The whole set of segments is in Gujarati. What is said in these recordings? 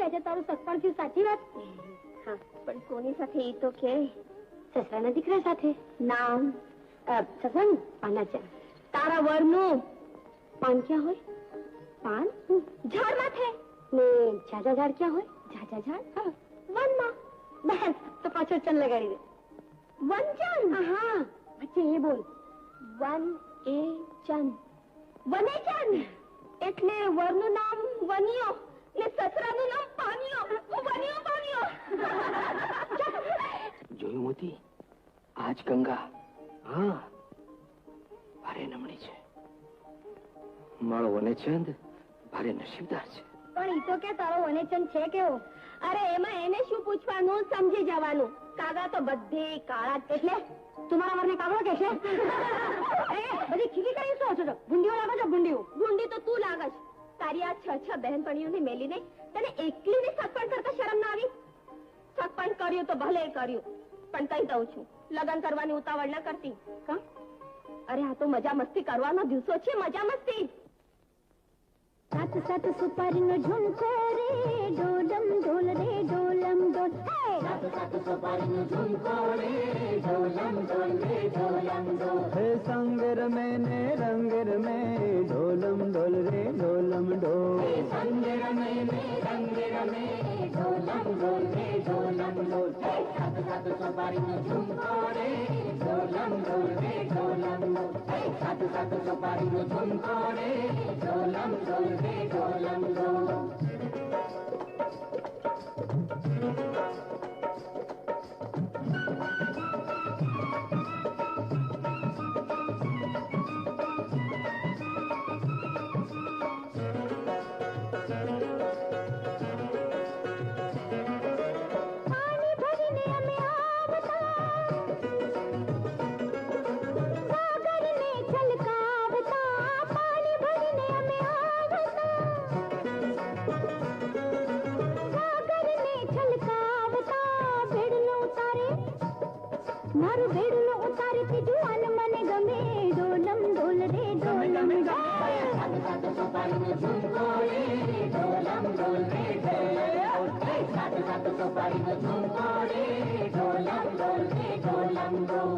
આજે તારું સગપણ થયું, સાચી વાત? હા, પણ કોની સાથે એ તો કે? સસરાના દીકરા સાથે. નામ સસરાનું પાનાચા. તારા વરનું પાન ક્યાં હોય? પાન ઝાડ માથે ને ઝાઝા ઝાડ ક્યાં હોય? ઝાઝા ઝાડ વનમાં. બસ તો પાછળ ચન લગાડી દે. વનચન. હા, વચ્ચે એ બોલ. વન એ ચન. વનેચન એટલે વરનું નામ વનિયો ને સસરાનું નામ પાનિયો. વનિયો પાનિયો. જોયું મોતી, આજ ગંગા હા ભારે નમણી છે. મારો વનેચંદ ભારે નસીબદાર છે. પણ ઈ તો કે તારો વનેચંદ છે કેવો? અરે એમાં એને શું પૂછવાનું, સમજી જવાનું. કાગા તો બધે કાળા જ. એટલે તું મારા વરને કાગડો કે છે? બધી ખીલી કરી શું છો? ભૂંડીઓ લાગો છો? ભૂંડીઓ? ભૂંડી તો તું લાગશ. તારી આ 6 બહેનપણીઓને મેલીને તને એકલીને સગપણ કરતા શરમ ના આવી? સગપણ કર્યું તો ભલે કર્યું, પણ કહી દઉં છું, લગ્ન કરવાની ઉતાવળ ન કરતી. કા? અરે આ તો મજા મસ્તી કરવાનો દિવસો છે, મજા મસ્તી. સાત સાત સુપારીનો ઝુમકો રે, ડોલમ ડોલ રે, ડોલમ ડોલ. સાત સાત સુપારીનો ઝુમકો રે, ડોલમ ડોલ રે, ડોલમ ડોલ. હે સંગ રમે ને રંગ રમે, ડોલમ ડોલ રે, ડોલમ ડોલ. હે સંગ રમે ને રંગ રમે, ડોલમ ડોલ રે, ડોલમ ડોલ. સાત સાત સુપારીનો ઝુમકો રે, ડોલમ ડોલ રે, ડોલમ ડોલ. સાત સાત સુપારીનો ઝુમકો રે, ડોલમ ડોલ રે, ડોલમ ડોલ. મારું ભેડું ઉતારે તે જુવાન મને ગમે, ડોલમ ડોલ રે, ડોલમ ડોલ. સાત સાત સુપારીનો ઝુમકો રે, ડોલમ ડોલ રે, ડોલમ ડોલ. સાત સાત સુપારીનો ઝુમકો રે, ડોલમ ડોલ રે, ડોલમ ડોલ.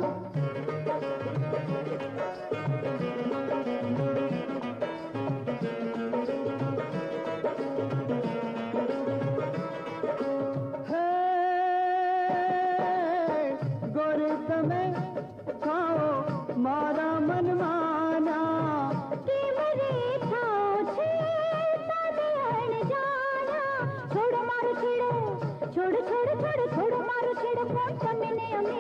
મારા મનમાના કેમ રે થાઓ છે તમે અણજાના. છોડો મારો છેડો, છોડ છોડ છોડ છોડો મારો છેડો, કોણ તમે ને અમે,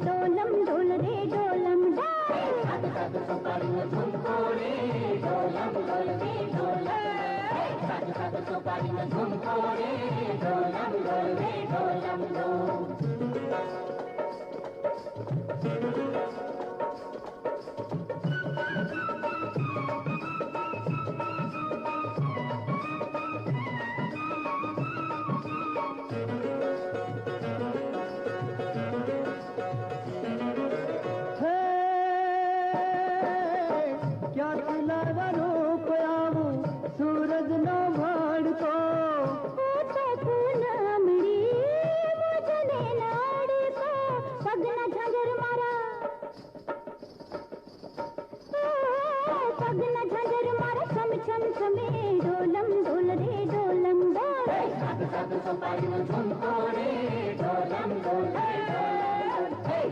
ડોલમ ડોલ રે, ડોલમ ડોલ. સાત સાત સુપારીનો ઝુમકો રે, ડોલમ ડોલ રે, ડોલમ ડોલ. સાત સાત સુપારીનો ઝુમકો રે, ડોલમ ડોલ રે, ડોલમ ડોલ. ડોલમ ડોલ રે, ડોલમ ડોલ. સાત સાત સુપારીનો ઝુમકો રે, ડોલમ ડોલ રે, ડોલમ ડોલ.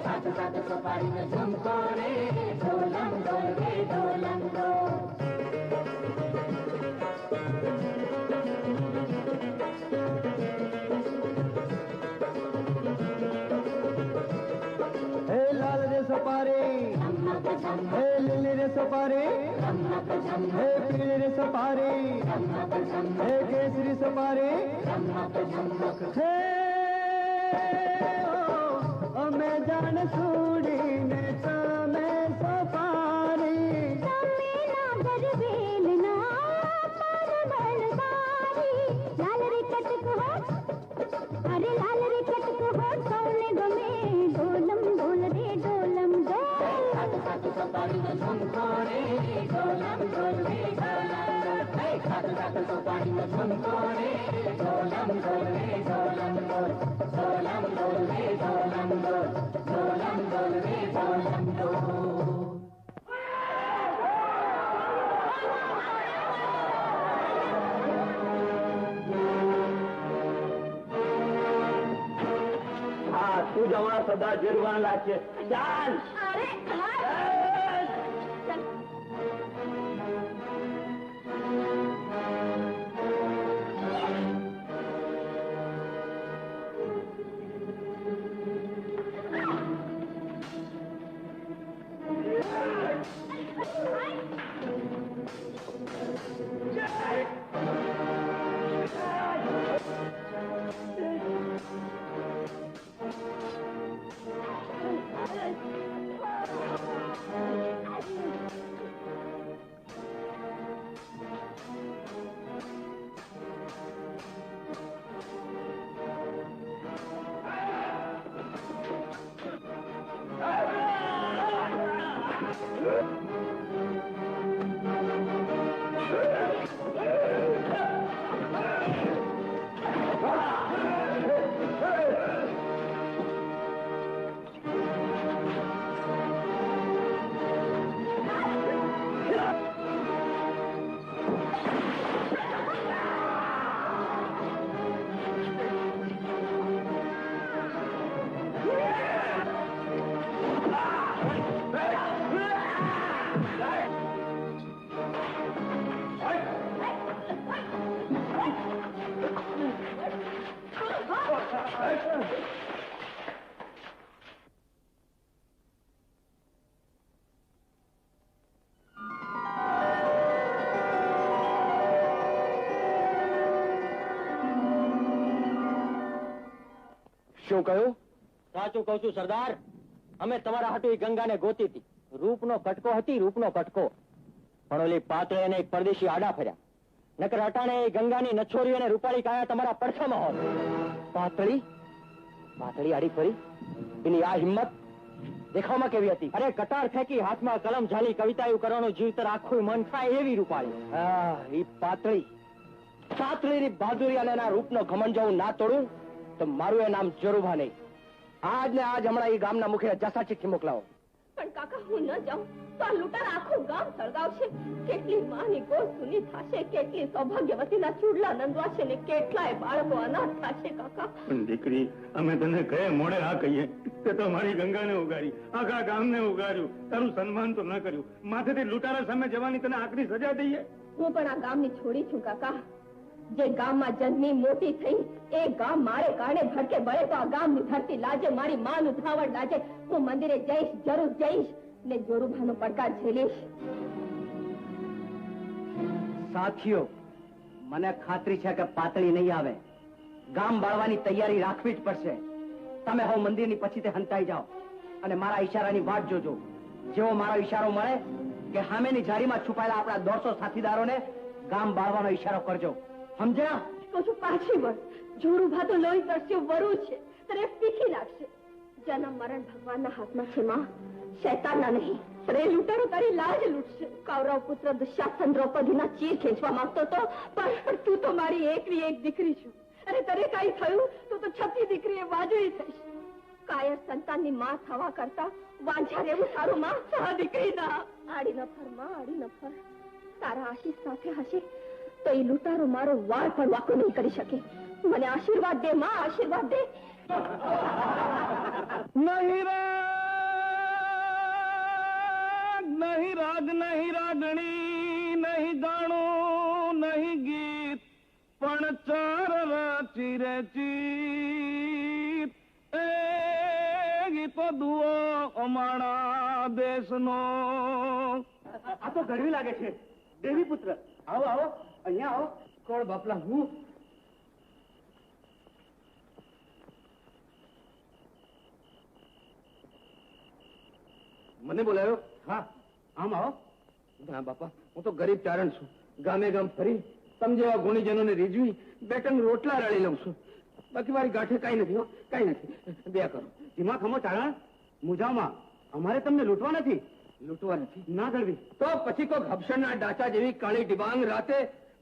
સાત સાત સુપારીનો ઝુમકો રે, ડોલમ ડોલ રે, ડોલમ ડોલ. હે લાલ રે સપારી, હે લીલી રે સપારી, હે પીળી રે સપારી, હે કેસરી સપારી, હે અમે જાણ છોડીને તમે સપારી. તમે ના ગરબેલ ના પરમણદારી. લાલ રે કટક હો, અરે લાલ રે કટક હો, સૌને ગમે, ડોલમ ડોલ રે, ડોલમ ડોલ. સાત સાત સુપારીનો ઝુમકો રે, ડોલમ ડોલ રે, ડોલમ ડોલ. साथ साथ तो पानी में झुमको रे झोलम झोल रे झोलम झोल झोलम झोल रे झोलम झोल झोलम झोल रे झोलम झोल। તું જમા સદા જીરવાન લાગે ચાલ અરે શું કહ્યું? સાચું કહું છું સરદાર. અમે તમારા હાટુ ગંગાને ગોતી હતી. રૂપનો કટકો હતી, રૂપનો કટકો. પણ ઓલી પાતળી અને એક પરદેશી આડા ફર્યા. નકર અટાણે એ ગંગાની નછોરી અને રૂપાળી કાયા તમારા પડખામાં હોત. પાતળી પાતળી આડી ફરી એની આ હિંમત દેખાવમાં કેવી હતી? અરે કટાર ફેંકી હાથમાં કલમ ઝાલી કવિતાયું કરવાનું જીવતર આખું મન થાય એવી રૂપાળી. એ પાતળીની બહાદુરી અને એના રૂપનો ઘમંડ જો હું ના તોડું તો મારું એ નામ જોરુભા નહીં. આજ ને આજ હમણાં એ ગામના મુખે જસા ચિઠ્ઠી મોકલાવો. પણ કાકા હું ન જાઉં તો આ લૂંટાર આખું ગામ સળગાવશે. કેટલી માની ગોળ સૂની થશે, કેટલી સૌભાગ્યવતીના ચૂડલા નંદવાશે ને કેટલાય બાળકો અનાથ થશે કાકા. પણ દીકરી, અમે તને કયે મોડે આ કહીએ તે તો મારી ગંગાને ઉગારી, આખા ગામને ઉગાર્યું, તારું સન્માન તો ન કર્યું. માથેથી લૂંટારા સામે જવાની તને આકરી સજા દઈએ. હું પણ આ ગામની છોડી છું કાકા. જે ગામમાં જન્મી મોટી થઈ એ ગામ મારે કારણે ભડકે બળે તો આ ગામની ધરતી લાજે, મારી માનું ધાવડ લાજે. હું મંદિરે જઈશ, જરૂર જઈશ ને જોરુભાનો પડકાર ઝેલીશ. સાથીઓ, મને ખાતરી છે કે પાતળી નહીં આવે. ગામ બાળવાની તૈયારી રાખવી જ પડશે. તમે હવે મંદિરની પછી તે હંતાઈ જાઓ અને મારા ઈશારાની વાટ જોજો. જેવો મારો ઈશારો મળે કે સામેની જારીમાં છુપાયેલા આપણા 150 સાથીદારોને ગામ બાળવાનો ઈશારો કરજો. સમજ્યા? તો શું પાછી વળ? જોરુભા તો લોહી તરસ્યો વરુ છે, તને પીખી લાગશે. જન્મ મરણ ભગવાનના હાથમાં છે માં, શૈતાનના નહીં. રે લૂંટારો તારી લાજ લૂંટશે. કૌરવ પુત્ર દુશાસન દ્રૌપદીના ચીર ખેંચવા માંગતો તો, પણ તું તો મારી એકની એક દીકરી છું. અરે તને કઈ થયું તો 36 દીકરીએ વાજળી થઈશ. કાયર સંતાનની માં થવા કરતા વાંઝા રહેવું સારું માં. સહ દીકરી ના આડી ન ફર માં, આડી ન ફર. તારા આશીષ સાથે હશે તો એ લૂંટારો મારો વાળ પણ વાંકો નહીં કરી શકે. મને આશીર્વાદ દે માં, આશીર્વાદ દે. નહીં રાગ નહીં રાગણી, નહીં ગાણું નહીં ગીત, પણ ચાર રાચી રે ચીત. એ ગીતો દુઓ અમારા દેશનો. આ તો ગરવી લાગે છે. દેવી પુત્ર, આવો આવો, અહીંયા આવો. કોણ બાપલા? હું મને બોલાવ્યો? હા, આમ આવો. ના બાપા, હું તો ગરીબ ચારણ છું. ગામે ગામ ફરી તમ જેવા ગુણીજનોને રીઝવી 2 ટન રોટલા રાળી લઉં છું. બાકી મારી ગાંઠે કઈ નથી, કઈ નથી. બે કરો. ધીમા ખમો ચારણ. મુજામાં અમારે તમને લૂંટવા નથી. લૂંટવા નથી ના ગળવી તો પછી કોઈ હબસણના ડાચા જેવી કાળી ડિબાંગ રાતે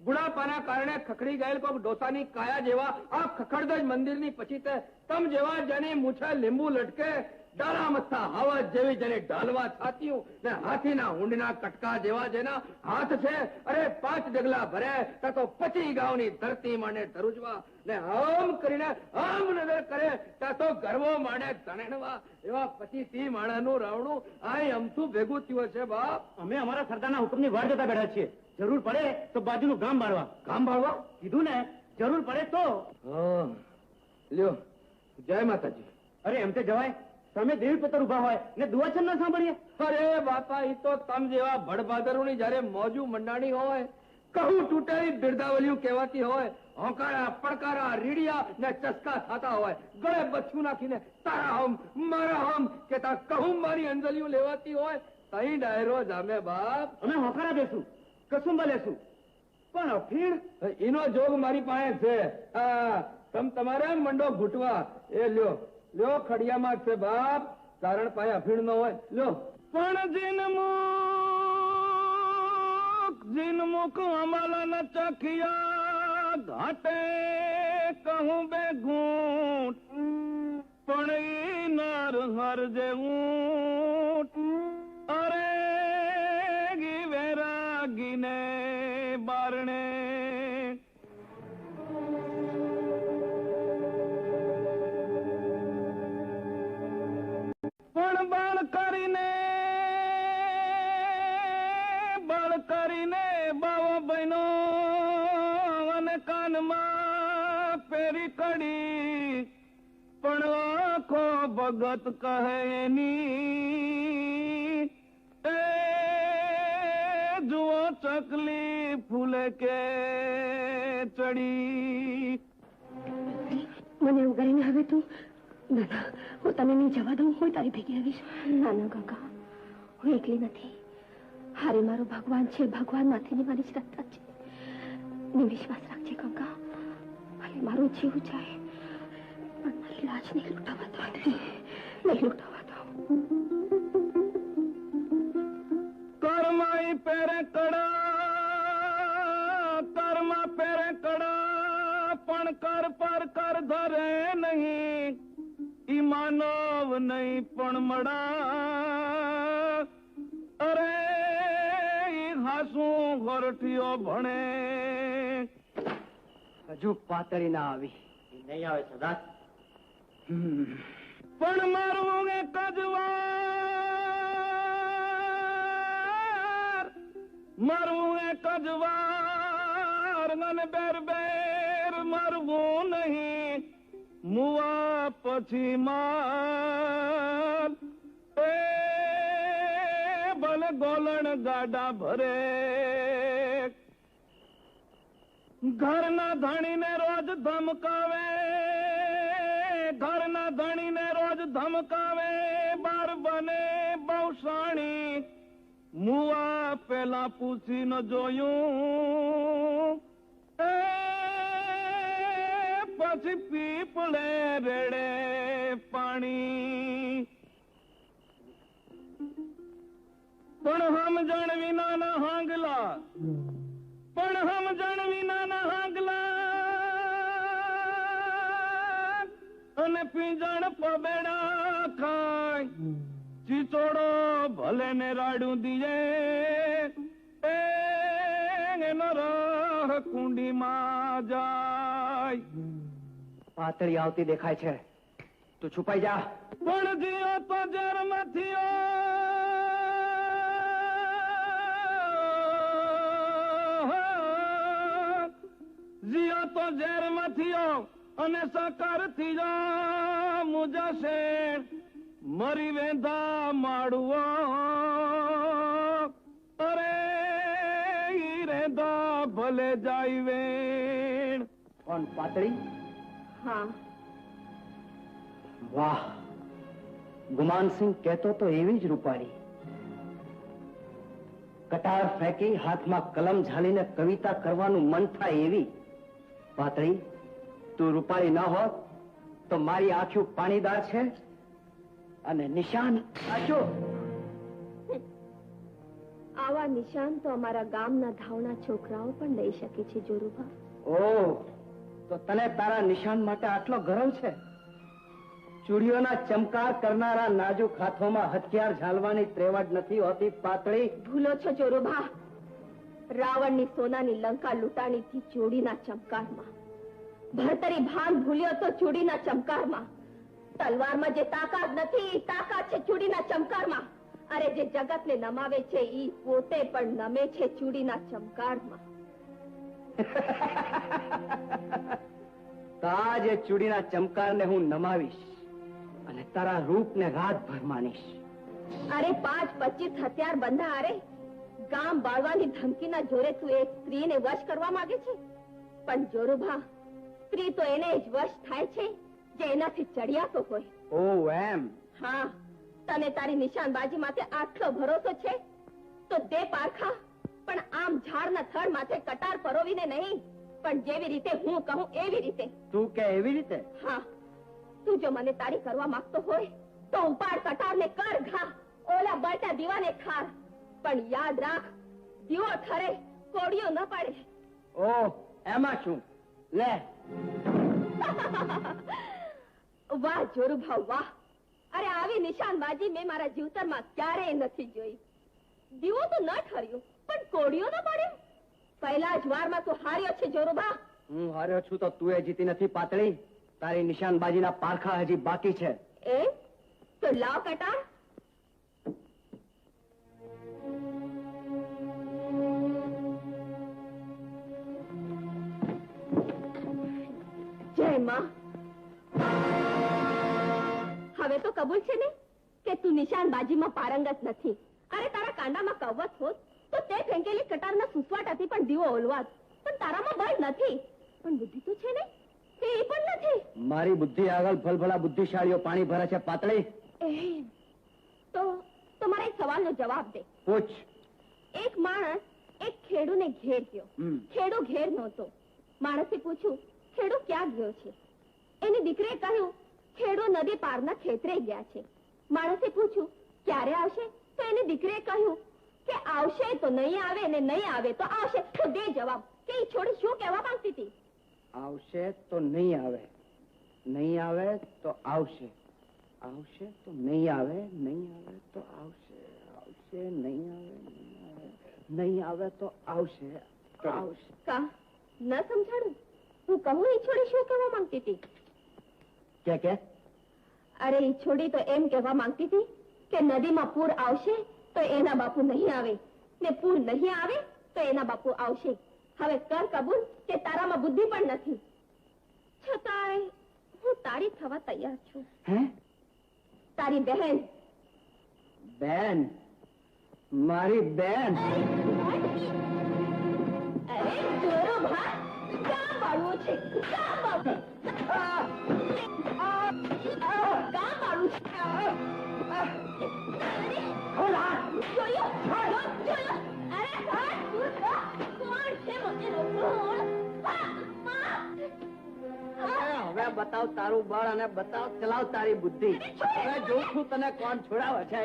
બુઢાપાના કારણે ખખડી ગયેલ કોક ડોસાની કાયા જેવા આ ખખડધજ મંદિરની પછી તે તમ જેવા જેની મૂછે લીંબુ લટકે, ડાળા મથા હાવજ જેવી જેની ઢાલવા છાતીઓ ને હાથીના ઊંડના કટકા જેવા જેના હાથ છે, અરે 5 ડગલા ભરે તા તો 25 ગાંવની ધરતી માંડે ધરુજવા ને આમ કરીને આમ નજર કરે તા તો ગરવો માંડે ધણેણવા, એવા 25 માણાનું રાવણું આ અમથું ભેગું થયું છે બાપ. અમે અમારા સરદારના હુકમની વાટ જોતા બેઠા છીએ. જરૂર પડે તો બાજુનું ગામ બાળવા. ગામ બાળવા કીધું ને, જરૂર પડે તો. લ્યો, જય માતાજી. અરે એમ તે જવાય? તમે દેવી પત્ર ઉભા હોય ને દુવાચન ના સાંભળીએ? અરે બાપા, ઈ તો તમ જેવા ભડભાદરોની જયારે મોજું મંડાણી હોય, કહું તૂટેલી બિરદાવલીઓ કહેવાતી હોય, હોંકારા પડકારા રીડિયા ને ચસકા થતા હોય, ગળે બચ્છું નાખીને તારા હમ મારા હમ કેતા કહું મારી અંજલિઓ લેવાતી હોય, તઈ ડાયરો જામે બાપ. અમે હોંકારા દેશું, કસુંબા લેશું, પણ અફીણ એનો જોગ મારી પાસે છે. તમ તમારે મંડો ઘૂંટવા. એ લ્યો લ્યો, ખડિયામાં છે બાપ, કારણ પાસે અફીણ ન હોય. લ્યો. પણ જીનમુખ અમાલા ન ચખિયા ઘાટે કહું બે ઘૂંટ, પણ ઈ નર હર જેવું અરે ગી વેરાગીને બારણે. પણ બળ કરીને બાવો બહેનો અને કાનમાં પેરી કડી, પણ આખો ભગત કહે એની એ જુઓ ચકલી ફૂલે કે ચડી. મને એવું કરીને હવે તું ના ના, હું તને નહીં જવા દઉં, હું તારી ભેગી આવીશ. ના ના ગંગા, હું એકલી નથી. હારે મારો ભગવાન છે, ભગવાન માંથી મારી શ્રદ્ધા છે. ને વિશ્વાસ રાખજે ગંગા, ભલે મારું જીવ જાય પણ મારી લાજ નહીં લૂંટાવા દો, નહીં લૂંટાવા દો. કર્માઈ પેરે કડા, કર્મા પેરે કડા, પણ કર પર કર ધરે નહીં, ઈ માનવ નહીં પણ મડા. અરે ઈ હાસું ગોરઠિયો ભણે. હજુ પાતળી ના આવી. નહીં આવે સરદાર. પણ મારું એક જ વાર, મારું એક જ વાર, અને બેર બેર મરવું નહીં, મુવા પછી માર. એ ભલે ગોલણ ગાડા ભરે, ઘરના ધણીને રોજ ધમકાવે, ઘરના ધણીને રોજ ધમકાવે, બાર બને બહુશાણી, મુવા પેલા પૂછી ન જોયું, એ પછી પીપળે રેડે પાણી. પણ સમજણ વિનાના હાંગલા, પણ સમજણ વિનાના હાંગલા, અને પીંજણ પબેડા ખાય, ચીચોડો ભલે ને રાડું દીએ, એનો રાહ કુંડીમાં જાય. પાતળી આવતી દેખાય છે, તું છુપાઈ જા. પણ જીઓ તો જન્મ થયો, જીઓ તો ઝેરમ થયો, અને સકર થયો મુજશે, મરી વેંધા માડવો. અરે ઈ રેંધા ભલે જાય વેણ. કોણ પાતળી? હા, વાહ, ગુમાનસિંહ કહેતો તો એવી જ રૂપાળી. કટાર ફેંકી હાથમાં કલમ ઝાલીને કવિતા કરવાનું મન થાય એવી. પાતળી, તું રૂપાળી ના હોત તો મારી આંખો પાણીદાર છે, અને નિશાન આંખો. આવા નિશાન તો અમારા ગામના ધાવના છોકરાઓ પણ લઈ શકે છે જોરુભા. ઓહ, તો તને તારા નિશાન માટે આટલો ગર્વ છે? ચૂડીઓના ચમકાર કરનારા નાજુક હાથોમાં હથિયાર ઝાલવાની ત્રેવડ નથી હોતી પાતળી. ભૂલો છો જોરુભા. રાવણની સોનાની લંકા લૂંટાણી થી ચોડીના ચમકારમાં. ભરતરી ભાન ભૂલ્યો તો ચૂડીના ચમકારમાં. તલવારમાં જે તાકાત નથી, તાકાત છે ચૂડીના ચમકારમાં. અરે જે જગતને નમાવે છે ઈ પોતે પણ નમે છે ચૂડીના ચમકારમાં. તાજ એ ચૂડીના ચમકારને હું નમાવીશ અને તારા રૂપને રાતભર માનીશ. અરે 5-25 હથિયાર બંધા અરે ગામ બાળવાની ધમકીના જોરે તું એક સ્ત્રીને વશ કરવા માંગે છે. પણ જોરુભા, સ્ત્રી તો એને જ વશ થાય છે જે એનાથી ચડિયાતો હોય. ઓહ એમ? હા, તને તારી નિશાનબાજી માટે આટલો ભરોસો છે તો દે પારખા. પણ આમ ઝાડના થડ માથે કટાર પરોવીને નહીં, પણ જેવી રીતે હું કહું એવી રીતે. તું કે એવી રીતે? હા, તું જો મને તારી કરવા માંગતો હોય તો ઉપાડ કટારને કર ઘા, ઓલા બળતા દીવાને ખાર. પણ યાદ રાખ, દીવો ઠરે, કોડિયો ન પડે. ઓહ, એમાં શું? લે. વાહ જોરુભા વાહ. અરે આવી નિશાનબાજી મેં મારા જીવતરમાં ક્યારેય નથી જોઈ. દીવો તો ન ઠર્યો પણ કોડિયો ન પડ્યો. પહેલા જ વારમાં તું હાર્યો છે જોરુભા. હું હાર્યો છું તો તું એ જીતી નથી પાતળી. તારી નિશાનબાજીના પારખા હજી બાકી છે. એ તો લાવ કટાર. જય માં. હવે તો કબૂલ છે ને કે તું નિશાનબાજીમાં પારંગત નથી. અરે તારા કાંડામાં કવચ હોત તો તે ફેંકેલી કટારના સુસવાટાથી પણ દીવો ઓલવાત. પણ તારામાં બળ નથી, પણ બુદ્ધિ તો છે ને, એ પણ નથી. મારી બુદ્ધિ આગળ ભલભલા બુદ્ધિશાળીઓ પાણી ભરે છે પાતળી. તો મારા એક સવાલનો જવાબ દે. પૂછ. એક માણસ એક ખેડૂને ઘેર ગયો. ખેડૂ ઘેર નહોતો. માણસે પૂછ્યું, ખેડૂ ક્યાં ગયો છે? એની દીકરીએ કહ્યું, ખેડૂ નદી પારના ખેતરે ગયા છે. માણસે પૂછ્યું, ક્યારે આવશે? તો એની દીકરીએ કહ્યું કે આવશે તો નહીં આવે ને નહીં આવે તો આવશે. તો દે જવાબ કે ઈ છોડી શું કહેવા માંગતી હતી? આવશે તો નહીં આવે, નહીં આવે તો આવશે, આવશે તો નહીં આવે, નહીં આવે તો આવશે, આવશે નહીં આવે, નહીં આવે તો આવશે, આવશે. કા ન સમજાણું? હું કહું ઈ છોડી શું કહેવા માંગતી હતી? કે અરે ઈ છોડી તો એમ કહેવા માંગતી હતી કે નદીમાં પૂર આવશે તો એના બાપુ નહીં આવે, ને પૂર નહીં આવે તો એના બાપુ આવશે. હવે કર કબૂલ કે તારામાં બુદ્ધિ પણ નથી. છતાંય હું તારી થવા તૈયાર છું. હે? તારી બહેન. બેન? મારી બેન? અરે જોરુભા, ક્યાં બાળવું છે? ક્યાં બાળવું? ક્યાં બાળવું છે? જોયો? જોયો? અરે હાથ દૂર કર. કોણ છે મને રોકડો? હવે બતાવ તારું બળ અને બતાવ ચલાવ તારી બુદ્ધિ. હવે જોઉં છું તને કોણ છોડાવે છે.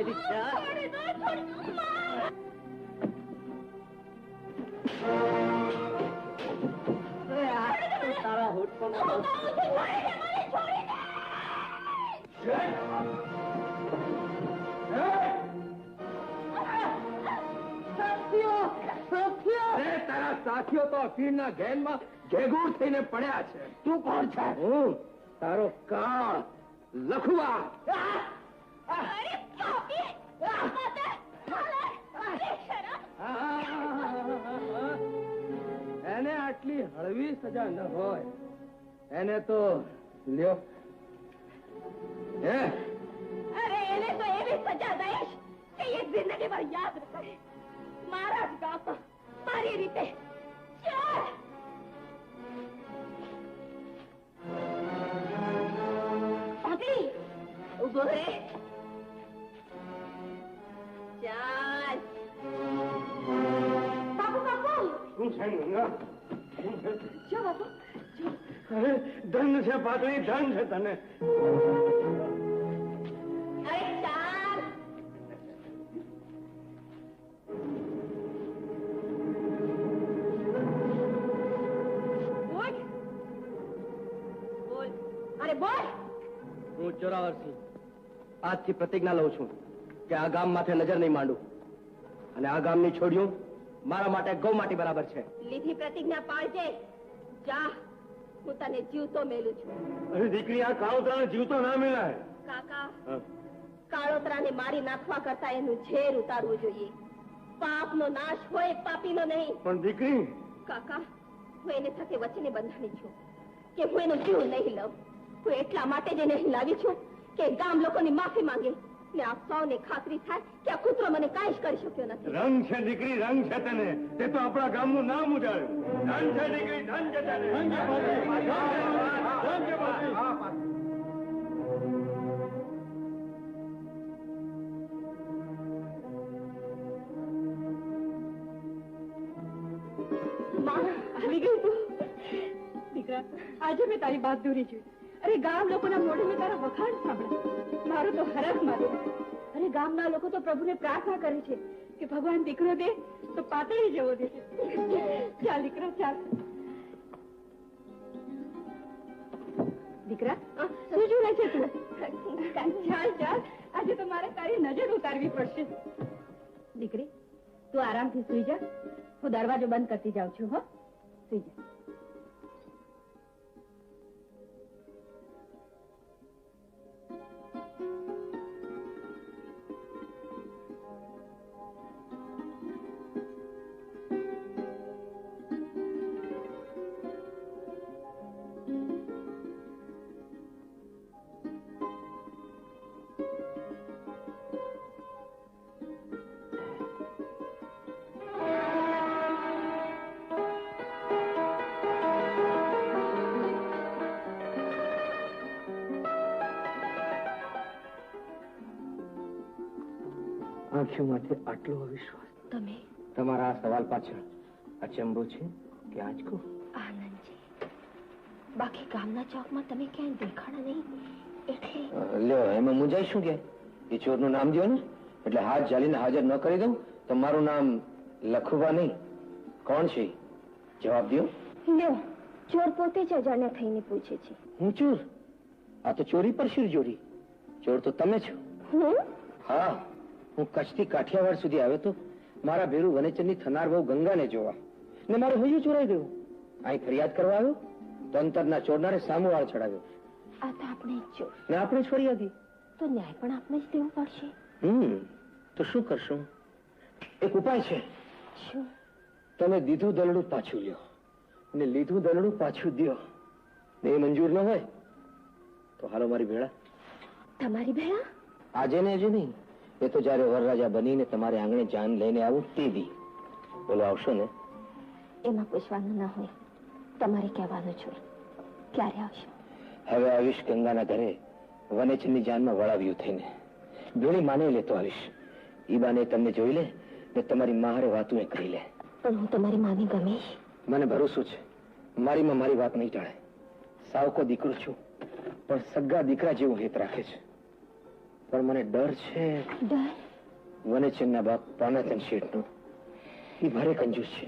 તારા હોઠ પણ તારા સાથીઓ તો અફીણના ઘેનમાં ઘેગુર થઈને પડ્યા છે. તું કોણ છે? હું તારો કાળ લખવા. અરે પાપી! એને આટલી હળવી સજા ન હોય. એને તો લ્યો. અરે એને તો એવી સજા દઈશ કે એ જિંદગીભર યાદ રહે. મારા જ ગામમાં મારી રીતે. ચાલ પાકડી ઉભો રે. ચાલ બાપુ બાપુ. શું છે ગંગા? જો બાપુ જો. અરે ધન છે પાતળી, ધન છે તને. અરે ચાલ. અરે બોલ. હું જોરાવરસિંહ આજથી પ્રતિજ્ઞા લઉં છું કે આ ગામ માથે નજર નહીં માંડું અને આ ગામની છોડ્યું મારા માટે ગૌ માટી બરાબર છે. લીધી પ્રતિજ્ઞા પાળજે. જા, હું તને જીવતો મેલું છું. અરે દીકરી, આ કાળોતરાને જીવતો ના મેલાય. કાકા, કાળોતરાને મારી નાખવા કરતા એનું ઝેર ઉતારવું જોઈએ. પાપનો નાશ હોય, પાપીનો નહીં. પણ દીકરી, કાકા, હું એને સાથે વચને બંધાણી છું કે હું એનો જીવ નહીં લઉં. હું એટલા માટે જ એને અહીં લાવી છું કે ગામ લોકોની માફી માંગે ને આપ સૌને ખાતરી થાય કે આ કૂતરો મને કાંઈ જ કરી શક્યો નથી. રંગ છે દીકરી, રંગ છે તને. તે તો આપણા ગામનું નામ ઉજાડ્યું. ધન છે દીકરી, ધન છે તને. આવી ગઈ તું દીકરા. આજે મેં તારી બહાદુરી જોઈ. અરે ગામ લોકોના મોઢે મેં તારા વખાણ સાંભળ્યા. મારું તો હરખ માર્યું. અરે ગામના લોકો તો પ્રભુને પ્રાર્થના કરે છે કે ભગવાન દીકરો દે તો પાતળી જેવો દે. ચાલ દીકરા, ચાલ. દીકરા, શું જોડે છે તું? ચાલ ચાલ, આજે તો મારે તારી નજર ઉતારવી પડશે. દીકરી, તું આરામથી સુઈ જા. હું દરવાજો બંધ કરતી જાઉં છું. હો, સુઈ જા. આંખોમાંથી આટલો અવિશ્વાસ. તમે તમારા આ સવાલ પાછળ અચંબો છે કે આંચકો? આનંદ છે. બાકી ગામના ચોકમાં તમે ક્યાંય દેખાડા નહીં એટલે. લ્યો, એમાં મુંજાઈ શું કે? એ ચોરનું નામ દો ને એટલે હાથ જાલીને હાજર ન કરી દઉં તો મારું નામ લખવા નહીં. કોણ છે? જવાબ દો. લ્યો, ચોર પોતે જ અજાણ્યા થઈને પૂછે છે. હું ચોર? આ તો ચોરી પર શિરજોરી. ચોર તો તમે છો. હું? હા, હું કચ્છથી કાઠિયાવાડ સુધી આવ્યો તો મારા ભેરું વનેચરની થનાર બહુ ગંગાને જોવા ને મારું હૈયું ચોરાઈ ગયું. અહીં ફરિયાદ કરવા આવ્યો તો અંતરના ચોરનારે સામો વાળ ચડાવ્યો. આ તો આપણે જ ચોર. ને આપણે જ ફરિયાદી. તો ન્યાય પણ આપણે જ દેવું પડશે. તો શું કરશું? એક ઉપાય છે. શું? તમે દીધું દલડું પાછું લ્યો ને લીધું દલડું પાછું દ્યો ને એ મંજૂર ન હોય તો હાલો મારી ભેળા. તમારી ભેળા? આજે ને હજુ નહીં, એ તો જયારે વરરાજા બનીને તમારે આંગણે જાન લઈને આવું તે દી. બોલો, આવશો ને? એમાં પૂછવાનું ના હોય, તમારે કહેવાનું છે. ક્યારે આવશો? હવે આવીશ ગંગાના ઘરે વનેચરની જાનમાં વળાવ્યું થઈને. ભેળી માને લેતો આવીશ. ઈ બાને તમને જોઈ લે ને તમારી મારે વાતું એ કરી લે. પણ હું તમારી માને ગમીશ. મને ભરોસો છે મારીમાં મારી વાત નહીં ટાળે. સાવકો દીકરો છું પણ સગા દીકરા જેવું હેત રાખે છે. પણ મને ડર છે. ડર? વનેચરના બાપ પાનાચંદ શેઠનો. એ ભારે કંજૂસ છે.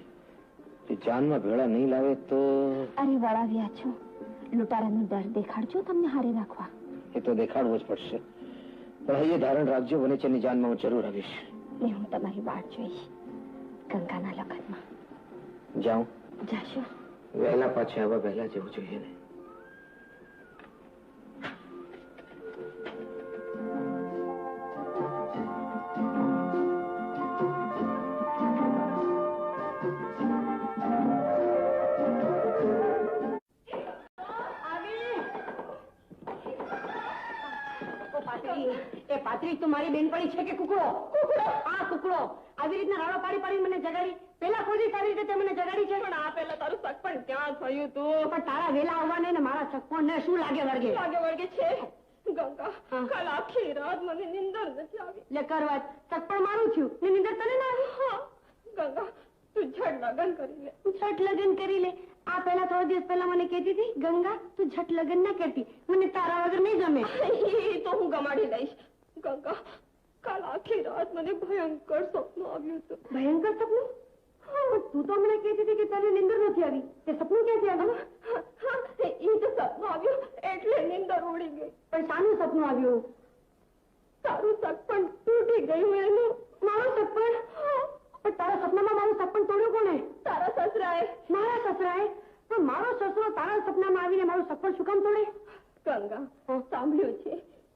જો જાનમાં ભેળા નહીં લાવે તો. અરે વળાવ્યા છો, લૂંટારાનો ડર દેખાડજો તમને હારે રાખવા. એ તો દેખાડવો જ પડશે. પણ હૈયે ધારણ રાખજો, વનેચરની જાનમાં હું જરૂર આવીશ. ને હું તમારી વાટ જોઈશ ગંગાના લગ્નમાં. જાઉં? જાશો? વહેલા પાછા આવા વહેલા જવું જોઈએ ને. એ પાત્રી તો મારી બેનપણી છે કે કુકડો? કુકડો? આ કુકડો આવી રીતના રાડો પાડી પાડી મને જગાડી. પેલા કોઈ દિવસ આવી રીતે મને જગાડી છે? પણ આ પેલા તારું સગપણ ક્યાં થયું તું? પણ તારા વેલા આવવાને ને મારા સગપણ ને શું લાગે વળગે? લાગે વળગે છે ગંગા. કાલ આખી રાત મને નિંદર નથી આવી. લે કર વાત, સગપણ મારું થયું ને નિંદર તને ના આવી? હા ગંગા, તું ઝટ લગન કરી લે. ઝટ લગન કરી લે? આ પેલા થોડા દિવસ પહેલા મને કહેતી હતી ગંગા તું ઝટ લગન ના કરતી, મને તારા વગર નહીં ગમે. એ તો હું ગમાડી લઈશ ગંગા. કાલ આખી રાત મને ભયંકર સપનું આવ્યું હતું. ભયંકર સપનું? તું તો મને કહેતી હતી કે તને નિંદર નથી આવી. તે સપનું ક્યાંથી આવ્યું? ઈ તો સપનું આવ્યું એટલે નીંદર ઉડી ગઈ. પણ શાનું સપનું આવ્યું? તારું સપન તૂટી ગયું એનું. મારું સપન? પણ તારા સપનામાં મારું સપન તોડ્યું કોને? તારા સસરાએ. મારા સસરાએ? પણ મારો સસરો તારા સપનામાં આવીને મારું સપન શું કામ તોડે? ગંગા, સાંભળ્યું છે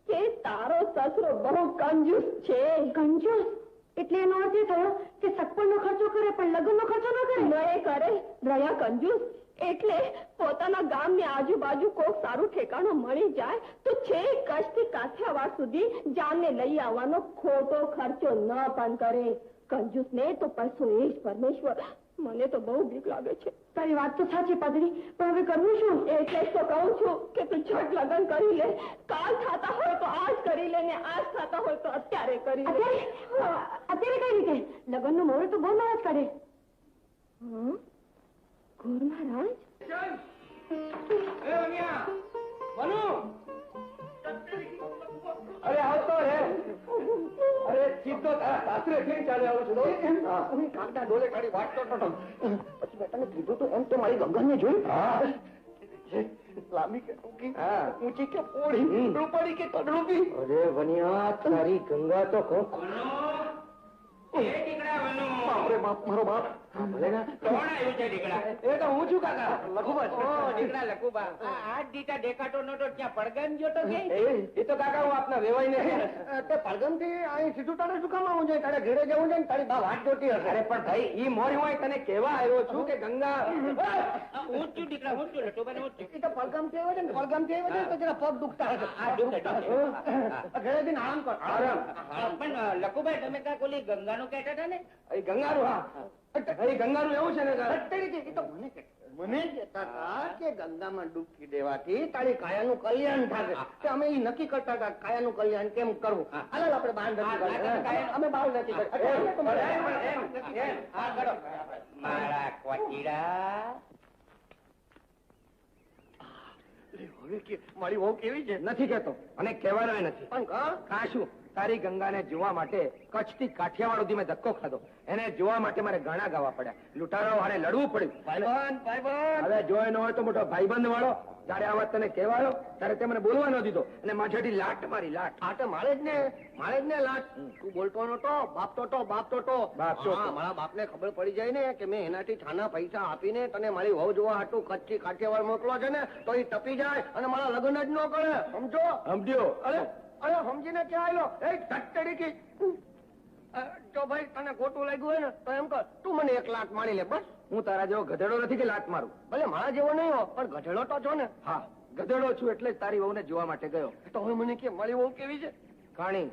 કે તારો સસરો બહુ કંજૂસ છે. કંજૂસ? એટલે એનો અર્થ એ થયો કે સગપણનો ખર્ચો કરે પણ લગ્નનો ખર્ચો ન કરે? ન એ કરે, રહ્યા કંજૂસ. એટલે પોતાના ગામની આજુબાજુ કોક સારું ઠેકાણું મળી જાય તો છેક કચ્છથી કાઠિયાવાડ સુધી જાનને લઈ આવવાનો ખોટો ખર્ચો ન પણ કરે. કંજૂસ ને તો પૈસો એ જ પરમેશ્વર. મને તો બહુ બીક લાગે છે. તારી વાત તો સાચી પાદરી, પણ હવે કરવું શું? એટલે જ તો કહું છું કે તું ઝટ લગ્ન કરી લે. કાલ થતા હોય તો આજ કરી લે ને આજ થતા હોય તો અત્યારે કરી લે. અત્યારે કઈ રીતે? લગ્નનું મુહૂર્ત તો બહુ મહારાજ કાઢે. ઘોર મહારાજ? અરે આવતો રે. અરે સીધો તારા સાસરે કેમ ચાલે આવું છું? કાંટા ડોલે કાઢી વાટતો હતો. પછી મેં તને કીધું તું એમ તો મારી ગંગાને જોઈ. લાંબી કે ટૂંકી, ઊંચી કે પોળી, રૂપાળી કે કડરૂપી? અરે વનિયા, તારી ગંગા તો બાપરે બાપ, મારો બાપ. ભલે ના. કોણ આવ્યું છે દીકરા? એ તો હું છું કાકા, લખુબા. ઓ દીકરા લખુબા, આ દીટા દેખાતો નતો, ત્યાં પડગામ ગયો તો કે? એ તો કાકા હું આપના વેવાઈને તે પડગમ થી અહીં સીધું તારે શું કામ આવું છે? તારે ઘરે જવું છે ને તારી બા વાટ જોતી હશે. અરે પણ ભાઈ ઈ મોરી હોય તને કેવા આવ્યો છું કે ગંગા. હું છું દીકરા, હું છું લટુબા, હું છું. એ તો પડગમ થી આવ્યો છે ને, પડગમ થી આવ્યો છે તો જરા પગ દુખતા હશે. ઘરે જઈને આરામ કર. આરામ. પણ લખુભાઈ તમે કાંઈક ઓલી ગંગાનું કહેતા હતા ને? ગંગારું? હા, ગંગારું એવું છે ને. મને કહેતા હતા કે ગંગામાં ડૂબકી દેવાથી તારી કાયાનું કલ્યાણ થાય. અમે એ નક્કી કરતા હતા કાયાનું કલ્યાણ કેમ કરવું. હાલ આપણે બહાર નથી, અમે બહાર નથી. મારા કોચીડા મારી વહુ કેવી છે? નથી કેતો અને કહેવાનો નથી. પણ કાશું તારી ગંગાને જોવા માટે કચ્છથી કાઠિયાવાડ સુધી મેં ધક્કો ખાધો. એને જોવા માટે મારે ગાણા ગાવા પડ્યા, લૂંટારાઓ હારે લડવું પડ્યું. હવે જોઈ ન હોય તો મોટો ભાઈબંધ વાળો જયારે આ વાત તને કહેવાયો ત્યારે તે મને બોલવા ન દીધો અને માથેથી લાટ મારી. લાટ આ તો મારે જ ને લાટ. તું બોલતો નતો, બાપતો તો મારા બાપને ખબર પડી જાય ને કે મેં એનાથી છાના પૈસા આપીને તને મારી વહુ જોવા હાટું કચ્છથી કાઠિયાવાડ મોકલો છે ને તો એ ટપી જાય અને મારા લગ્ન જ ન કરે. સમજો? સમજ્યો? અરે સમજીને ક્યાં આવ્યો? જો ભાઈ તને ખોટું લાગ્યું હોય ને તો એમ કર, તું મને એક લાત મારી લે બસ. હું તારા જેવો ગધેડો નથી કે લાત મારું. ભલે મારા જેવો નહીં હો પણ ગધેડો તો છો ને. હા, ગધેડો છું એટલે જ તારી વહુને જોવા માટે ગયો. તો હવે મને કે મારી વહુ કેવી છે? કાણી,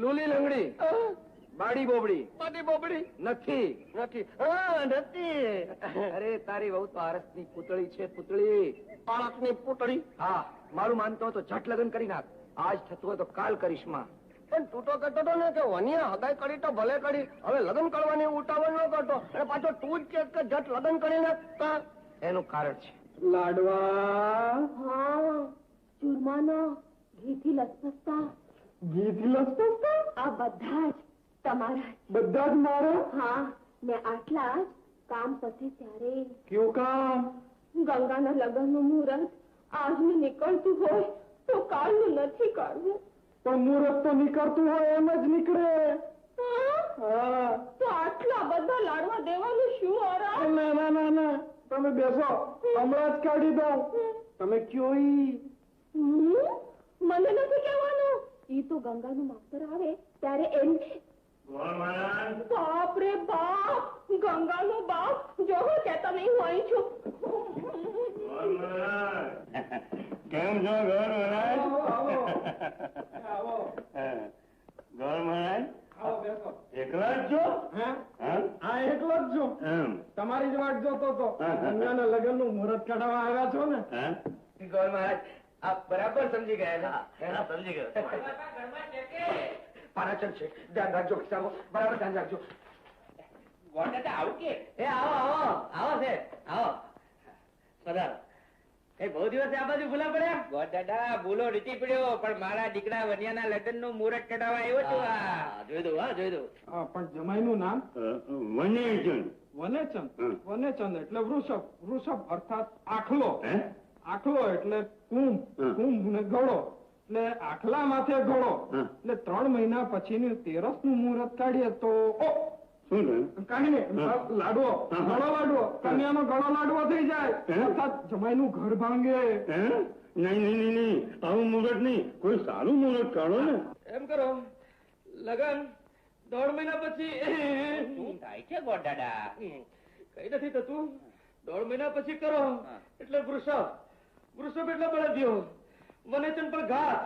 લૂલી લંગડી, બાડી બોબડી નથી. અરે તારી વહુ તો આરસની પૂતળી છે. પૂતળી, આરસની પૂતળી. હા, મારું માનતો હોય તો ઝટ લગ્ન કરી નાખ. આજ થતું હોય તો કાલ કરીશ માં. પણ તું તો કહેતો હતો ને કે વનિયા હગાઈ કરી તો ભલે કરી, હવે લગ્ન કરવાની ઉતાવળ ન કરતો અને પાછો તું જ કે ઝટ લગ્ન કરી નાખતા. એનું કારણ છે લાડવા. હા, ચૂરમાનો ઘીથી લસપસતા. આ બધા જ તમારા. બધા જ મારો? હા, ને આટલા જ કામ પતે ત્યારે. કયું કામ? ગંગાના લગ્નનું મુહૂર્ત આજનું નીકળતું હોય તો કાલનું નથી કાઢવું. પણ મુહૂર્ત તો નીકળતું હોય એમ જ નીકળે. તો આટલા બધા લાડવા દેવાનું શું આરામ? ના, તમે બેસો, હમણાં જ કાઢી દઉં. તમે કયો મને નથી કહેવાનું. ઈ તો ગંગાનું માવતર આવે ત્યારે એમ. બાપ રે બાપ, ગંગાનો બાપ. જો કેતા નહીં હું અહીં છું. કેમ છો ગોર મહારાજ? ગોર મહારાજ એકલા જ છો? હા, એકલો જ છું. તમારી જ વાટ જોતો હતો. ગંગાના લગ્નનું મુહૂર્ત કાઢવા આવ્યા છો ને? ગોર મહારાજ આપ બરાબર સમજી ગયા ને? સમજી ગયો. પારાચંદ છે, ધ્યાન રાખજો. બરાબર ધ્યાન રાખજો. ગોડા આવું કે? આવો છે, આવો સરદાર. બહુ દિવસે આ બાજુ ભૂલા પડ્યા? ગોડા ભૂલો રીતી પડ્યો, પણ મારા દીકરા વનિયાના લગ્નનું મુહૂર્ત કઢાવવા આવ્યો છું. જોઈ દઉં. પણ જમાઈનું નામ? વન્યજન. વનેચંદ એટલે વૃષભ, વૃષભ અર્થાત આખલો, આખલો એટલે કુંભ, કુંભ ને ઘડો એટલે આખલા માથે ઘડો. એટલે 3 મહિના પછીની 13નું મુહૂર્ત કાઢીએ તો શું થયું? કાંઈ નહીં, લાડવો, ઘડો લાડવો, કન્યાનો ઘડો લાડવો થઈ જાય અર્થાત જમાઈનું ઘર ભાંગે. નહીં, આવું મુહૂર્ત નહીં, કોઈ સારું મુહૂર્ત કાઢો ને. એમ કરો, લગન 1.5 મહિના પછી. શું થાય છે ગોડાડા? કઈ નથી થતું. 1.5 મહિના પછી કરો એટલે વૃષભ, વૃષભ એટલે બળદિયો, વનેચન પર ઘાત,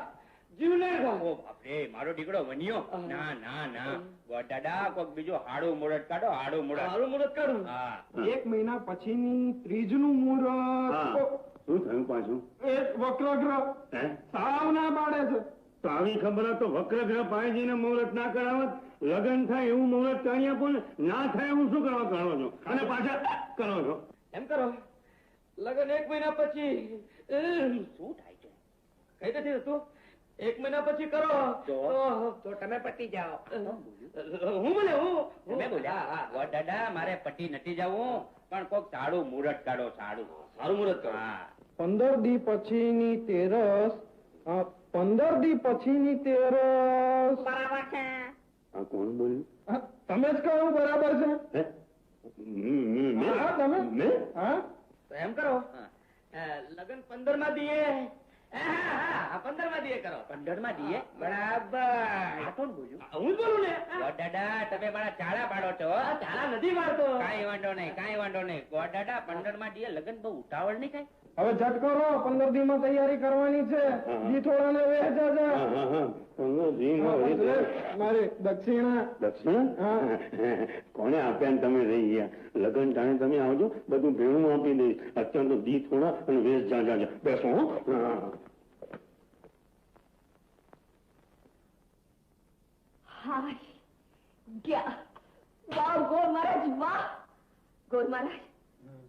જીવને ઘાત. ઓ બાપરે, મારો દીકરો વન્યો. ના ના ના ગોડાડા, કોક બીજો હાડું મુહૂર્ત કાઢો, હાડું મુહૂર્ત. સારું મુહૂર્ત કાઢું. હા, 1 મહિના પછીની 3જનું મુહૂર્ત. શું થયું પાછું? એક વક્રગ્રહ સાવ ના પાડે છે. તો આવી ખબર તો વક્રગ્રહ પાસે જઈને મુહૂર્ત ના કરાવત, લગ્ન થાય એવું મુહૂર્ત કાઢી આપો ને. ના થાય એવું શું કરવા કાઢો છો અને પાછા કરો છો? એમ કરો, લગન 1 મહિના પછી. શું થાય છે? કઈ નથી થતું. 1 મહિના પછી કરો તો તમે પતી જાઓ. હું બોલે તમે બોલ્યા ગોડાડા, મારે પટી નથી જવું, પણ કોક સારું મુહૂર્ત કાઢો, સારું મુહૂર્ત કરો. હા, 15 દી પછીની 13, 15 દી પછીની 13. બરાબર છે. આ કોણ બોલ્યું? તમે જ કહ્યું બરાબર છે. હા, તમે હા. તો એમ કરો, લગન 15મા દીએ. હા, 15મા દીએ કરો. 15મા દીએ બરાબર. આ કોણ બોલ્યું? હું જ બોલું ને. ગોડાડા, તમે મારા ચાળા પાડો છો. ચાલા નથી મારતો. કાંઈ વાંધો નહીં, કાંઈ વાંધો નહીં. ગોડાડા, 15મા દીએ લગન બહુ ઉતાવળ નહીં થાય. હવે ઝટ કરો, 15 દી માં તૈયારી કરવાની છે. જીથોડાને વેચા છે. મારી દક્ષિણા. દક્ષિણા કોને આપ્યા ને તમે રહી ગયા? લગ્ન ટાણે તમે આવજો, બધું ભેણું આપી દઈશ. અત્યારે તો દી થોડા અને વેચ જા બેસો. હાય ગયા. વાહ ગોર મહારાજ, વાહ ગોર મહારાજ,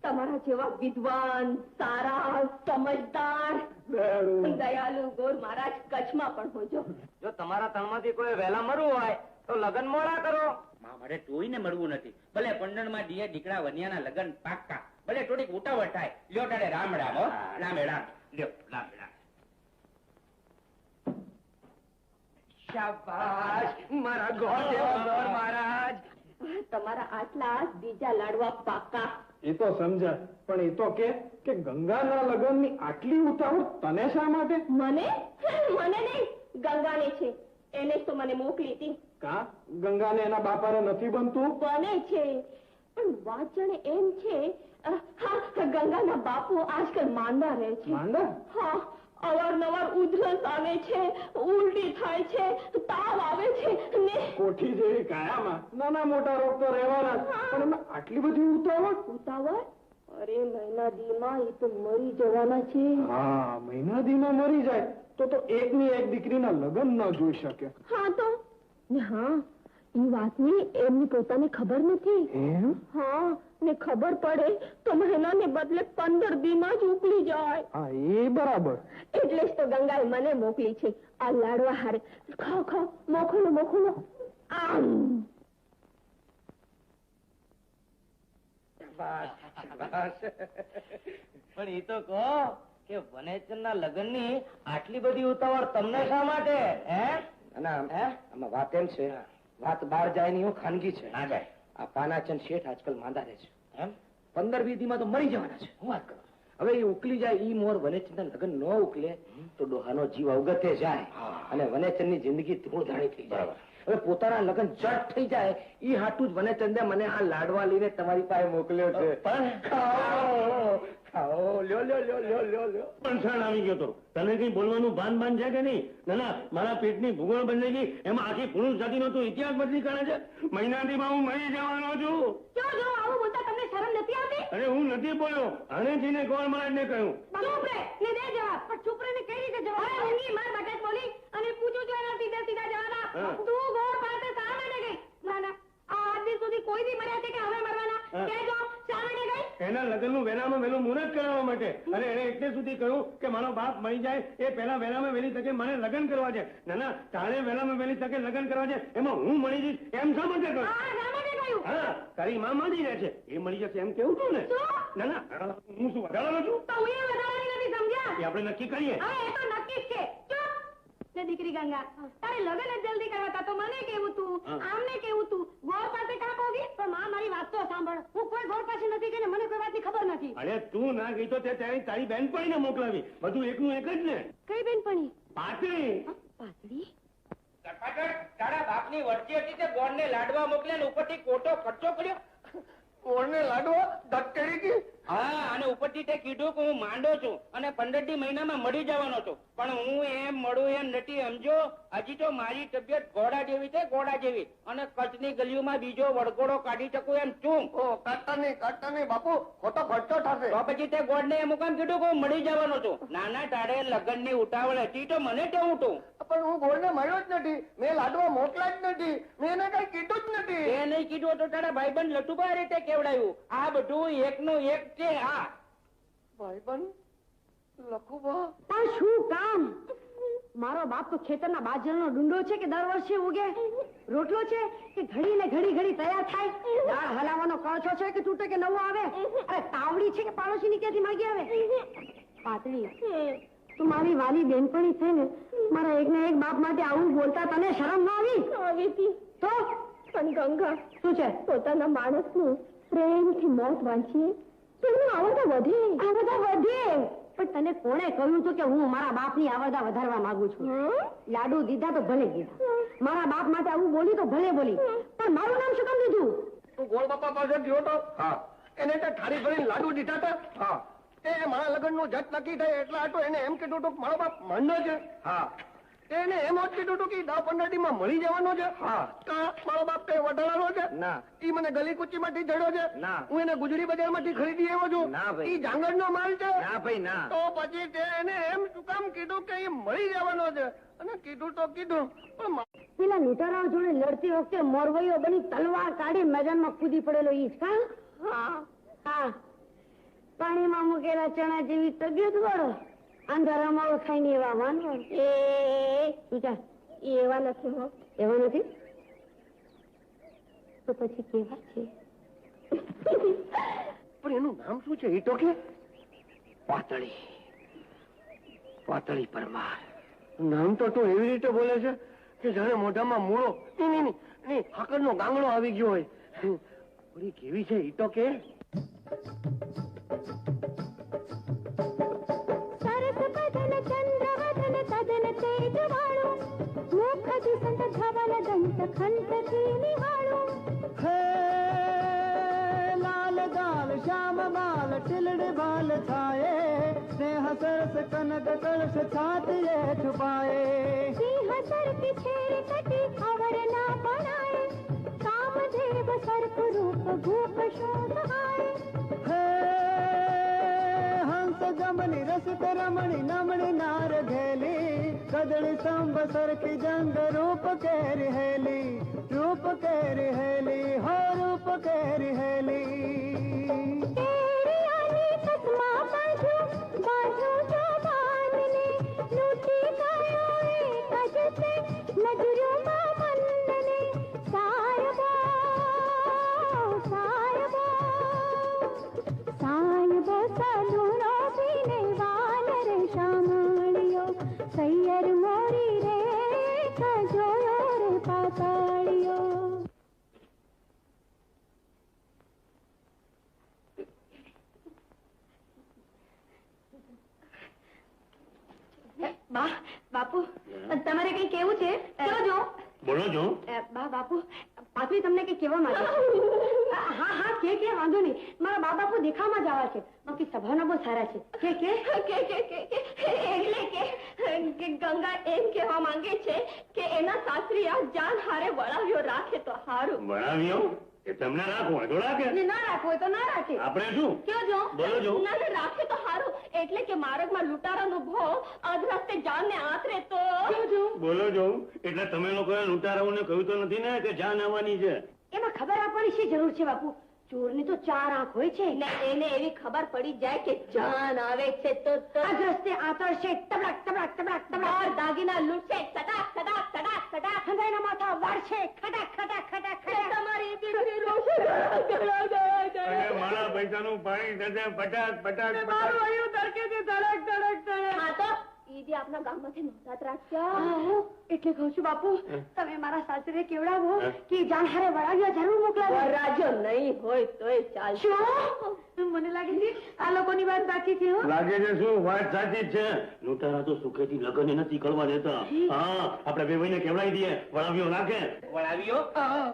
તમારા જેવા વિદ્વાન, સારા, સમજદાર, દયાળુ ગોર મહારાજ કચ્છમાં પણ હોજો. જો તમારા તણમાંથી કોઈ વહેલા મરવું હોય તો લગન મોડા કરો. મારે જોઈને મળવું નથી. ભલે 15મા દીએ દીકરા વનિયાના લગન પાક્કા, ભલે થોડીક ઉતાવળ થાય. લ્યો તારે રામ રામ. હો, રામ રામ. લ્યો રામ રામ. શાબાશ મારા ગોર મહારાજ. તમારા આટલા બીજા લાડવા પાકા. એ તો સમજાય, પણ એ તો કે ગંગાના લગ્નની આટલી ઉતાવળ તને શા માટે? મને નહીં, ગંગાને છે. એને જ તો મને મોકલી હતી. કા ગંગાને એના બાપાને નથી બનતું? બને છે, પણ વાત જાણે એમ છે. હા, ગંગાના બાપુ આજકાલ માંદા રહે છે. માંદા? હા, અવારનવાર ઉધરસ આવે છે, ઉલટી થાય છે, તાવ આવે છે ને. કોઠી જેવી કાયામાં નાના મોટા રોગ તો રહેવાના જ. પણ એમાં આટલી બધી ઉતાવળ? અરે મહિના દીમાં એ તો મરી જવાના છે. હા, મહિના દીમાં મરી જાય તો એકની એક દીકરીના લગ્ન ન જોઈ શકે. હા તો હા, એ વાતની એમની પોતાને ખબર નથી. એમ? હા, ને ખબર પડે તો મહિનાને બદલે 15 દીમાં જ ઉકળી જાય. હા, એ બરાબર. એટલે જ તો ગંગાએ મને મોકલી છે આ લાડવા હારે. ખાઓ ખાઓ, મોખલો. આમ પણ એ તો કહો કે વનેચરના લગ્નની આટલી બધી ઉતાવળ તમને શા માટે? આમાં વાત એમ છે, વાત બહાર જાય નહીં, ખાનગી છે. ના જાય. આ પાનાચંદ શેઠ આજકાલ માંદા રહે છે. એમ? 15-20 દીમાં તો મરી જવાના છે. હું વાત કરું. હવે એ ઉકલી જાય, ઈ મોર વનેચંદના લગ્ન ન ઉકલે તો ડોહાનો જીવ અવગતે જાય અને વનેચંદની જિંદગી ધૂળધાણી થઈ જાય. હવે પોતાના લગ્ન જટ થઈ જાય ઈ હાટું જ વનેચંદે મને આ લાડવા લઈને તમારી પાસે મોકલ્યો છે. પંસાણ આવી ગયો તો તને કઈ બોલવાનું ભાન છે કે નહીં? ના, મારા પેટની ભૂગોળ બદલાઈ ગઈ. એમાં આખી પુરુષ જાતિનો તો ઇતિહાસ બદલી કાઢે છે. મહિનાથીમાં હું મરી જવાનો છું. જો આવું બોલતા તમને શરમ નથી આવતી? અરે હું નથી બોલ્યો, આને જઈને ગોળ મહારાજને કહ્યું. ચૂપ રે ને દે જવાબ. પણ ચૂપ રે ને કઈ રીતે જવાબ? અરે હું માર માટે જ બોલી અને પૂછું છું એના સીધા જવાબ. તું ગોળ પાસે શા માટે ગઈ? ના, આજ દિન સુધી કોઈ દી મર્યા છે કે હવે મરવાના? કહેજો શા માટે ગઈ? એના લગ્નનું વહેલામાં વહેલું મુહૂર્ત કરાવવા માટે. અને એને એટલે સુધી કહ્યું કે મારો બાપ મરી જાય એ પહેલા વહેલામાં વહેલી તકે મને લગ્ન કરવા છે. ના, તારે વહેલામાં વહેલી તકે લગ્ન કરવા છે, એમાં હું મળી જઈશ એમ શા માટે કહ્યું? થયું? હા તારી માં માંડી રહે છે એ મળી જશે એમ કેવું છું ને. ના ના હું શું વધારાનો છું? તો હું એ વધારાની નથી, સમજ્યા? એ આપણે નક્કી કરીએ. હા એ તો નક્કી જ છે. ચૂપ ને દીકરી ગંગા, તારે લગ્ન જ જલ્દી કરવા હતા તો મને કેવું તું, આમને કેવું તું, ગોળ પાસે કાપ હોગી. પણ માં મારી વાત તો સાંભળ, હું કોઈ ગોળ પાસે નથી ગઈ ને મને કોઈ વાતની ખબર નથી. અરે તું ના ગઈ તો તે તારી બહેનપણીને મોકલાવી, બધું એકનું એક જ ને. કઈ બેનપણી? પાતળી. પાતળી? તારા બાપની વર્તી હતી તે ગોળને લાડવા મોકલ્યા ને ઉપરથી ખોટો ખર્ચો કર્યો. કોણને લાડવા ધક્કેરી કી? હા અને ઉપરથી તે કીધું કે હું માંડો છું અને 15 મહિનામાં મળી જવાનો છું. પણ હું એમ મળું એમ નથી સમજો. હજી તો મારી તબિયત ઘોડા જેવી છે, ઘોડા જેવી. અને કચ્છની ગલીઓમાં બીજો વડઘોડો કાઢી શકું એમ છું. ઓ કાટની બાપુ, ખોટો ખર્ચો થશે. તો પછી તે ગોળને એમ કામ કીધું કે હું મળી જવાનો છું. નાના તારે લગ્નની ઉતાવળ હતી તો મને કેવું હતું? પણ હું ગોળને મળ્યો જ નથી, મેં લાડવા મોકલા જ નથી, મેં એને કઈ કીધું જ નથી. એ નહીં કીધું તો તારા ભાઈબંધ લટુભા રીતે કેવડાયું. આ બધું એકનું એક છે. હા ભાઈબંધ લખુભા? પણ શું કામ? મારો બાપ તો ખેતરના બાજરાનો ડુંડો છે કે દર વર્ષે ઉગે? રોટલો છે કે ઘડી ને ઘડી તૈયાર થાય? દાળ હલાવવાનો કળછો છે કે તૂટે કે નવો આવે? અરે તાવડી છે કે પાડોશીની ક્યાંથી માગી આવે? પાતળી, તું મારી વાલી બેનપણી છે ને, મારા એક ને એક બાપ માટે આવું બોલતા તને શરમ ના આવી? તો પણ ગંગા, શું છે? પોતાના માણસનું પ્રેમથી મોત વાંચીએ તો એનું આવડતા વધે. પણ તને કોણે કહ્યું હતું કે હું મારા બાપની આવડતા વધારવા માંગુ છું? લાડુ દીધા તો ભલે દીધા, મારા બાપ માટે આવું બોલી તો ભલે બોલી, પણ મારું નામ શું કામ દીધું? તું ગોળ બાપા પાસે ગયો તો? હા. એને તે થાળી ભરીને લાડુ દીધા હતા? હા. એ મારા લગ્નનું જટ નક્કી થાય એટલે આટો એને એમ કીધું હતું કે મારો બાપ માંડો છે? હા. એને એમ જ કીધું હતું કે 10-15 માં મળી જવાનો છે? હા. મારો બાપ કઈ વટાળાનો છે? ના. ઈ મને ગલી કુચી માંથી જડ્યો છે? ના. હું એને ગુજરી બજાર માંથી ખરીદી આવ્યો છું? ના ભાઈ. ઈ જાંગરનો માલ છે? ના ભાઈ ના. તો પછી તે એને એમ શું કામ કીધું કે ઈ મળી જવાનો છે? અને કીધું તો કીધું, પણ પેલા લૂંટારાઓ જોડે લડતી વખતે મોરવૈયો બની તલવાર કાઢી મેદાનમાં કૂદી પડેલો ઈ જ કા? હા. પાણીમાં મૂકેલા ચણા જેવી તબિયત વાળો, અંધારામાં ઓળખાય એવા વાનવા. એવા નથી હો. એવા નથી તો પછી કેવા છે? પણ એનું નામ શું છે? એ તો કે પાતળી પરમાર. નામ તો તું એવી રીતે બોલે છે કે જાણે મોઢામાં મૂળો નહીં હાકરનો ગાંગડો આવી ગયો હોય. થોડી કેવી છે એ તો કે? लाल गाल श्याम बाल टिलड बाल छाए, स्नेह सरस कनक कलश छातिए छुपाए. सिंह सर की छेड़ कटी खबर ना बनाए, कामदेव सर्प रूप भूप शोध आए. हंस जमनी रसित रमणी नमणी नार घेली, कदड़ी संबसर की जंग रूप के रिहेली, रूप के रिहेली हो रूप के रिहेली. तेरी आली कसमा बाजू जो बांधने, लूटी गयो एक जैसे नजरों में मंडने. सायबो सलूनो पीने वानर शामळियो, सैयर मोरी रे कजोयो रे पाताळियो. બાપુ, તમારે કઈ કેવું છે? બોલો છો. બાપુ, પાતળી તમને કઈ કેવા માંગે છે? હા કે વાંધો નહીં. મારા બા બાપુ દેખાવમાં જ આવા છે, બાકી સ્વભાવના બહુ સારા છે. એટલે કે ગંગા એમ કેવા માંગે છે કે એના સાસરી આ જાન હારે વળાવ્યો રાખે તો હારું. વળાવ્યો? એ તમને રાખો તો રાખે, ના રાખો તો ના રાખે. આપણે શું? બોલો છો. ના રાખે તો હારું. એટલે કે માર્ગમાં લૂંટારાનો ભોગ અધ રસ્તે જાનને આતરે તો. બોલો છો. એટલે તમે લોકોએ લૂંટારાઓને કહ્યું તો નથી ને કે જાન આવવાની છે? એમાં ખબર આપવાની શી જરૂર છે બાપુ? ચોરની તો 4 આંખ હોય છે ને, એને એવી ખબર પડી જાય કે જાન આવે છે તો અધ રસ્તે આતરશે, તબડક તબડક તબડક તબડક દાગીના લૂંટશે, સડાક સડાક સડાક. કટા ખંડાઈના માથા વાળશે ખટા ખટા ખટા ખટા તમારી દીકરી રોશે મારા પૈસાનું પાણી થશે પટાક પટાક મારું અહીંયા તડકેથી ધડક ધડક ધડક હા તો ઈદી આપના ગામમાંથી નોંધાત રાખ્યા એટલે કહું છું બાપુ તમે મારા સાસરે કેવડાવો કે જાણ હારે વળાવ્યા જરૂર મોકલાવો વરાજો નહીં હોય તોય ચાલશે મને લાગે છે આ લોકોની વાત બાકી છે લાગે છે શું વાત સાચી જ છે લૂંટારા તો સુખેથી લગન નથી કરવા દેતા હા આપણે બે ભાઈને કેવડાવી દઈએ વળાવ્યો નાખે વળાવ્યો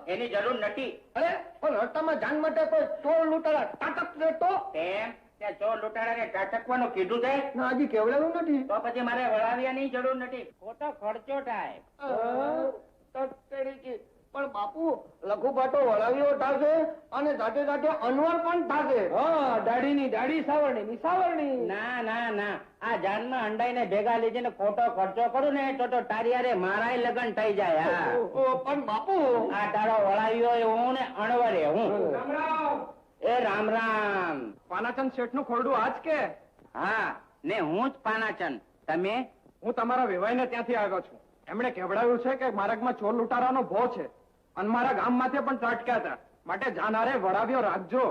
એની જરૂર નથી અરે પણ રસ્તામાં જાન માટે કોઈ ચોર લૂંટારા ટાટક દેતો તેમ ત્યાં ચોર લૂંટારાને ટાટકવાનું કીધું છે ના હજી કેવડાવ્યું નથી તો પછી મારે વળાવ્યાની જરૂર નથી ખોટો ખર્ચો થાય પણ બાપુ લઘુભાટો વળાવ્યો થશે અને સાથે સાથે અનવર પણ થશે હા દાઢીની દાઢી સાવરણીની સાવરણી ના ના ના આ જાનમાં અંડાઈને ભેગા લીધીને ખોટો ખર્ચો કરું ને તો તારી હારે મારાય લગન થઈ જાય હા પણ બાપુ આ તારો વળાવ્યો એ હું ને અણવરે હું એ રામ રામ પાનાચંદ શેઠ નું ખોરડું આજ કે હા ને હું જ પાનાચંદ તમે હું તમારા વેવાઈને ત્યાંથી આવ્યો છું એમણે કહેવડાવ્યું છે કે માર્ગમાં ચોર લૂંટારાનો ભો છે અને મારા ગામમાંથી પણ ત્રાટક્યા હતા માટે જાનારે વળાવ્યો રાખજો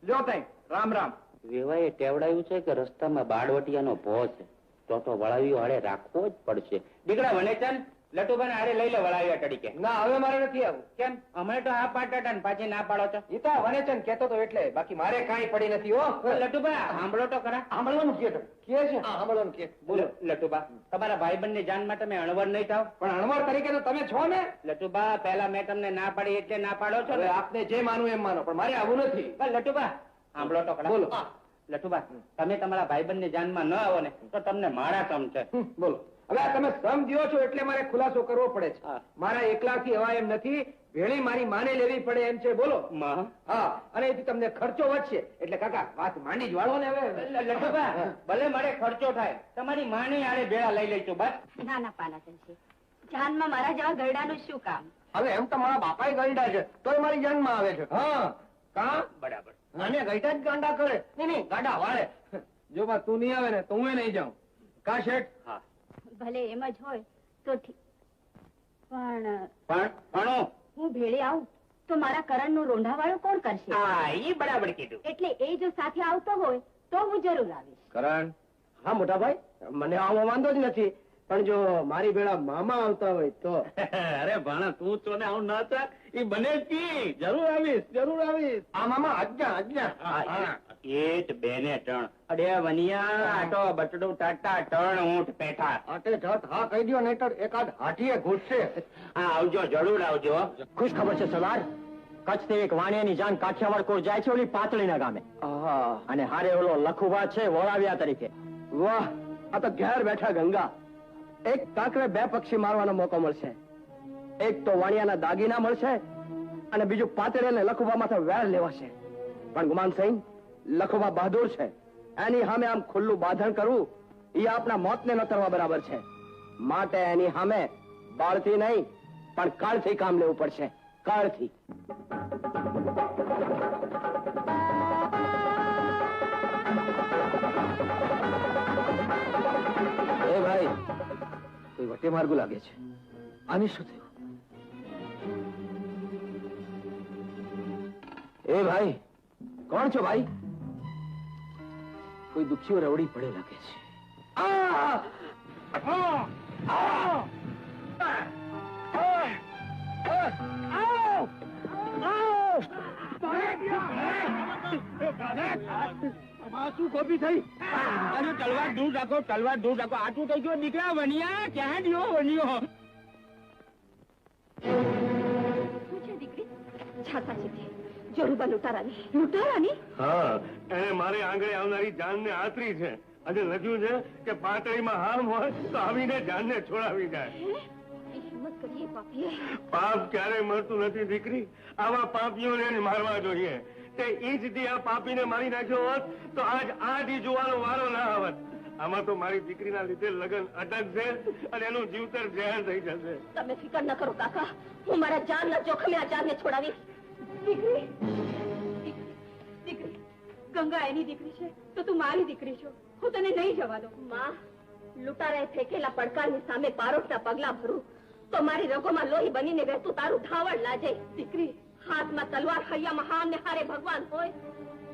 લ્યો તઈ રામ રામ વેવાએ ટેવડાયું છે કે રસ્તામાં બાળવટિયાનો ભો છે તો વળાવ્યો હારે રાખવો જ પડશે દીકરા વનેચંદ લટુભાઈ હારે લઈ લે વળાવ્યા તરીકે ના હવે મારે નથી આવું કેમ અમે તો આ પાડતા ને પાછી ના પાડો છો ઈ તો વનેચંદ કહેતો તો એટલે બાકી મારે કાંઈ પડી નથી હો લટુભાઈ સાંભળો તો ખરા સાંભળવાનું કે છે સાંભળવાનું કે બોલો લટુબા તમારા ભાઈબંધની જાનમાં તમે અણવર નહીં થાવ પણ અણવર તરીકે તો તમે છો ને લટુબા પહેલા મેં તમને ના પાડી એટલે ના પાડો છો હવે આપને જે માનવું એમ માનો પણ મારે આવું નથી લટુબા સાંભળો તો ખરા બોલો લટુબા તમે તમારા ભાઈબંધની જાનમાં ન આવો ને તો તમને મારા સમ છે બોલો હવે આ તમે સમજ્યો છો એટલે મારે ખુલાસો કરવો પડે છે મારા એકલાથી હવા એમ નથી ભેળી મારી માને લેવી પડે એમ છે બોલો હા અને એથી તમને ખર્ચો વધશે એટલે કાકા વાત માંડી જ વાળો ને હવે લટુબા ભલે મારે ખર્ચો થાય તમારી માની આડે ભેળા લઈ લઈશું બસ ના ના પાનાચંદ છે જાનમાં મારા જેવા ગરડાનું શું કામ હવે એમ તો મારા બાપાએ ગરડા છે તોય મારી જાનમાં આવે છે હા કા બરાબર અને ગઈટા જ ગાંડા કરે નહીં ગાંડા વાળે જો બા તું નહીં આવે ને તો હું નહીં જાઉં કા શેઠ હા ભલે એમ જ હોય તો ઠીક પણ ભણો હું ભેળે આવું તો મારા કરણનું રોંઢાવાળું કોણ કરશે હા ઈ બરાબર કીધું એટલે એ જો સાથે આવતો હોય તો હું જરૂર આવીશ કરણ હા મોટા ભાઈ મને આવો વાંધો જ નથી પણ જો મારી ભેળા મામા આવતા હોય તો અરે ભાણા તું તો ને આવું ના થા એ બને જ જરૂર આવીશ આ મામા આજ્ઞા એક બે ને ત્રણ અરે વનિયા આટો બટડું ટાટા ત્રણ ઊંટ પેઠા આટે જત હા કહી દો નહીતર એકાદ હાથીએ ઘૂસશે હા આવજો જરૂર આવજો ખુશ ખબર છે સરદાર કચ્છથી એક વાણિયાની જાન કાઠિયાવાડ કોર જાય છે ઓલી પાતળીના ગામે અને હારે ઓલો લખુભા છે વળાવ્યા તરીકે વાહ આ તો ઘેર બેઠા ગંગા એક કાંકરે બે પક્ષી મારવાનો મોકો મળશે એક તો વાણિયાના દાગીના મળશે અને બીજું પાતળે ને લખુભા માથે વેર લેવાશે પણ ગુમાનસિંહ લખુભા બહાદુર છે એની સામે આમ ખુલ્લું બાંધણ કરવું એ આપના મોતને નતરવા બરાબર છે માટે એની સામે બાળથી નહીં પણ કાળથી કામ લેવું પડશે કાળથી એ ભાઈ કોઈ વટે માર્ગું લાગે છે આની શું થયું એ ભાઈ કોણ છો ભાઈ કોઈ દુખીઓ રવડી પડે લાગે છે શું કોપી થઈ અરે તલવાર દૂર રાખો આટલું થઈ ગયો દીકરા વનિયા ક્યાં ગયો વનિયો શું છે દીકરી છાતા છે જરૂર લૂંટારાની હા એને મારે આંગળે આવનારી જાનને આતરી છે અને લખ્યું છે કે પાતળીમાં હામ હોય તો આવીને જાનને છોડાવી જાય હિંમત કરીએ પાપીએ પાપ ક્યારે મળતું નથી દીકરી આવા પાપીઓને મારવા જોઈએ તે ઈ જ આ પાપીને મારી નાખ્યો હોત તો આજ આ દી જોવાનો વારો ના આવત આમાં તો મારી દીકરીના લીધે લગ્ન અટકશે અને એનું જીવતર ઝેર થઈ જશે તમે ફિકર ન કરો કાકા હું મારા જાનના જોખમે આ જાનને છોડાવીશ દીકરી ગંગા એની દીકરી છે તો તું મારી દીકરી છો હું તને નહીં જવા દઉં માં લૂંટારાએ ફેંકેલા પડકારની સામે પારોટના પગલા ભરું તો મારી રગોમાં લોહી બનીને વહેતું તારું ધાવડ લાજે. દીકરી, હાથમાં તલવાર, હૈયામાં હાર ને હારે ભગવાન હોય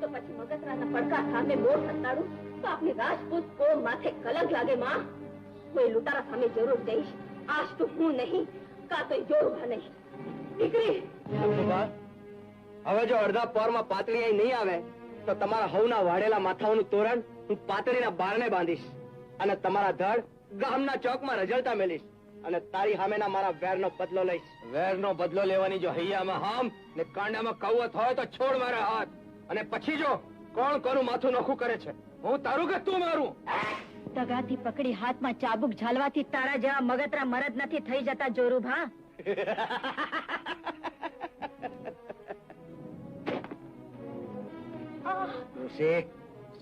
તો પછી મગતરાના પડકાર સામે મોર સંતાડું તો આપની રાજપૂત કોમ માથે કલંક લાગે. માં, હું એ લૂંટારા સામે જરૂર જઈશ. આજ તો હું નહીં, કાં તો જોરુભા નહીં. દીકરી, હવે જો અડધા પોરમાં પાતળી અહીં નહીં આવે તો તમારા હવના વાળેલા માથાઓનું તોરણ હું પાતળીના બારણે બાંધીશ અને તમારા ધડ ગામના ચોકમાં રઝળતા મેલીશ અને તારી સામેના મારા વેરનો બદલો લઈશ. વેરનો બદલો લેવાની જો હૈયામાં હામ ને કાંડામાં કવત હોય તો છોડ મારા હાથ. અને પછી જો કોણ કોનું માથું નોખું કરે છે, હું તારું કે તું મારું? દગાથી પકડી હાથમાં ચાબુક ઝાલવાથી તારા જેવા મગતરા મરદ નથી થઈ જતા જોરુભા.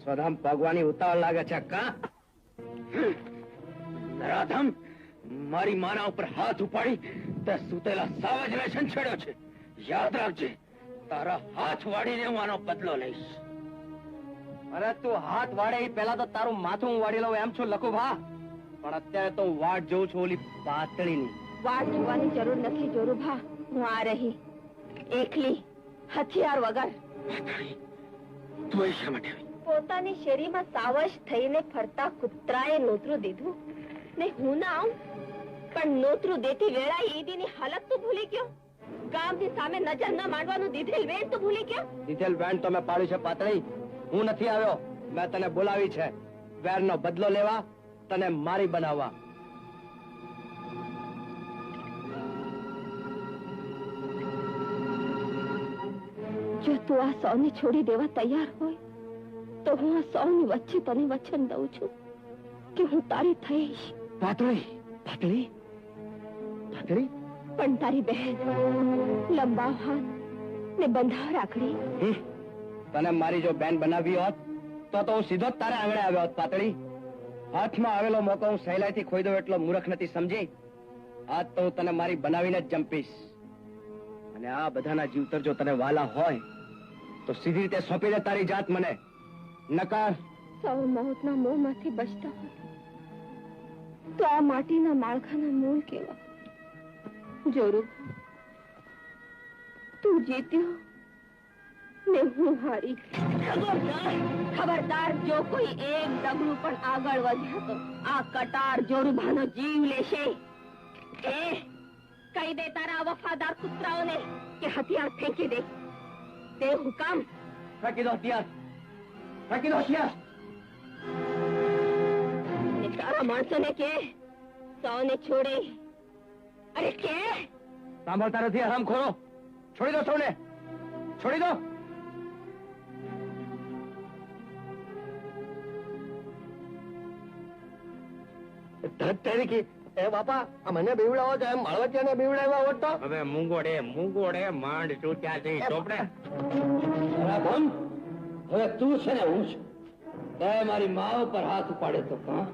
સ્વધામ પગવાની ઉતાવળ લાગે છે કા? નરાધમ, મારી માના ઉપર હાથ ઉપાડી તે સુતેલા સાવજને છંછેડ્યો છે. યાદ રાખજે, તારા હાથ વાળીને હું આનો બદલો લઈશ. અરે તું હાથ વાળે એ પહેલા તો તારું માથું હું વાળી લઉં એમ છું લખુભા. પણ અત્યારે તો હું વાટ જોઉં છું ઓલી પાતળીની. વાટ જોવાની જરૂર નથી જોરુભા. હું આ રહી એકલી, હથિયાર વગર. તું અહીં શા માટે આવી? પોતાની શેરીમાં સાવજ થઈને ફરતા કૂતરાએ નોતરું દીધું ને હું ના આવું? પણ નોતરું દેતી વેળા ઈદીની હાલત તો ભૂલી ગયો. ગામની સામે નજર ન માંડવાનું દીધેલ વેણ તો ભૂલી ગયો. દીધેલ વેણ તો મેં પાડ્યું છે પાતળી. હું નથી આવ્યો, મેં તને બોલાવી છે વેરનો બદલો લેવા, તને મારી બનાવવા. જો તું આ સૌને છોડી દેવા તૈયાર હોય તો હું આ સૌની વચ્ચે તને વચન દઉં છું કે હું તારી થઈશ. પાતળી, પાતળી, પાતળી. પણ તારી બહેન લંબા હાથ ને બંધાવ રાખડી. તને મારી જો બેન બનાવી હોત તો હું સીધો જ તારે આંગણે આવ્યો હોત પાતળી. હાથમાં આવેલો મોકો હું સહેલાઈથી ખોઈ દઉં એટલો મૂર્ખ નથી સમજી. આજ તો હું તને મારી બનાવીને જ જંપીશ. અને આ બધાના જીવતર જો તને વાલા હોય તો સીધી રીતે સોંપી દે તારી જાત મને. નકાર સૌ મોતના મોંમાંથી બચતા હોય તો આ માટીના માળખાના મૂળ કેવા. જોરુ, તું જીત્યો ને હું હારી. ખબરદાર, જો કોઈ એક ડગલું પણ આગળ વધ્યા તો આ કટાર જોરુભાનો જીવ લેશે. એ કહી દે તારા વફાદાર કૂતરાઓને કે હથિયાર ફેંકી દે. તે હુકમ. ફેંકી દો હથિયાર, ફેંકી દો હથિયાર. તારા માણસોને કે સૌને છોડે. અરે કે સાંભળતા નથી હરામખોરો. છોડી દો સૌને, છોડી દો. એ બાપા, મને બીવડાવો છો એમ માળવતિયાને બીવડાવ્યા હોત તો? હવે મૂંગોડે મૂંગોડે માંડ ચૂટ્યા છે ચોપડે. હવે તું છે ને હું છું. તે મારી મા ઉપર હાથ ઉપાડે તો કાં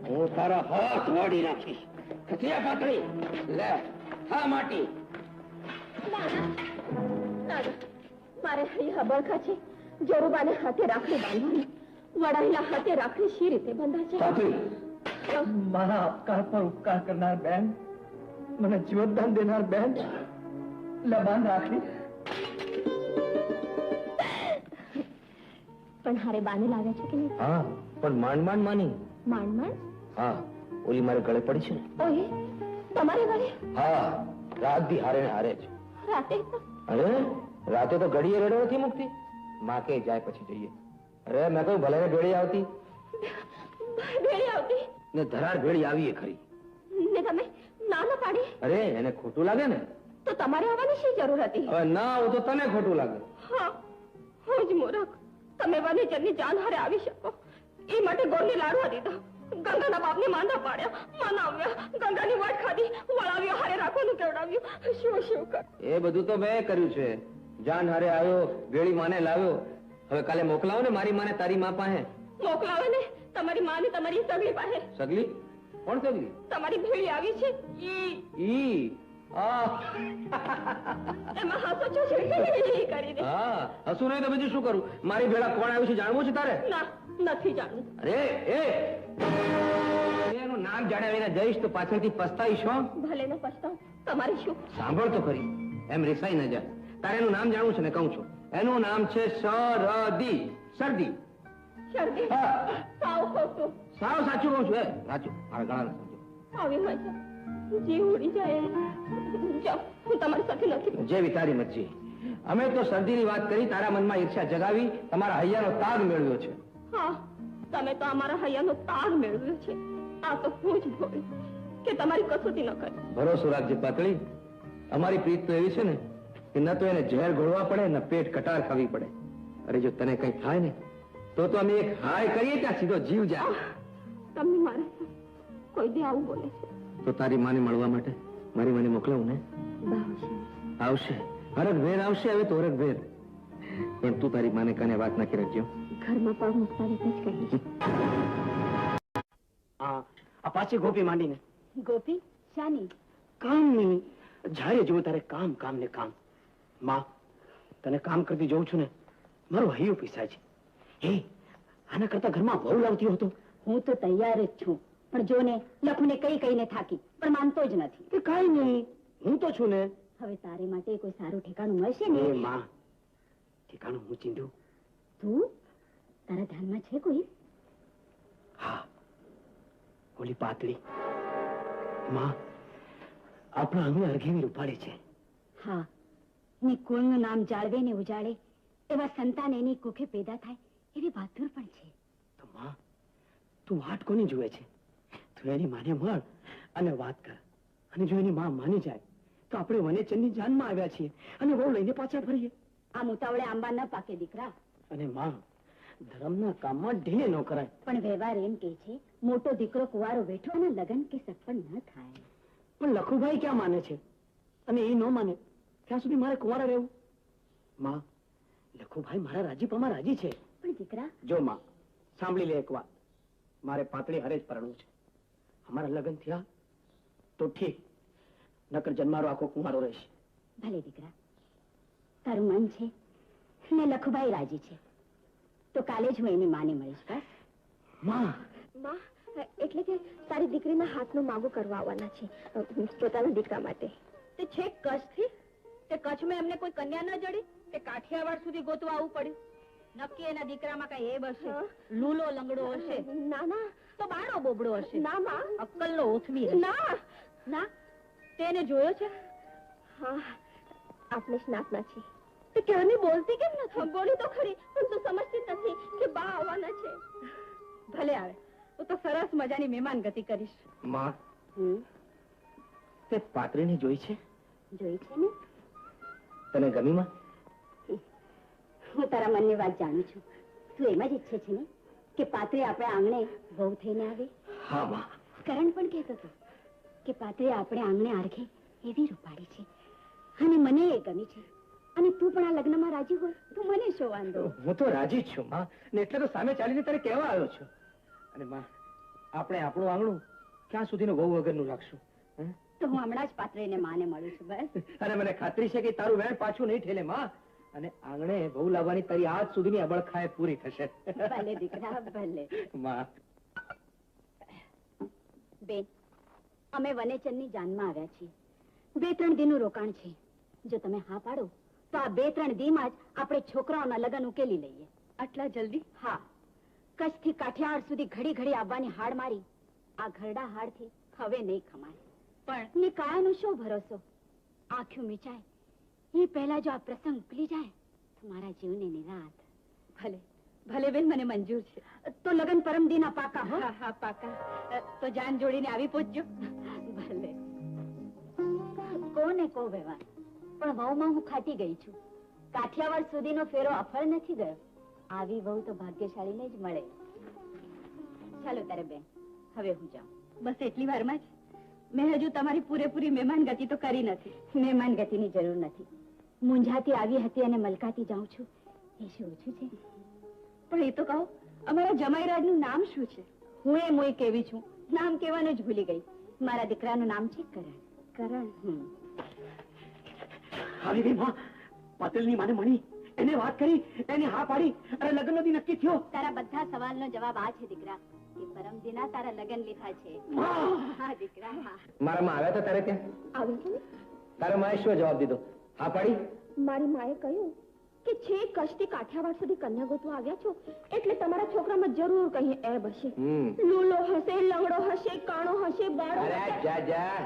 હું તારા હાથ વાળી નાખીશ. ખસિયા પાતળી, લે હા માટી. મારે અહીં હબળખા છે. જોરુબાને હાથે રાખડી બાંધવાની. વડાઈના હાથે રાખડી શી રીતે બંધા છે? મારા અપકાર પર ઉપકાર કરનાર બેન, મને જીવતદાન દેનાર બેન, લબાન રાખડી. પણ હારે બાને લાગે છે કે નહીં? હા, પણ માંડ માંડ માની. માંડ માંડ? હા, ઓલી મારે ગળે પડી છે ને. ઓય, તમારે ગળે? હા, રાત દી હારે ને હારે જ. રાતે? અરે રાતે તો ઘડીએ રેડો નથી મૂકતી. માં કે જાય પછી જઈએ. અરે મેં કહ્યું ભલે ને ભેળી આવતી. ભેળી આવતી ને ધરાર ભેળી આવીએ ખરી. ને તમે ના ના પાડી? અરે એને ખોટું લાગે ને. તો તમારે આવવાની શી જરૂર હતી? હવે ના આવું તો તને ખોટું લાગે. હા, હું જ મૂરખ. તમે વનેચરની જાન હારે આવી શકો એ માટે ગોળને લાડવા દીધા. ગંગાના બાપને માંદા પાડ્યા, મનાવ્યા, ગંગાની વાટ ખાધી, વળાવ્યો, હારે રાખવાનું કેવડાવ્યું. શું શું કર? એ બધું તો મેં કર્યું છે. જાન હારે આવ્યો, વેળી માને લાવ્યો. હવે કાલે મોકલાવો ને મારી માને તારી માં પાસે. મોકલાવે ને તમારી માને તમારી સગલી પાસે. સગલી? કોણ સગલી? તમારી ભેળી આવી છે. ઈ એમાં હસો છો છે કરીને. હા, હસું નહીં તો બીજું શું કરું? મારી ભેળા કોણ આવ્યું છે જાણવું છે તારે? ના, નથી જાણવું. અરે એનું નામ જાણ્યા વિના જઈશ તો પાછળથી પસ્તાઈશ હો. ભલે ને પછતાવ, તમારી શું? સાંભળ તો ખરી, એમ રિસાઈ ન જા. તારે એનું નામ જાણવું છે ને કહું છું. એનું નામ છે શરદી. શરદી. શરદી? હા. સાવ ખોટું. સાવ સાચું કહું છું. સાચું, મારા ગળા સમજો. આવી હોય છે, જીવ ઉડી જાય. જાઓ, હું તમારી સાથે નથી. જેવી તારી મરજી. અમે તો શરદીની વાત કરી, તારા મનમાં ઈર્ષ્યા જગાવી, તમારા હૈયાનો તાગ મેળવ્યો છે. હા, તમે તો અમારા હૈયાનો તાગ મેળવ્યો છે. આ તો હું જ ભોળી કે તમારી કસોટી ન કરી. ભરોસો રાખજે પાતળી, અમારી પ્રીત તો એવી છે ને કે ન તો એને ઝેર ઘોળવા પડે ને પેટ કટાર ખાવી પડે. અરે જો તને કઈ થાય ને તો અમે એક હાય કરીએ ત્યાં સીધો જીવ જાય. તમને મારે કોઈ દે આવું બોલે છે તો તારી માને મળવા માટે મારી મને મોકલાવું ને? આવશે, હરક ભેર આવશે. હવે તો હરક ભેર. પણ તું તારી માને કને વાત નાખી રાખજો. ઘરમાં પગ મૂકતા જ કહીશ. આ પાછી ગોપી માંડીને. ગોપી શાની? કામ નહીં, જ્યારે જોઉં તારે કામ કામ ને કામ. માં, તને કામ કરતી જોઉં છું ને મારું હૈયું પીસાય છે. હે, આના કરતા ઘરમાં બહુ લાવતી હતો. હું તો તૈયાર જ છું, પણ જો ને લખુને કઈને થાકી પણ માનતો જ નથી. કે કાંઈ નહીં, હું તો છું ને. હવે તારે માટે કોઈ સારું ઠેકાણું મળશે ને? એ માં, ઠેકાણું હું ચીંધું. તું તારા ધ્યાનમાં છે કોઈ? હા, ઓલી પાતળી. માં, આપણા આંગણે અરઘેવી રૂપાળી છે. હા, ને કુળનું નામ જાળવે ને ઉજાળે એવા સંતાન એની કુખે પેદા થાય એવી બહાદુર પણ છે. તો માં, તું વાટ કોની જુએ છે? તું એની માને મળ અને વાત કર. અને જો એની માં માની જાય તો આપણે વનેચંદની જાનમાં આવ્યા છીએ અને બહુ લઈને પાછા ફરીએ. આમ ઉતાવળે આંબા ન પાકે દીકરા. અને માં, ધર્મના કામમાં ઢીલે ન કરાય. પણ વ્યવહાર એમ કે છે મોટો દીકરો કુંવારો બેઠો અને લગન કે સગપણ ન થાય. પણ લખુભાઈ ક્યાં માને છે? અને એ ન માને ત્યાં સુધી મારે કુંવારા રહેવું? માં, લખુભાઈ મારા રાજીપામાં રાજી છે. પણ દીકરા, જો માં, સાંભળી લે એક વાત. મારે પાતળી હારે જ પરણવું છે. અમારા લગ્ન થયા તો ઠીક, નકર જન્મારો આખો કુંવારો રહેશે. ભલે દીકરા, તારું મન છે ને લખુભાઈ રાજી છે તો કાલે જ હું એની માને મળીશ. બસ. માં, માં, એટલે કે તારી દીકરીના હાથનું માગું કરવા આવવાના છે પોતાના દીકરા માટે. તે છેક કચ્છથી? તે કચ્છમાં એમને કોઈ કન્યા ન જડી કે કાઠિયાવાડ સુધી ગોતવા આવવું પડ્યું? નક્કી એના દીકરામાં કઈ એબ હશે, લૂલો લંગડો હશે. ના ના, તો બાળો બોબડો હશે. ના માં, અક્કલનો ઓથમી હશે. ના ના, તેને જોયો છે? હા, આપણે સ્નાતના છે. તે ક્યાંની બોલતી કેમ નથી? બોલી તો ખરી, પણ તું સમજતી નથી કે બા આવવાના છે. ભલે આવે, હું તો સરસ મજાની મહેમાન ગતિ કરીશ. માં, તે પાતળીને જોઈ છે? જોઈ છે ને? તને ગમી માં? હું તારા મનની વાત જાણું છું. તું એમ જ ઈચ્છે છે ને કે પાત્રી આપણે આંગણે વહુ થઈને આવે? હા માં. કરણ પણ કહેતો હતો કે પાત્રી આપણે આંગણે આરખે એવી રૂપાળી છે અને મને એ ગમી છે. અને તું પણ આ લગ્નમાં રાજી હોય તો મને શું વાંધો? હું તો રાજી જ છું માં, ને એટલે તો સામે ચાલીને તારે કહેવા આવ્યો છું. અને માં, આપણે આપણું આંગણું ક્યાં સુધીનું વહુ વગરનું રાખશું? તો હું હમણાં જ પાત્રીને માને મળું છું. બસ. અને મને ખાતરી છે કે તારું વેણ પાછું નહીં ઠેલે માં. અને આંગણે વહુ લાવવાની તારી આજ સુધીની અબળખાએ પૂરી થશે. ભલે દીકરા, ભલે. માં, બેન, અમે વનેચંદની જાનમાં આવ્યા છીએ. 2-3 દિનનું રોકાણ છે. જો તમે હા પાડો તો આ 2-3 દીમાં જ આપણે છોકરાઓના લગ્ન ઉકેલી લઈએ. આટલા જલ્દી? હા, કચ્છથી કાઠિયાવાડ સુધી ઘડી ઘડી આવવાની હાડ મારી આ ઘરડા હાડથી હવે નહીં ખમાય. પણ ને કાયાનો શું ભરોસો? આંખ્યું મીચાય એ પહેલા જો આ પ્રસંગ ઉકલી જાય તો મારા જીવને નિરાત. ભલે ભલે બેન, મને મંજૂર છે. તો લગ્ન પરમ દીના પાકા હો. હા હા, પાકા. તો જાન જોડીને આવી પહોંચજો. ભલે. કોને કો વ્યવહાર, પણ વહુમાં હું ખાટી ગઈ છું. કાઠિયાવાડ સુધીનો ફેરો અફળ નથી ગયો. આવી વહુ તો ભાગ્યશાળીને જ મળે. ચાલો તારે બેન, હવે હું જાઉં. બસ એટલી વારમાં જ? મેં હજુ તમારી પૂરેપૂરી મહેમાન ગતિ તો કરી નથી. મહેમાન ગતિની જરૂર નથી. મૂંઝાતી આવી હતી અને મલકાતી જાઉં છું એ શું ઓછું છે? પણ એ તો કહો, અમારા જમાઈરાજનું નામ શું છે? હું એ મોય કેવી છું, નામ કહેવાનું જ ભૂલી ગઈ. મારા દીકરાનું નામ છે કરણ. કરણ? આવી ગઈ માં. પટેલની માને મણી એને વાત કરી, એને હા પાડી અને લગ્ન દી નક્કી થયો. તારા બધા સવાલનો જવાબ આ છે દીકરા કે પરમદિના તારા લગ્ન લીધા છે. હા દીકરા હા. મારા માં આવ્યા હતા તારે ત્યાં? આવ્યું છે ને? તારા માએ શું જવાબ દીધો? હા પાડી? મારી માએ કહ્યું કે છેક કચ્છથી કાઠિયાવાડ સુધી કન્યા ગોતવા આવ્યા છો એટલે તમારા છોકરામાં જરૂર કहीं એબ હશે. લૂલો હશે, લંગડો હશે, કાણો હશે, બાળો અરે જા જા.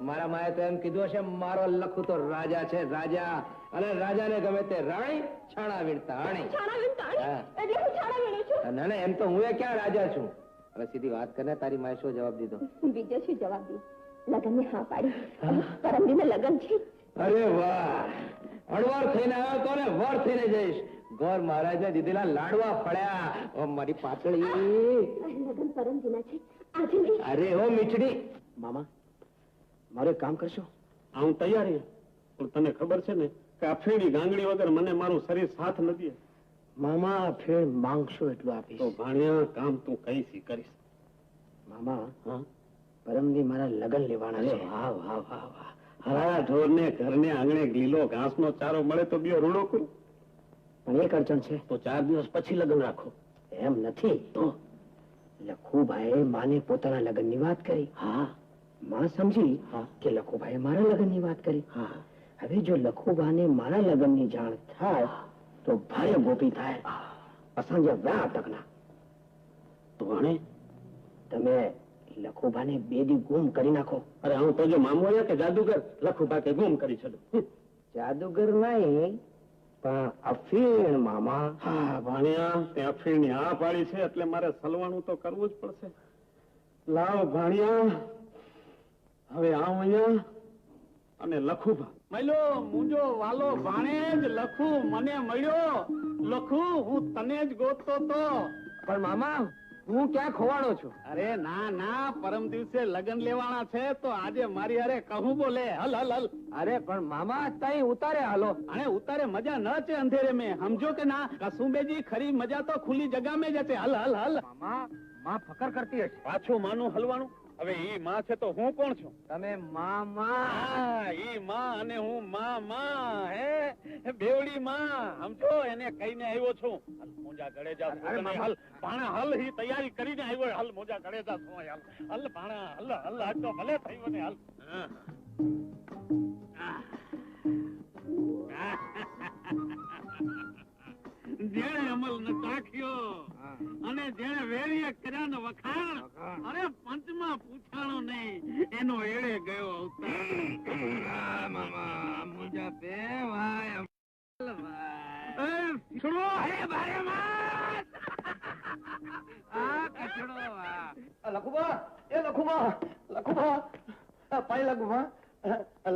મારા માએ તો એમ કીધું હશે મારો લખુ તો રાજા છે, રાજા. અને રાજાને ગમે તે રાણી, છાણા વીણતા આણી. છાણા વીણતા આણી? એટલે હું છાણા વીણું છું? ના ના, એમ તો હું ક્યાં રાજા છું. હવે સીધી વાત કરને, તારી માએ શું જવાબ દીધો? બીજો શું જવાબ દીધો? લગ્નને હા પાડી. પરમદિને લગ્ન છે. અરે વાહ, અણવર થઈને આવ્યો તો ને વર થઈને જઈશ. ગોર મહારાજને દીધેલા લાડવા ફળ્યા. ઓ મારી પાતળી. લગ્ન પરમદિના છે આજે નહીં. અરે ઓ મીઠડી. મામા મારું એક કામ કરશો? હું તૈયાર પણ તને ખબર છે ને કે આ ફેણી ગાંગડી વગર મને મારું શરીર સાથ નથી. મામા ફેણ માંગશો એટલું આપીશ. તો ભાણિયા કામ તું કહીશ કરીશ. મામા પરમદી મારા લગ્ન લેવાના છે. વાહ વાહ વાહ વાહ. હરા ઢોરને ઘરને આંગણે લીલો ઘાસનો ચારો મળે તો બીજો રૂડો કરું. પણ એક અડચણ છે. તો 4 દિવસ પછી લગ્ન રાખો. એમ નથી તો લખુભાઈ માને પોતાના લગ્નની વાત કરી. હા માં સમજી કે લખુભાઈ મારા લગ્નની વાત કરી. હવે જો લખુભાઈને મારા લગ્નની જાણ થાય તો ભારે ગોપી થાય. અસાંજે વ્યા તકના તો આણે તમે લખુભાઈને 2 દી ગુમ કરી નાખો. અરે હું તો જો મામો કે જાદુગર લખુભા કે ગુમ કરી છડું. જાદુગર નહીં પણ અફીણ મામા. હા ભાણિયા, તે અફીણની હા પાડી છે એટલે મારે સલવાનું તો કરવું જ પડશે. લાવ ભાણિયા, હવે આવ અહીંયા અને લખુભા મળ્યો. મુંજો વાલો ભાણેજ લખુ મને મળ્યો. લખુ હું તને જ ગોતતો તો. પણ મામા હું ક્યાં ખોવાડો છું? અરે ના ના, પરમ દિવસે લગ્ન લેવાના છે તો આજે મારી હારે કહું બોલે. હલ હલ હલ. અરે પણ મામા તઈ ઉતારે હાલો. અને ઉતારે મજા ન છે અંધેરે में, સમજો કે ના? કસુંબેજી ખરી મજા તો ખુલ્લી જગા में જ છે. હલ હલ હલ. મામા માં ફકર કરતી હશે. પાછું માનું હલવાનું. હવે ઈ માં છે તો હું કોણ છું? તમે મામા. ઈ માં અને હું માં હે બેવડી માં, સમજો? એને કહીને આવ્યો છું હાલ મોજા ગળેજા. હાલ ભાણા હાલ, હી તૈયારી કરીને આવ્યો. હાલ મોજા ગળેજા છો. હાલ હાલ ભાણા હાલ હાલ. આજ તો ભલે થયું ને. હાલ જેણે અમલ ન ચાખ્યો અને જેણે વેરીએ કર્યા ને વખાણ, અરે પંચમાં પૂછાણો નહીં એનો એળે ગયો અવતાર. મામા મુજા પે ભાઈ છોડો હે ભારે માં. આ કચડો લખુબા, એ લખુબા, લખુબા પાઈ લખુબા.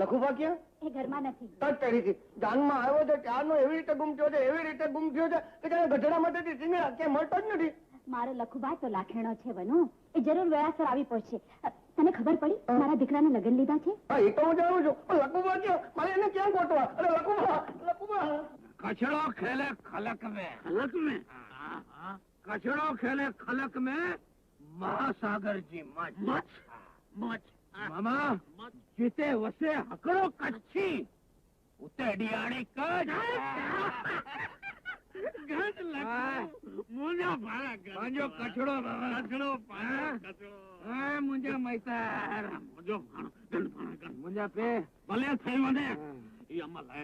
લખુબા ક્યાં? એ ઘરમાં નથી. તક કરી હતી. જાનમાં આવ્યો છે ત્યારનો એવી રીતે ગુમ થયો છે, એવી રીતે ગુમ થયો છે કે જાણે ગધેડા માટે સિંગડા ક્યાંય મળતો જ નથી. મારો લખુબા તો લાખેણો છે વનુ. એ જરૂર વેળાસર આવી પહોંચશે. તને ખબર પડી મારા દીકરાને લગ્ન લીધા છે? હા એ તો હું જાણું છું, પણ લખુબા ક્યાં? મારે એને ક્યાં ગોતવા? અરે લખુબા, લખુબા. कचड़ो खेले खलक में, ખલક મેં कचड़ो खेले खलक में महासागर जी मच મચ મચ मामा जीते वसे हकड़ो कच्छी उते डियाणी कच ગંજ લખો મોજા ભાડા ગંજ. पंजो कचड़ो बाबा કચડો પાડો કચડો. ए मुंजा मैतार મોજો ભાણો ગંજ ભાણા ગંજ. मुंजा पे ભલે થયું ને ઈ અમલ હે.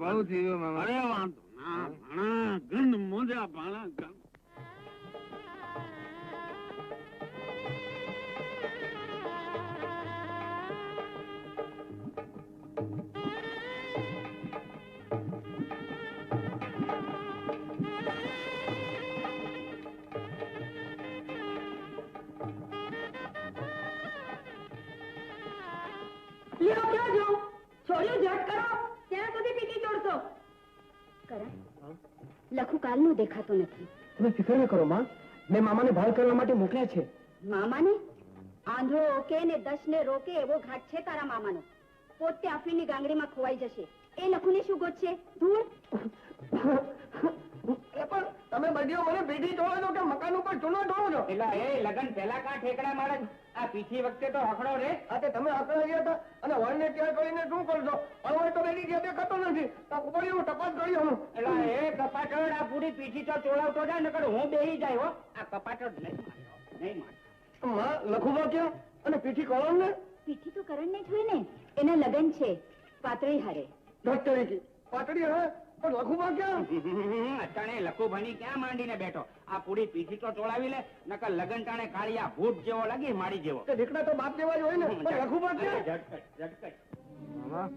बहुत ही मामा અરે વાંધો ના ભાણા ગંજ મોજા ભાણા ગંજ. લ્યો ક્યાં જો છોડ્યું ઝટ કરો. ક્યાં સુધી પીટી જોડશો? કરા લખુ કાલનું દેખાતો નથી. તમે ફિકર ન કરો માં, મેં મામાને ભાળ કરવા માટે મોકલ્યા છે. મામાને આંધળો ઓકે ને 10 ને રોકે એવો ઘાટ છે તારા મામાનો. પોતે આફીની ગાંગડીમાં ખોવાઈ જશે. એ લખુને શું ગોતશે? ધૂળ. પણ તમે બધીઓ મને પીઠી ચોળો છો કે મકાન ઉપર ચૂલો ઢોળો છો? એટલે એ લગન પેલા કાં ઠેકડા મારે આ પીઠી વખતે તો હકડો રે. આ તે તમે હકડા ગયા હતા અને વળને ત્યાં કરીને શું કરશો? હવે તો બેટી જે દેખાતો નથી. તો ઉપર હું તપાસ કરી હું. એટલે એ કપાટડ આ પૂરી પીઠી તો ચોળાવતો જાય નકર હું બેહી જાય હો. આ કપાટડ નહીં માને, નહીં માને. માં લખુબા ક્યાં અને પીઠી કરણ ને? પીઠી તો કરણને જ હોય ને, એના લગન છે પાતળી હારે. ડોક્ટરી પાટડી હવે પણ લખુબા ક્યાં? અટાણે લખુ ભણી ક્યાં માંડીને બેઠો? આ પૂરી પીઠી તો ચોળાવી લે નકર લગન ટાણે કાળિયા ભૂત જેવો લાગી મારી જેવો. તે દીકરા તો બાપ જેવા જ હોય ને. પણ લખુબા ક્યાં? ઝટકટ ઝટકટ. મામા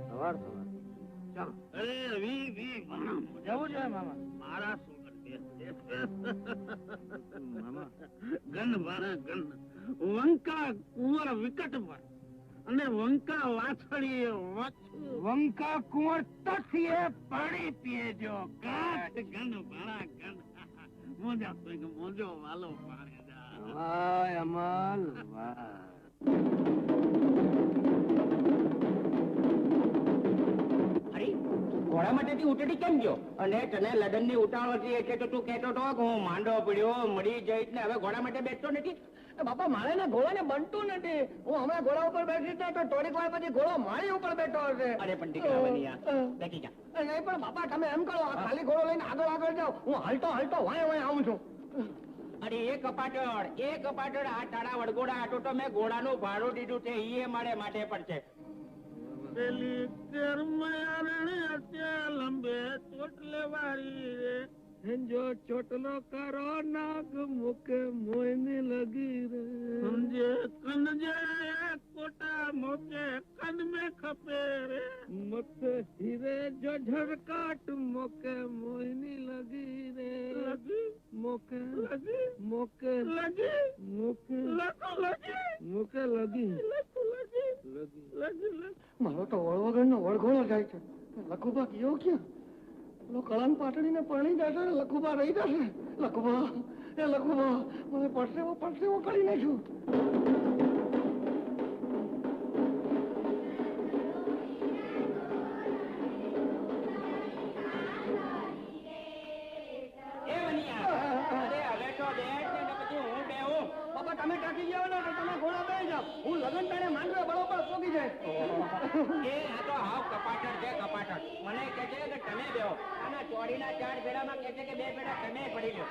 સવાર ચાલો. અરે વી જવું જોઈએ મામા. મારા મામા ગન મારા ગન વંકા કુંવર વિકટ પર અને વંકા વાછડી વંકા કુંવર તથીએ પાણી પીએજો કાટ ગન મારા ગન મોજા સંગ મોજો વાલો પાડે જા. વાહ અમલ વાહ. અરે ઘોડા માટેથી ઉતરી કેમ ગયો? અને તને લગન ની ઉતાવળ હતી એટલે તો તું કહેતો હતો કે હું માંડો પડ્યો મળી જઈશ ને હવે ઘોડા માટે બેસતો નથી. બાપા મારે ને ઘોડાને બનતું નથી. હું હમણાં ઘોડા ઉપર બેઠી તો થોડીક વાર પછી ઘોડો મારી ઉપર બેઠો હશે. અરે પણ દીકરા બન્યા બેઠી જા. નહીં પણ બાપા તમે એમ કરો, આ ખાલી ઘોડો લઈને આગળ આગળ જાઓ. હું હાલતો હાલતો વાય વાય આવું છું. અરે એ કપાટડ આ તારા વડગોડા આટો તો મેં ઘોડાનું ભાડું દીધું છે એ મારે માટે પડશે. પેલી કરમયારણે અત્યારે લંબે ચોટલે વાળી રે જો ચોટલો કરો નાગ મુકે મોયને લગી રે. સમજે કનજે કોટા મોકે કન में खपे रे મત હીરે જો ઝડકાટ મોકે મોયની લગી રે. લગી મોકે લગી મોકે લગી મોકે લગો લગી મોકે લગી લગો લગી લગી. લગી મારો તો વળવગરનો વળઘોળો જાય છે. લખુબા ગયો ક્યાં? પેલો કળાન પાટડીને પાણી જશે ને લખુબા રહી જશે. લખુબા એ લખુબા મને પડસેવો કરી નાખ્યું. એ બન્યા અરે હવે તો બેઠ ને પછી હું બેહું. બાપા તમે ટાકી જાઓ ને તો તમે ઘોડા બેસી જાઓ. હું લગન ટાણે માંડવે બરોબર પોગી જાય. એ આ તો હાવ કપાટડ છે કપાટડ. મને કહે છે કે તમે બેહો. આના ચોરીના 4 ભેડામાં કહે છે કે 2 ભેડા તમે પડી લ્યો.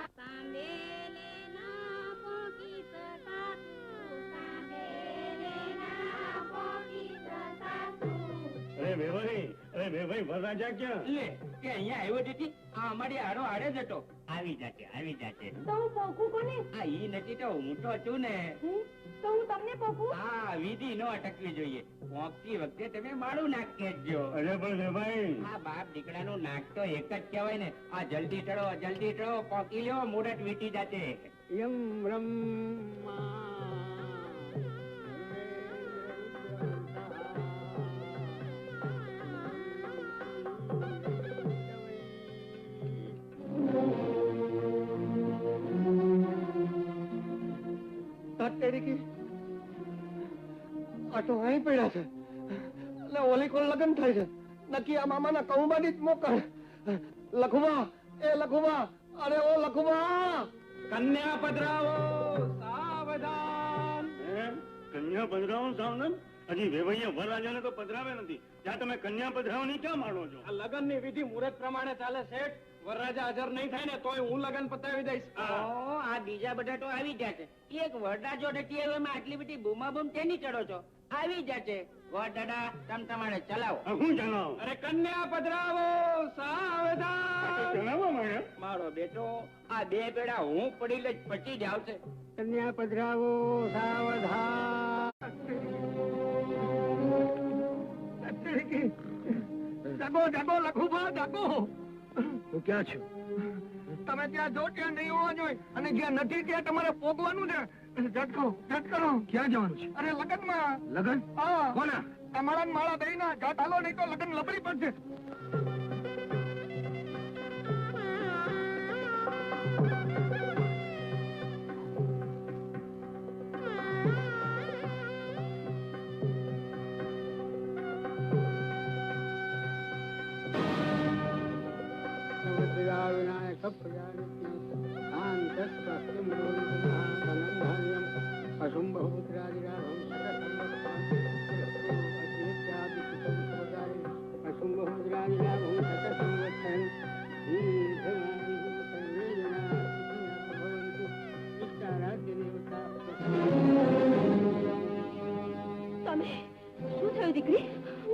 અરે વેભાઈ વરરાજા ક્યાં? લે કે અહીંયા આવ્યો નથી. આ અમારી હારો હારે જ હતો. આવી જાશે. તો હું પોકું કોને? આ ઈ નથી તો હું તો છું ને. તો હું તમને પોકું? હા વિધિ નો અટકવી જોઈએ. પોકતી વખતે તમે માળું નાક કેજો. અરે પણ વેભાઈ આ બાપ દીકરાનું નાક તો એક જ કહેવાય ને. આ જલ્દી ટળો પોકી લ્યો મુરત વીતી જાતે. યમ રમ આ તો અહીં પડ્યા છે. એટલે ઓલી કોલ લગન થાય છે. નક્કી આ મામાના કૌબાની જ મોકલ. લખુબા એ લખુબા અરે ઓ લખુબા કન્યા પધરાવો સાવધાન. કન્યા પધરાવો સાવધાન? હજી વેભાઈએ વરરાજાને તો પધરાવે નથી. ત્યાં તમે કન્યા પધરાવવાની ક્યાં માનો છો? આ લગનની વિધિ મુહૂર્ત પ્રમાણે ચાલે શેઠ. વરરાજા હાજર નહીં થાય ને તોય હું લગન પતાવી દઈશ. આ બીજા બધા તો આવી જશે. એક વરરાજો નથી આવ્યો એમાં આટલી બધી બૂમાબૂમ તેની ચડો છો. આવી જશે. વર દાદા તમ તમારે ચલાવો. હું જણાવો? અરે કન્યા પધરાવો સાવધાન. જણાવો મને. મારો બેટો આ 2 ભેડા હું પડી લે પછી જ આવશે. કન્યા પધરાવો સાવધાન. જાગો લખુબા જાગો. હું ક્યાં છું? તમે ત્યાં જો ત્યાં નહીં હોવા જોઈએ અને જ્યાં નથી ત્યાં તમારે પોગવાનું છે. ઝટકો ક્યાં જવાનું છે? અરે લગનમાં. લગન? હા. કોના? તમારા માળા દઈ ના ઘાટ હાલો નહીં તો લગન લબડી પડશે. તમે શું થયું દીકરી?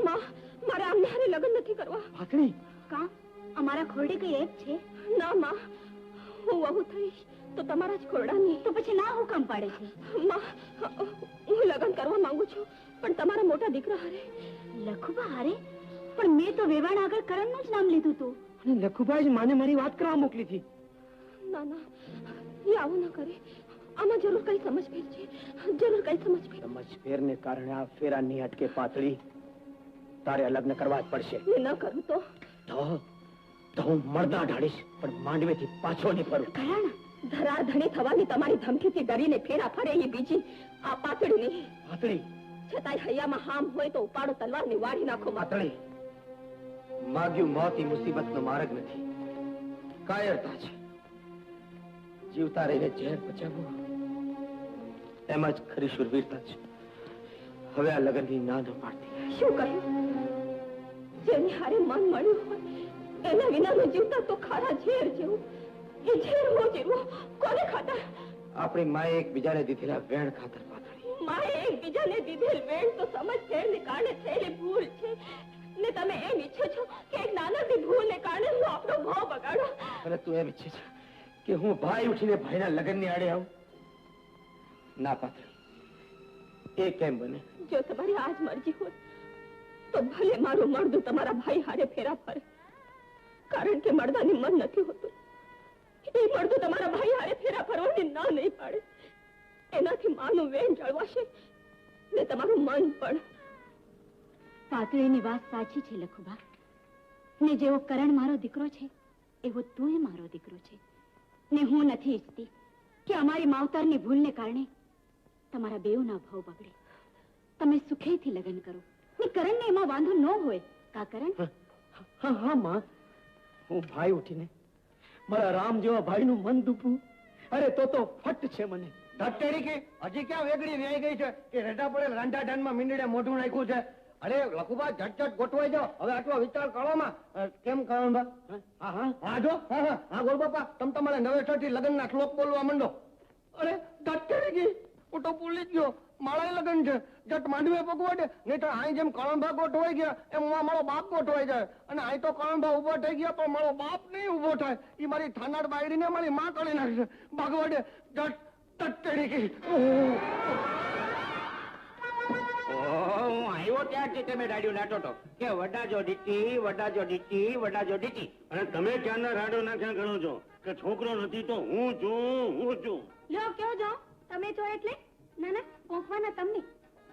માં, મારે આમને હારે લગ્ન નથી કરવા. ભાખરી કા અમારા ખોરડે કઈ એપ છે? ના માં, હું વહુ થઈશ તો તમારા જ ખોરડાની. તો પછી ના હું કામ પાડે છે? માં, હું લગ્ન કરવા માંગુ છું, પણ તમારા મોટા દીકરા હારે. લખુબા હારે? પણ મેં તો વેવાણ આગળ કરણનું જ નામ લીધું હતું. અને લખુભાઈ જ માને મારી વાત કરવા મોકલી હતી. ના ના, એ આવું ન કરે. આમાં જરૂર કઈ સમજફેર છે, જરૂર કઈ સમજફેર. સમજફેરને કારણે આ ફેરા નહીં અટકે પાતળી. તારે આ લગ્ન કરવા જ પડશે. એ ન કરું તો હું મરદા ઢાળીશ, પણ માંડવેથી પાછો નહીં ફરું. કરણ, ધરાધણી થવાની તમારી ધમકીથી ડરીને ફેરા ફરે એ બીજી, આ પાતળી નહીં. પાતળી છતાંય હૈયામાં હામ હોય તો ઉપાડો તલવારની વાળી નાખો. પાતળી, માગ્યું મોત ઈ મુસીબતનો માર્ગ નથી, કાયરતા છે. જીવતા રહીને ઝેર બચાવવું એમ જ ખરી શુરવીરતા છે. હવે આ લગ્નની ના ન પાડતી. શું કહ્યું? જેની હારે મન મળ્યું હોય એના વિનાનું જીવતા તો ખારા ઝેર જેવું. એ ઝેર મોજીરવું કોને ખાતર? આપણી માએ એકબીજાને દીધેલા વેણ ખાતર. પાતળી, માએ એકબીજાને દીધેલ વેણ તો સમજફેરને કારણે થયેલી ભૂલ છે ને તમે એમ ઈચ્છો છો કે એક નાનકડી ભૂલને કારણે હું આપણો ભાવ બગાડો? અને તું એમ ઈચ્છે છે કે હું ભાઈ ઉઠીને ભાઈના લગ્નની આડે આવું? ના પાતળી, એ કેમ બને? જો તમારી આજ મરજી હોય તો ભલે મારું મરદું તમારા ભાઈ હારે ફેરા ફરે, કારણ કે મરદાની મન નથી હોતું. એ મરદું તમારા ભાઈ હારે ફેરા ફરવાની ના નહીં પાડે. એનાથી માનું વેણ જળવાશે ને તમારું મન પણ. પાતળીની વાત સાચી છે લખુબા. ને જેવો કરણ મારો દીકરો છે એવો તું મારો દીકરો છે. ને હું નથી ઈચ્છતી કે અમારી માવતરની ભૂલને કારણે તમારા બેઉના ભાવ બગડે. તમે સુખેથી લગ્ન કરો ને કરણને એમાં વાંધો ન હોય. કા કરણ? હા હા માં, હું ભાઈ ઉઠીને મારા રામ જેવા ભાઈનું મન દુખવું, અરે તો ફટ છે મને. ધટ્ટેડી કે હજી ક્યાં વેગડી વ્યાઈ ગઈ છે કે રેટા પડે રાંધા ઢાનમાં મીંડળે મોઢું નાખ્યું છે? અરે લખુબા, ઝટઝટ ગોઠવાઈ જાઓ. હવે આટલો વિચાર કરવામાં કેમ કરણબા? હા હા હા જો હા હા હા ગોળ બાપા, તમે તમારે નવેસરથી લગ્નના શ્લોક બોલવા માંડો. અરે ધટ્ટેડી ગઈ, હું તો ભૂલી જ ગયો. માળાએ લગ્ન છે, જટ માંડવે પગવાડે. નહીં તો અહીં જેમ કળણભા ગોઠવાઈ ગયા એમ મારો બાપ ગોઠવાઈ જાય. અને અહીં તો કળણભા ઉભો થઈ ગયા પણ મારો બાપ નહીં ઉભો થાય. એ મારી થાનાર બાયડીને મારી માં કરી નાખશે ભાગવાડે. જટ ધટ્ટેડી ગઈ. હું આવ્યો ત્યારથી તમે રાડ્યું નાટો તો કે વડાજો દીટી, વડાજો દીટી, વડાજો દીટી. અને તમે ક્યાંના રાડો નાખ્યા કરો છો કે છોકરો નથી તો હું છું. લ્યો કયો જો તમે છો એટલે? ના ના, પોંખવાના તમને,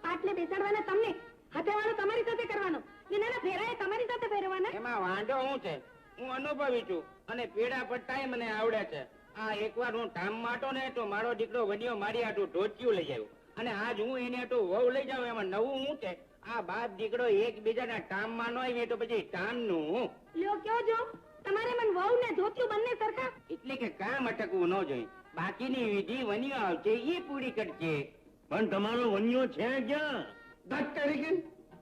પાટલે બેસાડવાના તમને, હાથેવાળો તમારી સાથે કરવાનો ને નાના ફેરાએ તમારી સાથે ફેરવાના. એમાં વાંધો શું છે? હું અનુભવી છું અને પીડા પટ્ટાય મને આવડે છે. આ એકવાર હું ટામ માટો ને તો મારો દીકરો વડિયો મારી આટું ઢોચિયું લઈ આવ્યો અને આજ હું એને આટું વહુ લઈ જાઉં. એમાં નવું શું છે? આ બાપ દીકરો એકબીજાના ટામમાં ન આવી તો પછી ટામનું. લ્યો કયો જો તમારે મન વહુ ને ધોતિયું બંને સરખા? એટલે કે કામ અટકવું ન જોઈએ. બાકીની વિધિ વનિયો આવશે એ પૂરી કરશે. પણ તમારો વન્યો છે ક્યાં? ધટ્ટેડી ગઈ.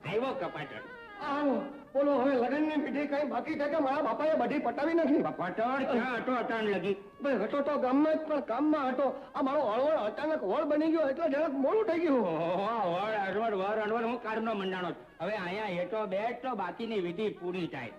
આવ્યો કપાટણ. આવો બોલો, હવે લગ્નની વિધિ કઈ બાકી છે કે મારા બાપાએ બધી પટાવી નાખી? કપાટણ ક્યાં હતો? અટાણ લગી ભાઈ હતો તો ગામમાં જ, પણ કામમાં હતો. આ મારો હળવળ અચાનક વળ બની ગયો એટલે જરાક મોડું થઈ ગયું. હું કારનો મંડાણો છું. હવે અહીંયા હેઠો બેઠ તો બાકીની વિધિ પૂરી થાય.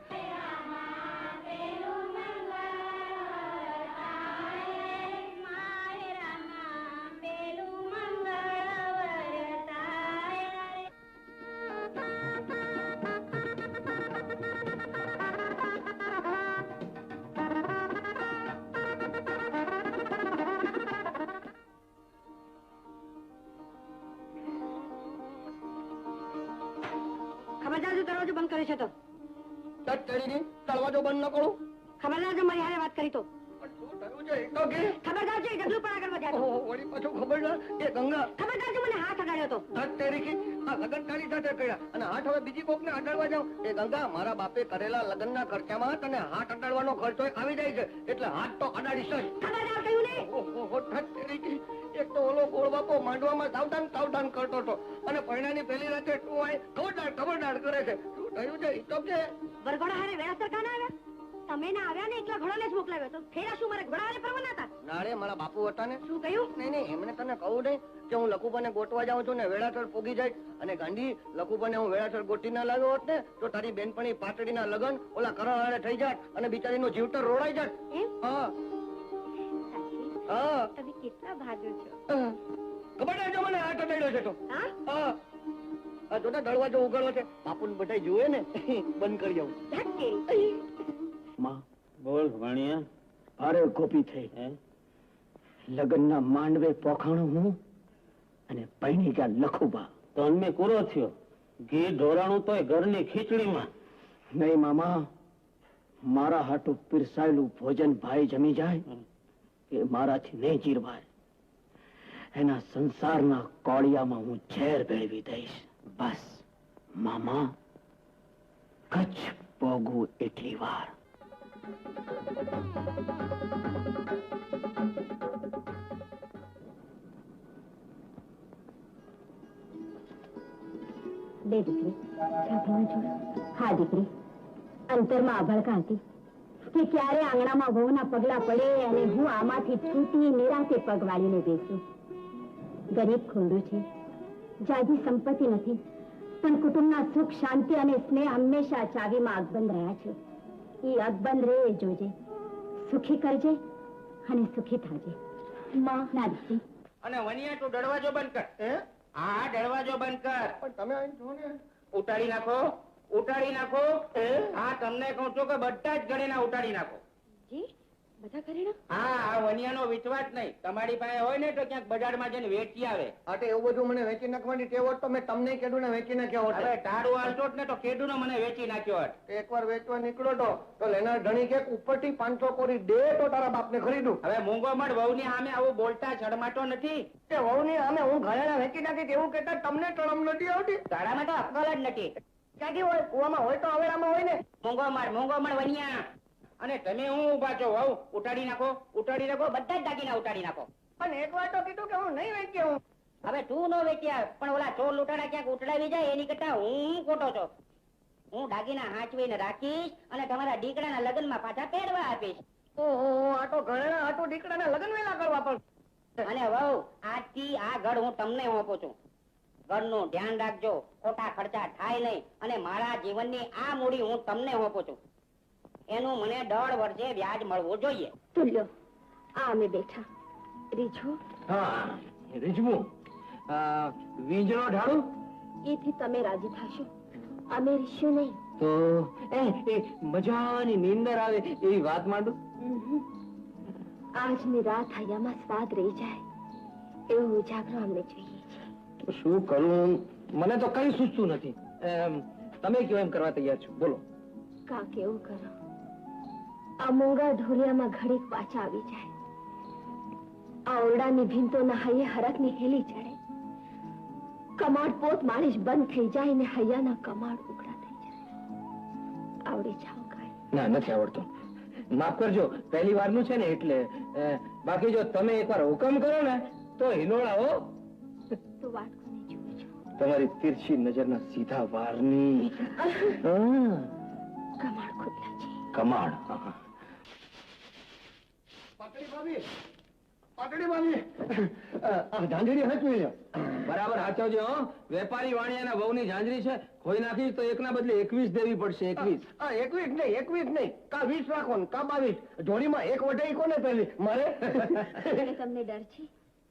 ખબરદાર જો દરવાજો બંધ કરે છે તો. ધટ્ટેડી ગઈ, દરવાજો બંધ ન કરો. ખબરદાર જો મારી હારે વાત કરી તો. પણ શું થયું છે તો કે ખબરદાર છે ડગલું પણ આગળ વધારે વળી પાછું ખબરદાર એ ગંગા ખબરદાર છે મને હાથ અડાડ્યો તો તારી આ લગન તારી સાથે કર્યા અને હાથ હવે બીજી કોકને અડાડવા જાવ એ ગંગા મારા બાપે કરેલા લગ્નના ખર્ચામાં તને હાથ અડાડવાનો ખર્ચો આવી જાય છે એટલે હાથ તો અડાડીશ જ. ખબરદાર કહ્યું ને ઓહો તારી એક તો ઓલો ગોળ બાપો માંડવામાં સાવધાન કરતો હતો અને પૈણાની પહેલી રાતે તું આય ખબરદાર કરે છે શું થયું છે તો કે વરઘોડા હારે વેરાસર કાના આવ્યા તમે ના આવ્યા ને એકલા ઘોડાને જ મોકલાવ્યો તો ફેરા શું મારે ઘોડા હારે ફરવાના હતા નાળે મારા બાપુ હતા ને શું કહ્યું નહીં એમને તને કહું નહીં કે હું લખુભાને ગોતવા જાઉં છું ને વેળાસર પોગી જાય અને ગાંધી લખુભાને હું વેળાસર ગોતી ના લાવ્યો હોત ને તો તારી બેનપણી પાટડીના લગન ઓલા કરણ હારે થઈ જાત અને બિચારીનો જીવતર રોડાઈ જાત. એમ હા સાચી તમે કેટલા ભાગ્યો છો ખબર જો મને હાથ અડાડ્યો છે તો હા હા આ જોતા દરવાજો ઉગાડો છે બાપુને બધા જુએ ને બંધ કરી આવું. ધક્કે માં બોલ ભાણિયા ભારે ગોપી થઈ લગ્નના માંડવે પોખાણું હું અને પૈણી ગયા લખુબા તો અન્મે પૂરો થયો ઘી ઢોરાણું તોય ઘરની ખીચડીમાં નહીં મામા મારા હાટું પીરસાયેલું ભોજન ભાઈ જમી જાય એ મારાથી નહીં જીરવાય એના સંસારના કોળિયામાં હું ઝેર ભેળવી દઈશ બસ મામા કચ્છ પોગું એટલી વાર બે દીકરી છાતીમાં જોડ. હા દીકરી અંતરમાં અભળકા હતી કે ક્યારે આંગણામાં વહુના પગલા પડે અને હું આમાંથી છૂટી નિરાતે પગ વાળીને બેસું. ગરીબ ખોંડું છે, જાજી સંપત્તિ નથી, પણ કુટુંબના સુખ શાંતિ અને સ્નેહ હંમેશા ચાવીમાં અકબંધ રહ્યા છે. એ અકબંધ રે જોજે, સુખી કરજે અને સુખી થાજે. ના દીકરી અને વનિયા તું દરવાજો બંધ કર. હા દરવાજો બંધ કર. પણ તમે અહીં જો ને ઉટાડી નાખો. હા તમને કહું છું કે બધા જ ઘરેણા ઉટાડી નાખો. જી બધા ઘરેણા હા આ વનિયાનો વિશ્વાસ નહીં. તમારી પાસે હોય ને તો ક્યાંક બજારમાં જઈને વેચી આવે. આટે એવું બધું મને વેચી નાખવાની ટેવ હોત તો મેં તમને કીધું ને વેચી નાખ્યો હોત. હવે તારું હાલતો જ ને તો કેદું ને મને વેચી નાખ્યો હોત. એકવાર વેચવા નીકળ્યો તો લેનાર ધણી કે ઉપરથી 500 કોરી દે તો તારા બાપને ખરીદું. હવે મૂંગો મળ વહુની સામે આવું બોલતા શરમાતો નથી. તે વહુની સામે હું ઘરેણા વેચી નાખી એવું કહેતા તમને શરમ નથી આવતી? તારામાં તો અક્કલ જ નથી. ક્યાંથી હોય? કુવામાં હોય તો હવેરામાં હોય ને. મૂંગો મળ વનિયા. અને તમે હું ઉભા છો વહુ? ઉટાડી નાખો બધા જ દાગીના ઉટાડી નાખો. પણ એક વાર તો કીધું કે હું નહીં વેચી. હવે તું નો વેચ્યા પણ ઓલા ચોર લૂંટાડા ક્યાંક ઉઠડાવી જાય એની કરતા હું ખોટો છો. હું દાગીના હાંચવીને રાખીશ અને તમારા દીકરાના લગ્નમાં પાછા પહેરવા આપીશ. ઓહો આ તો ઘરેણા આટો દીકરાના લગ્ન વેલા કરવા પડશે. અને વહુ આજથી આ ઘર હું તમને આપું છું. ઘરનું ધ્યાન રાખજો, ખોટા ખર્ચા થાય નહીં અને મારા જીવનની આ મૂડી હું તમને આપું છું. એનું મને 1.5 વર્ષે વ્યાજ મળવું જોઈએ. તો લ્યો આ અમે બેઠા રીછો હા રીજવું વીંજળો ઢાળું એથી તમે રાજી થશો, અમે રીશું નહીં. તો એ મજાની નીંદર આવે એવી વાત માંડું. આજની રાત હૈયામાં સ્વાદ રહી જાય એવું ઉજાગરો અમને જોઈએ છે. તો શું કરું? મને તો કઈ સૂચતું નથી. તમે કયો એમ કરવા તૈયાર છો? બોલો. કાંક એવું કરો આ મૂંગા ઢોલિયામાં ઘડીક પાછા આવી જાય. આ ઓરડાની ભીંતોના હૈયે હરકની હેલી ચડે. કમાડ પોત માળીશ બંધ થઈ જાય ને હૈયાના કમાડ ઉઘડા થઈ જાય. આવડી જાવ કાંઈ? ના નથી આવડતું. માફ કરજો, પહેલી વારનું છે ને એટલે. બાકી જો તમે એકવાર હુકમ કરો ને તો હિલોળા હો. તો વાત કોને જુએ છો? તમારી તિરછી નજરના સીધા વારની કમાડ ખુલ્લા છે. કમાડ. પાટડી ભાભી ઝાંઝરી હાચવી લ્યો. બરાબર હાચવજો હો. વેપારી વાણિયાના વહુની ઝાંઝરી છે, ખોઈ નાખીશ તો એકના બદલે 21 દેવી પડશે. 21 21 નહીં કા 20 રાખો ને કા 22. જોડીમાં એક વઢાઈ કોને પેલી મારે? તમને ડર છે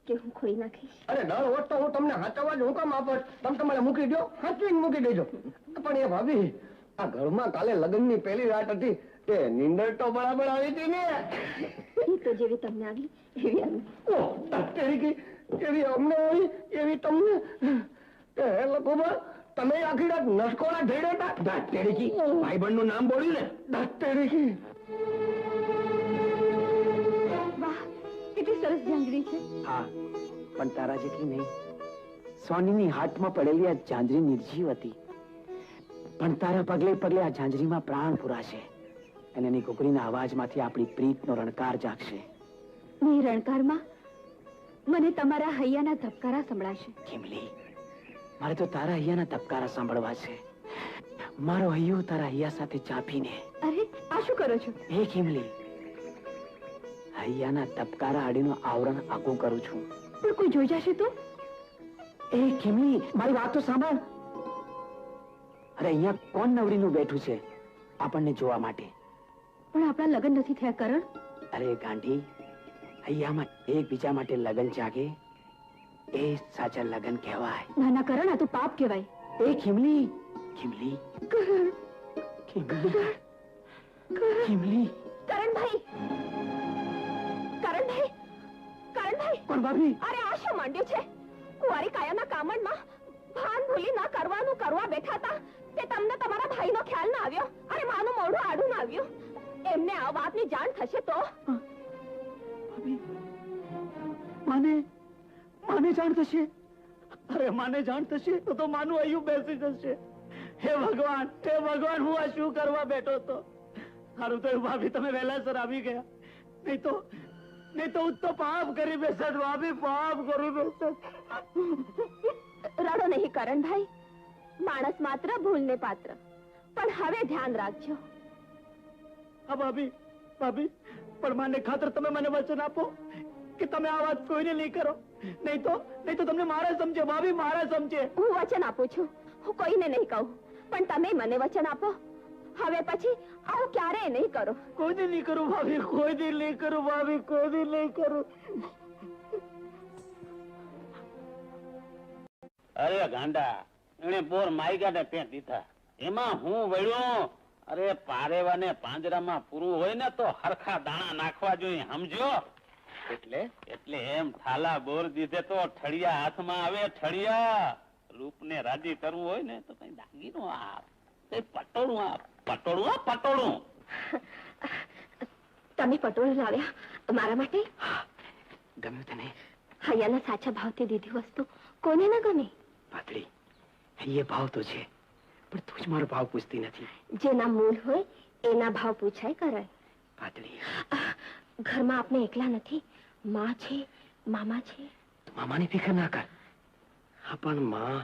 કે હું ખોઈ નાખીશ? અરે ડર હોત તો હું તમને હાચવવા જ હું કામ આપત? તમે તમારે મૂકી દો, હાચવીને મૂકી દેજો. પણ એ ભાભી આ ઘરમાં કાલે લગ્નની પહેલી રાત હતી તે નીંદર તો બરાબર આવી હતી ને? એ તો જેવી તમને આવી એવી આવી. ઓહ તરીકે એવી અમને આવી એવી તમને? હે લખુબા તમે આખી રાત નસકોરા ઢેડ્યા હતા? દાંતેડીકી ભાઈબંધનું નામ બોલ્યું ને? દાંતેડીકી. વાહ પણ તારા જેટલી નહીં. સોનીની હાથમાં પડેલી આ ઝાંઝરી નિર્જીવ હતી, પણ તારા પગલે પગલે આ ઝાંઝરીમાં પ્રાણ પુરાશે અને એની કુકરીના અવાજમાંથી આપણી પ્રીતનો રણકાર જાગશે. એ રણકારમાં મને તમારા હૈયાના ધબકારા સંભળાશે. કિમલી, મારે તો તારા હૈયાના ધબકારા સાંભળવા છે. મારો હૈયો તારા હૈયા સાથે ચાપીને. અરે આ શું કરો છો? હે કિમલી, હૈયાના ધબકારા આડીનું આવરણ આખું કરું છું. પણ કોઈ જોઈ જશે તો? એ કિમલી, મારી વાત તો સાંભળ. અરે અહીંયા કોણ નવરીનું બેઠું છે આપણને જોવા માટે? પણ આપણા લગ્ન નથી થયા કરણ. અરે ગાંડી, હૈયામાં એકબીજા માટે લગ્ન જાગે એ સાચા લગ્ન કહેવાય. ના ના કરણ, આ તો પાપ કહેવાય. એ કિમલી, કિમલી, કરણ, કિમલી, કિમલી. કરણભાઈ, કરણભાઈ, કરણભાઈ. કોણ ભાભી? અરે આ શું માંડ્યું છે? કુંવારી કાયાના કામણમાં ભાન ભૂલી ના કરવાનું કરવા બેઠા હતા તે તમને તમારા ભાઈનો ખ્યાલ ના આવ્યો. અરે માનું મોઢું આડું ના આવ્યું. એમને આ વાતની જાણ થશે તો? માને જાણ થશે? અરે માને જાણ થશે તો માનું હૈયું બેસી જશે. હે ભગવાન, હે ભગવાન, હું આ શું કરવા બેઠો હતો? સારું તો ભાભી તમે વહેલાસર આવી ગયા, નહીં તો હું તો પાપ કરી બેસત. ભાભી, પાપ કરી બેસત. રડો નહીં કરણભાઈ, માણસ માત્ર ભૂલને પાત્ર. પણ હવે ધ્યાન રાખજો. હા ભાભી, ભાભી, પણ માને ખાતર તમે મને વચન આપો કે તમે આ વાત કોઈને નહીં કરો. નહીં તો તમને મારા સમજે. ભાભી, મારા સમજે. હું વચન આપું છું, હું કોઈને નહીં કહું. પણ તમે મને વચન આપો, હવે પછી આવું ક્યારેય નહીં કરો. કોઈ દી નહીં કરું ભાભી, કોઈ દી નહીં કરું ભાભી, કોઈ દી નહીં કરું. અરે ગાંડા, એને બોર માઈગાને પેટ દીધા, એમાં હું વળ્યો. અરે પારેવાને પાંજરામાં પૂરું હોય ને તો હરખા દાણા નાખવા જોઈએ, સમજો? એટલે એમ ઠાલા બોર દીધે તો ઠળિયા હાથમાં આવે. ઠળિયા રૂપને રાજી કરવું હોય ને તો કઈ દાગીનો આપ, કઈ પટોળું આપ. પટોળું આ પટોળું. તમે પટોળું લાવ્યા મારા માટે? ગમ્યું તને? હૈયાના સાચા ભાવથી દીધી વસ્તુ કોને ના ગમે? પાતળી, એ ભાવ તો છે, પણ તું જ મારો ભાવ પૂછતી નથી. જેના મૂળ હોય એના ભાવ પૂછાય કરાય. પાતળી, ઘરમાં આપણે એકલા નથી, માં છે, મામા છે. મામાની ફિકર ના કર. હા પણ માં.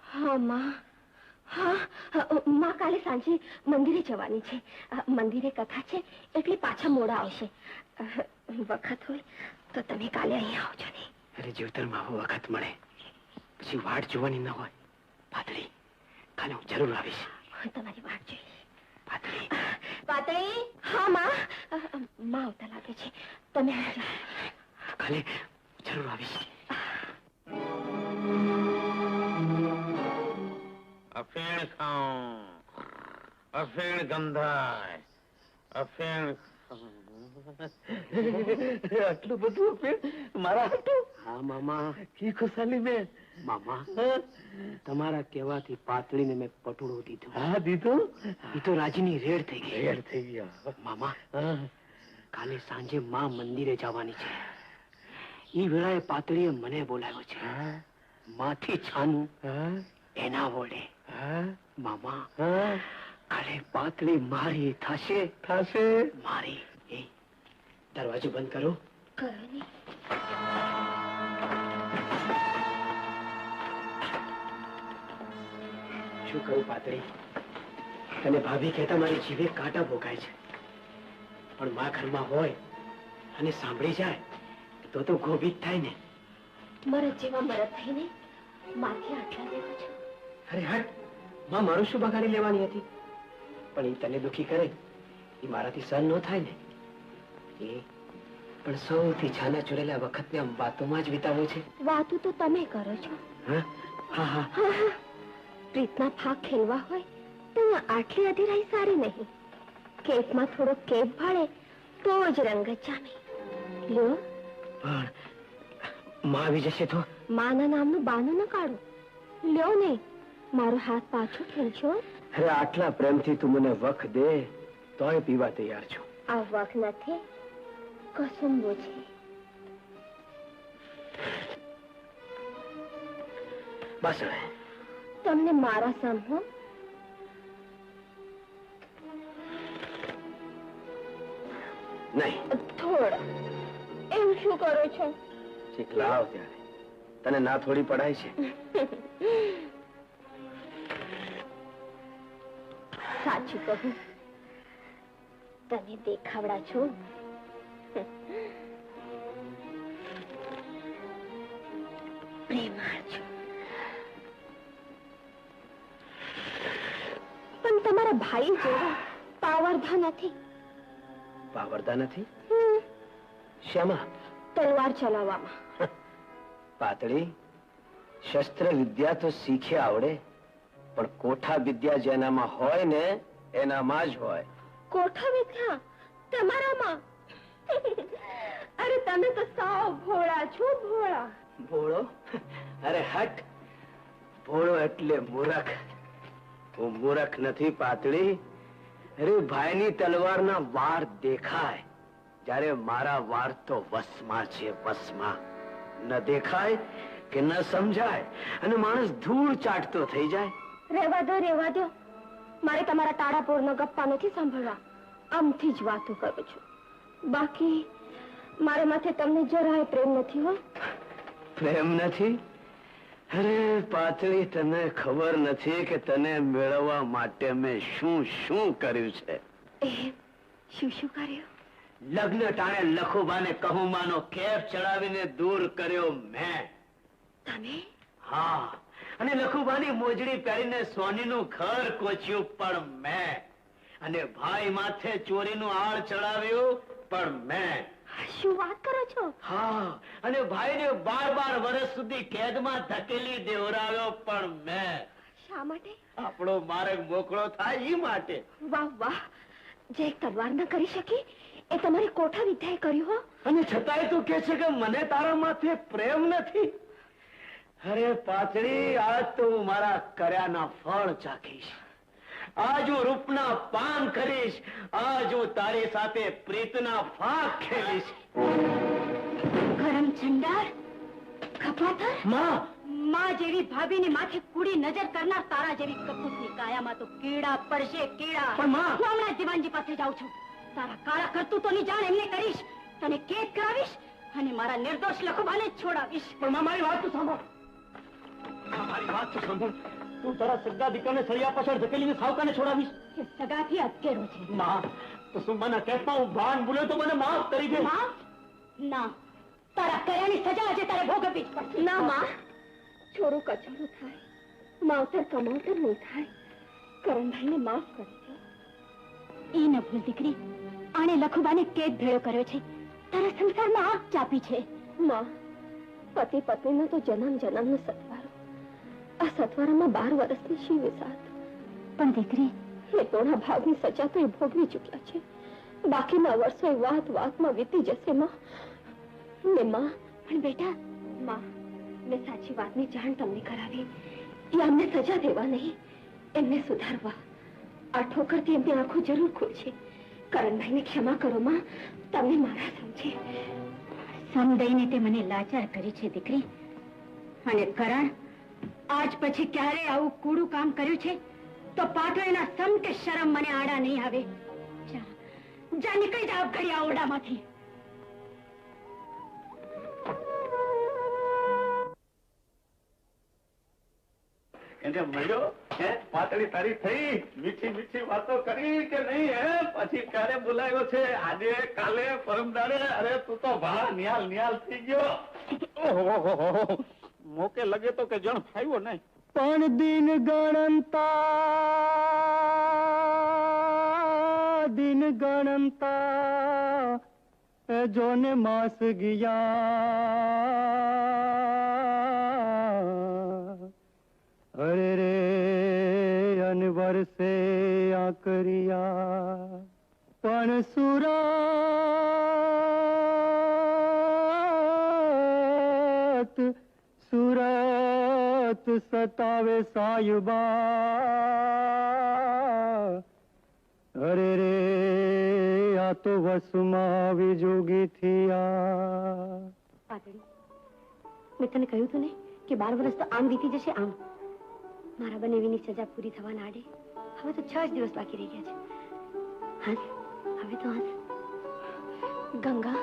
હા માં, હા માં કાલે સાંજે મંદિરે જવાની છે. મંદિરે કથા છે એટલે પાછા મોડા આવશે. વખત હોય તો તમે કાલે અહીંયા આવજો ને. અરે જીવતરમાં આવો વખત મળે પછી વાટ જોવાની ન હોય. પાતળી, કાલે હું જરૂર આવીશ. હું તમારી વાટ જોઈશ. પાતળી, પાતળી. હા માં, માં આવતા લાગે છે, તમે આવજો. કાલે જરૂર આવીશ. અફીણ ખાઉં, અફીણ ગંધાય, અફીણ. આટલું બધું અફીણ મારા હાટું? હા મામા, કી ખુશાલી બેન. મામા, તમારા કહેવાથી પાતળીને મેં પટોળું દીધું. હા દીધું? એ તો રાજીની રેડ થઈ ગઈ. રેડ થઈ ગયા. મામા, કાલે સાંજે માં મંદિરે જવાની છે. એ વેળાએ પાતળીએ મને બોલાવ્યો છે. માથી છાનું એના વડે. મામા, કાલે પાતળી મારી થશે. થશે મારી. એ દરવાજો બંધ કરો. કરો ને. શું કહું પાતળી, તને ભાભી કહેતા મારી જીભે કાંટા ભોગાય છે. પણ માં ઘરમાં હોય અને સાંભળી જાય તો ગોભી જ થાય ને. મરદ જેવા મરદ થઈને માથી આટલા લેવો છો? અરે હટ, માં મારું શું બગાડી લેવાની હતી? પણ એ તને દુખી કરે એ મારાથી સહન ન થાય ને. એ પણ સૌથી છાના ચોરેલા વખતને આમ વાતોમાં જ વિતાવો છે. વાતો તો તમે કરો છો. હા હા હા. પ્રીતના ભાગ ખેલવા હોય તો આટલી અધીરાઈ સારી નહીં. કેકમાં થોડો કેક ભાળે તો જ રંગ જામે. લ્યો. પણ માં આવી જશે તો? માના નામનું બાનું ન કાઢો. લ્યો ને, મારો હાથ પાછો ખેંચો. અરે આટલા પ્રેમથી તું મને વખ દે તોય પીવા તૈયાર છું. આ વખ નથી, કસુંબો છે. બસ હવે તમને મારા સામો નહીં. થોડા એવું શું કરો છો? ચીક લાવ ત્યારે. તને ના થોડી પડાય છે? સાચું કહું, તમે દેખાવડા છો. પ્રેમાળ છો. પણ તમારા ભાઈ જેવા પાવરધા નથી. પાવરદા નથી? શ્યામા? તલવાર ચલાવવામાં. પાતળી, શસ્ત્ર વિદ્યા તો શીખે આવડે, પણ કોઠા વિદ્યા જેનામાં હોય ને એનામાં જ હોય. કોઠા વિદ્યા તમારામાં? અરે તમે તો સાવ ભોળા છો, ભોળા. ભોળો? અરે હટ, ભોળો એટલે મૂરખ. હું મૂરખ નથી પાતળી. અરે ભાઈની તલવારના વાર દેખાય, જ્યારે મારા વાર તો વસમાં છે, વસમાં. ન દેખાય કે ન સમજાય અને માણસ ધૂળ ચાટતો થઈ જાય. રહેવા દો, રહેવા દો. મારે તમારા તાળાપોરનો ગપ્પા નથી સાંભળવા. આમથી જ વાતો કરું છું. બાકી મારે માથે તમને જરાય પ્રેમ નથી. હો, પ્રેમ નથી? અરે પાતળી, તને ખબર નથી કે તને મેળવવા માટે મેં શું શું કર્યું છે. શું શું કર્યું? લગ્ન ટાણે લખુબાને કહુમાનો કેફ ચડાવીને દૂર કર્યો મેં. તમે? હા, અને લખુબાની મોજડી પહેરીને સોનીનું ઘર કોચ્યું પણ મેં. અને ભાઈ માથે ચોરીનું આળ ચડાવ્યું પણ મેં. શું વાત કરો છો? હા, અને ભાઈને 12 વર્ષ સુધી કેદમાં ધકેલી દેવરાવ્યો પણ મેં. શા માટે? આપણો માર્ગ મોકળો થાય ઈ માટે. વાહ વાહ, જે તલવાર ન કરી શકી એ તમારી કોઠા વિદ્યાએ કર્યું. હો, અને છતાંય તું કે છે કે મને તારા માથે પ્રેમ નથી. અરે પાતળી, આજ તો હું મારા કર્યાના ફળ ચાખીશ. આજ હું રૂપના પાન કરીશ. આજ હું તારી સાથે પ્રીતના ફાંક ખેલીશ. ગરમ ચંડાળ, કપાતર, માં જેવી ભાભીની માથે કુડી નજર કરનાર તારા જેવી કપૂતની કાયામાં તો કીડા પડશે, કીડા. પણ માં, હું હમણાં દીવાનજી પાસે જાઉં છું. તારા કાળા કરતૂતોની જાણ એમને કરીશ. તને કેદ કરાવીશ અને મારા નિર્દોષ લખુબાને છોડાવીશ. પણ માં, મારી વાત તો સાંભળ. મારી વાત તો સાંભળ. તું તારા સગા દીકરાને સળિયા પાછળ ધકેલીને સાવકાને છોડાવીશ? એ સગાથી અટકેલો છે. માં, તો શું મને કેફમાં હું ભાન ભૂલ્યો તો મને માફ કરી દે. માં, ના, તારા કર્યાની સજા આજે તારે ભોગવવી જ પડશે. ના માં, છોરું કચોરું થાય, માવતર કમાવતર નહીં થાય. કરણભાઈને માફ કરી દો. એ ન ભૂલ દીકરી, આણે લખુબાને કેદ ભેળો કર્યો છે. તારા સંસારમાં આગ ચાપી છે. માં, પતિ પત્નીનો તો જન્મ જન્મનો સતવારો. આ સતવારામાં 12 વર્ષની શી વિસાત. પણ દીકરી, એ તોના ભાગની સજા તો એ ભોગવી ચૂક્યા છે. બાકીના વર્ષો એ વાતમાં વીતી જશે. માં ને માં, પણ બેટા, માં, મેં સાચી વાતની જાણ તમને કરાવી. એ અમને સજા દેવા નહીં, એમને સુધારવા. આ ઠોકરથી એમની આંખો જરૂર ખુલશે. કરણભાઈને ક્ષમા કરો માં, તમને મારા સમજે. સમદઈને તે મને લાચાર કરી છે દીકરી. અને કરણ, આજ પછી ક્યારે આવું કૂડું કામ કર્યું છે તો પાટણના સમ કે શરમ મને આડા નહીં આવે. જા, જા, નીકળી જા ઘડી આ ઓરડામાંથી. એને મળ્યો હે? પાતળી તારી થઈ? મીઠી મીઠી વાતો કરી કે નહીં? હે, પછી ક્યારે બોલાયો છે? આજે, કાલે, પરમદાડે? અરે તું તો ભા નિહાલ નિહાલ થઈ ગયો. ઓહો, મોકે લગે તો કે જણ ફાવ્યો નહીં. પણ દિન ગણતા જોને માસ ગયા. અરે રે અનવર સે આકરિયા. પણ સુરત સતાવે સાયુબા. અરે રે આ તો વસુમાં આવી જોગી થયા. પાતળી, મેં તને કહ્યું તું ને કે 12 વર્ષ તો આમ વીતી જશે આમ. મારા બનેવીની સજા પૂરી થવાના આડે હવે તો 6 જ દિવસ બાકી રહી ગયા છે. હાસ, હવે તો હાસ. ગંગા,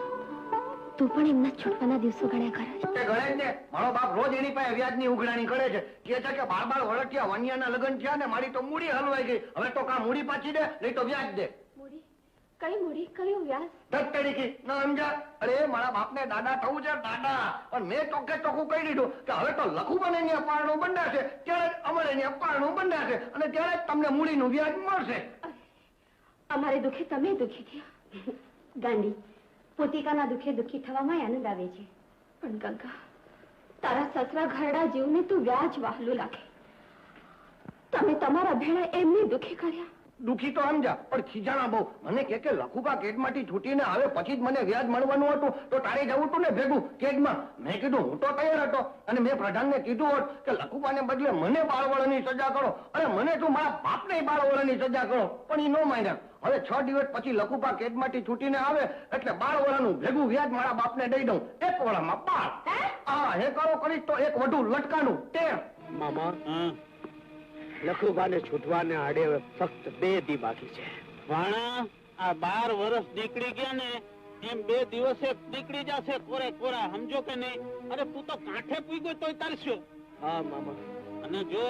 તું પણ એમના છૂટવાના દિવસો ગણ્યા ખરા? ગણે છે. મારો બાપ રોજ એની પાસે વ્યાજની ઉઘરાણી કરે છે. કે છે કે 12 વર્ષથી વનિયાના લગ્ન થયા ને મારી તો મૂડી હલવાઈ ગઈ. હવે તો કાં મૂડી પાછી દે નહીં તો વ્યાજ દે. મૂડી? કઈ મૂડી? કયું વ્યાજ? તરીકે ન સમજા? અરે મારા બાપને દાદા થવું છે, દાદા. પણ મેં ચોખ્ખે ચોખ્ખું કહી દીધું કે હવે તો લખુબન એની અપારણું બંધાશે, ત્યારે જ અમારે એની અપારણું બંધાશે અને ત્યારે જ તમને મૂડીનું વ્યાજ મળશે. અમારે દુઃખે તમે દુઃખી થયા. ગાંડી, પોતિકાના દુઃખે દુઃખી થવામાં આનંદ આવે છે. પણ ગંગા, તારા સસરા ઘરડા જીવને તું વ્યાજ વહાલું લાગે. તમે તમારા ભેળા એમને દુઃખી કર્યા. દુઃખી તો સમજા, પણ ખીજાણા બહુ. મને કે લખુબા કેદમાંથી છૂટીને આવે પછી જ મને વ્યાજ મળવાનું હતું, તો તારે જવું હતું ને ભેગું કેદમાં. મેં કીધું હું તો તૈયાર હતો અને મેં પ્રધાનને કીધું હોત કે લખુબાને બદલે મને 12 વર્ષની સજા કરો અને મને તો મારા બાપને 12 વર્ષની સજા કરો, પણ એ ન માન્યા. હવે 6 દિવસ પછી લખુબા કેદમાંથી છૂટીને આવે એટલે 12 વર્ષનું ભેગું વ્યાજ મારા બાપને દઈ દઉં. 1 વર્ષમાં 12. હા, હે કરો કરીશ તો એક વધુ લટકાનું 13. મામા, લખુબાને છૂટવાને આડે હવે ફક્ત 2 દી બાકી છે. વાણા, આ 12 વર્ષ નીકળી ગયા ને એમ 2 દિવસે નીકળી જશે કોરે કોરા, સમજો કે નહીં? અરે તું તો કાંઠે પૂગ્યો તોય તરસ્યો. હા મામા. અને જો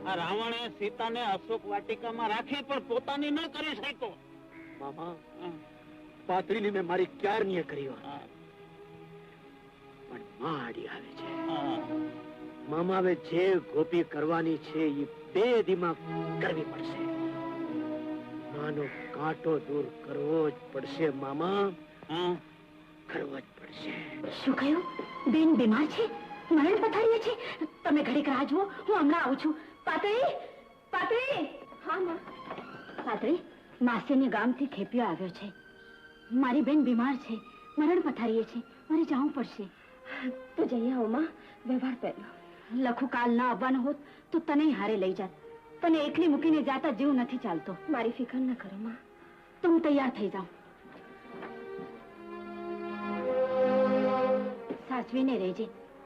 આ રાવણે સીતાને અશોક વાટિકામાં રાખી પણ પોતાની ન કરી શક્યો. મામા, પાતળીને મેં મારી ક્યારની કરી પણ માં આડી આવે છે. મામા, હવે જે ગોપી કરવાની છે એ 2 દીમાં કરવી પડશે. માનો કાંટો દૂર કરવો જ પડશે મામા, કરવો જ પડશે. શું કહ્યું? બેન બીમાર છે, મરણ પથારીએ છે. તમે ઘડીક રાહ જુઓ, હું હમણાં આવું છું. પાતળી, પાતળી. હા માં. પાતળી, માસીને ગામથી ખેપિયો આવ્યો છે. મારી બેન બીમાર છે, મરણ પથારીએ છે, મારે જવું પડશે. તો જઈ આવો માં, વ્યવહાર પહેલો. લખું કાલ ના આવવાનું હોત તો તને હારે લઈ જાત. તને એકલી મૂકીને જાતા જીવ નથી ચાલતો. મારી ફિકર ન કરો માં, તો હું તૈયાર થઈ જાઉં. સાચવીને રહેજે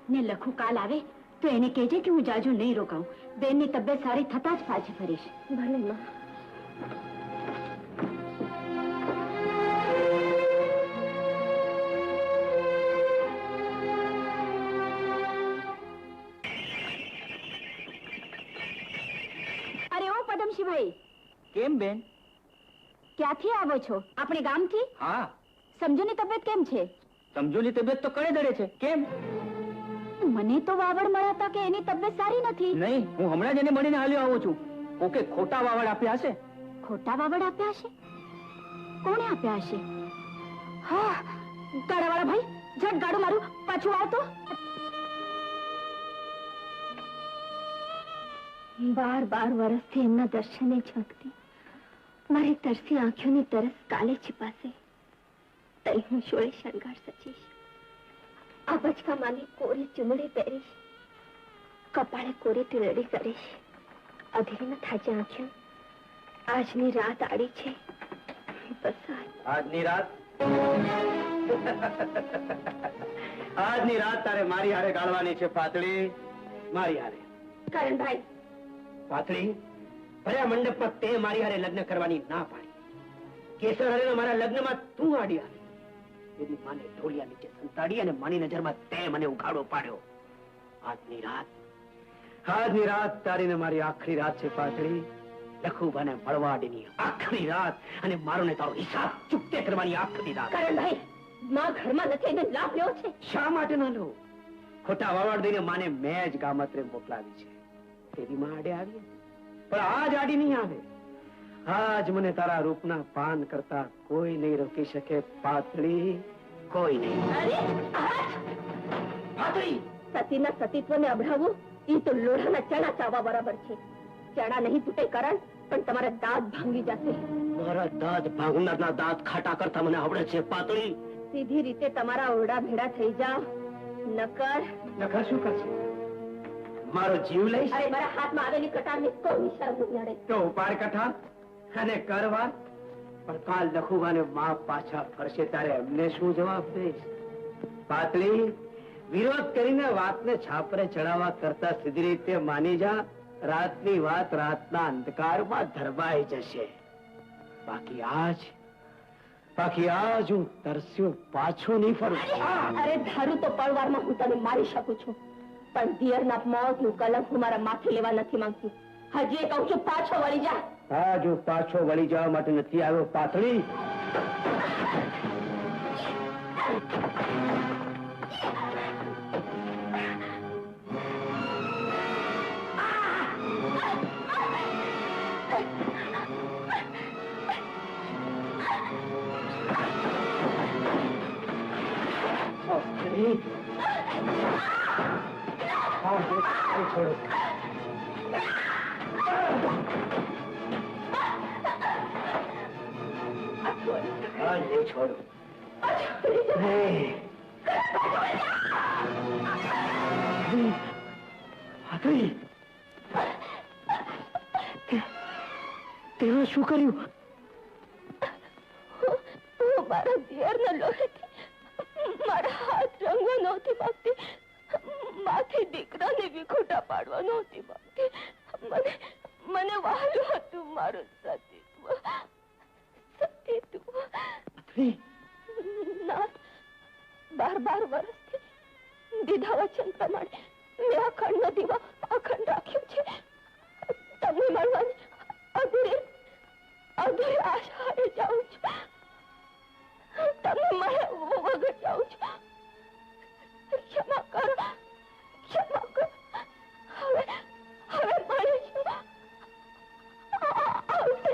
ને લખું કાલ આવે તો એને કહેજે કે હું જાજુ નહીં રોકાઉં. બેનની તબિયત સારી થતા જ પાછી ફરીશ. ભલે માં. અરે ઓ પદમશીભાઈ. કેમ બેન? ક્યાંથી આવો છો? આપણે ગામથી? હા. સમજુની તબિયત કેમ છે? સમજુની તબિયત તો કડે દડે છે. કેમ? મને તો વાવડ મળ્યા કે એની તબિયત સારી નથી. નહીં, હું હમણાં જ એને મળીને હાલ્યો આવું છું. ઓકે, ખોટા વાવડ આપ્યા હશે. ખોટા વાવડ આપ્યા હશે? કોણે આપ્યા હશે? હા, ગાડાવાળા ભાઈ, ઝટ ગાડું મારું પાછું આવતો. 12 વર્ષથી એમના દર્શને ઝંખતી મારી તરસી આંખોની તરસ કાલે छिपाશે. તઈ હું શોળે શણગાર સચીશ. આ બચકા માની કોરી ચુંદડી પહેરીશ, કપાળે કોરી ટીલડી કરીશ. અધીરી ન થાજે આંખો, આજની રાત આડી છે. બસ આજની રાત આજની રાત તારે મારી હારે ગાળવાની છે પાતળી, મારી હારે. કરણભાઈ, પાતળી, ભર્યા મંડપમાં તે મારી હારે લગ્ન કરવાની ના પાડી. કેસર હારે મારા લગ્નમાં તું આડી આવી. એની માને ઢોલિયા નીચે સંતાડી અને માની નજરમાં તે મને ઉઘાડો પાડ્યો. આજની રાત તારી ને મારી આખરી રાત છે પાતળી. લખુબાને મળવાડીની આખરી રાત અને મારો ને તારો હિસાબ ચૂકતે કરવાની આખરી રાત. કરણભાઈ, માં ઘરમાં નથી એને લાભ લેવો છે. શા માટે ના લો? ખોટા વાવડ દઈને માને મેં જ ગામત્રે મોકલાવી છે. તેરી માં આડે આવી પણ આજ આડી નહીં આવે. આજ મને તારા રૂપના પાન કરતા કોઈ નહીં રોકી શકે પાતળી, કોઈ નહીં. પાતળી, સતીના સતીત્વને અભડાવવું એ તો લોઢાના ચણા ચાવવા બરાબર છે. ચણા નહીં તૂટે કરણ, પણ તમારા દાંત ભાંગી જશે. મારા દાંત ભાંગનારના દાંત ખાટા કરતા મને આવડે છે પાતળી. સીધી રીતે તમારા ઓરડા ભેડા થઈ જાઓ. નકર શું કરશે? મારો જીવ લઈશ? અરે મારા હાથમાં આવેલી કટારની કોઈ નિશાન નહીં અડે. તો ઉપાડ કઠા અને કરવા. પણ કાલ લખુબાને માં પાછા ફરશે ત્યારે એમને શું જવાબ દઈશ? પાતળી, વિરોધ કરીને વાતને છાપરે ચડાવવા કરતા સીધી રીતે માની જા, રાતની વાત રાતના અંધકારમાં ધરબાઈ જશે. બાકી આજ હું તરસ્યો પાછો નહીં ફરું. અરે ધારું તો પળવારમાં હું તને મારી શકું છું, પણ દિયરના મોતનું કલંક હું મારા માથે લેવા નથી માંગતી. હજી કહું છું, પાછો વળી જા. હા, જો પાછો વળી જવા માટે નથી આવ્યો પાતળી. છોડો. નહીં છોડો. તેઓ શું કર્યું? હું મારા દિયરના લોહીથી મારા હાથ રંગવા નહોતી માંગતી, માથે દીકરાને વિખૂટા પાડવા નહોતી માંગતી. મને વહાલું હતું મારું સતીત્વ. ના, 12 વર્ષથી દીધા વચન પ્રમાણે મેં અખંડનો દીવો અખંડ રાખ્યો છે. તમને મળવાની અધૂરી આશાએ જાઉં છું. તમને મળ્યા વગર જાઉં છું. ક્ષમા કરો, ક્ષમા કરો. હવે મળીશું. આવશે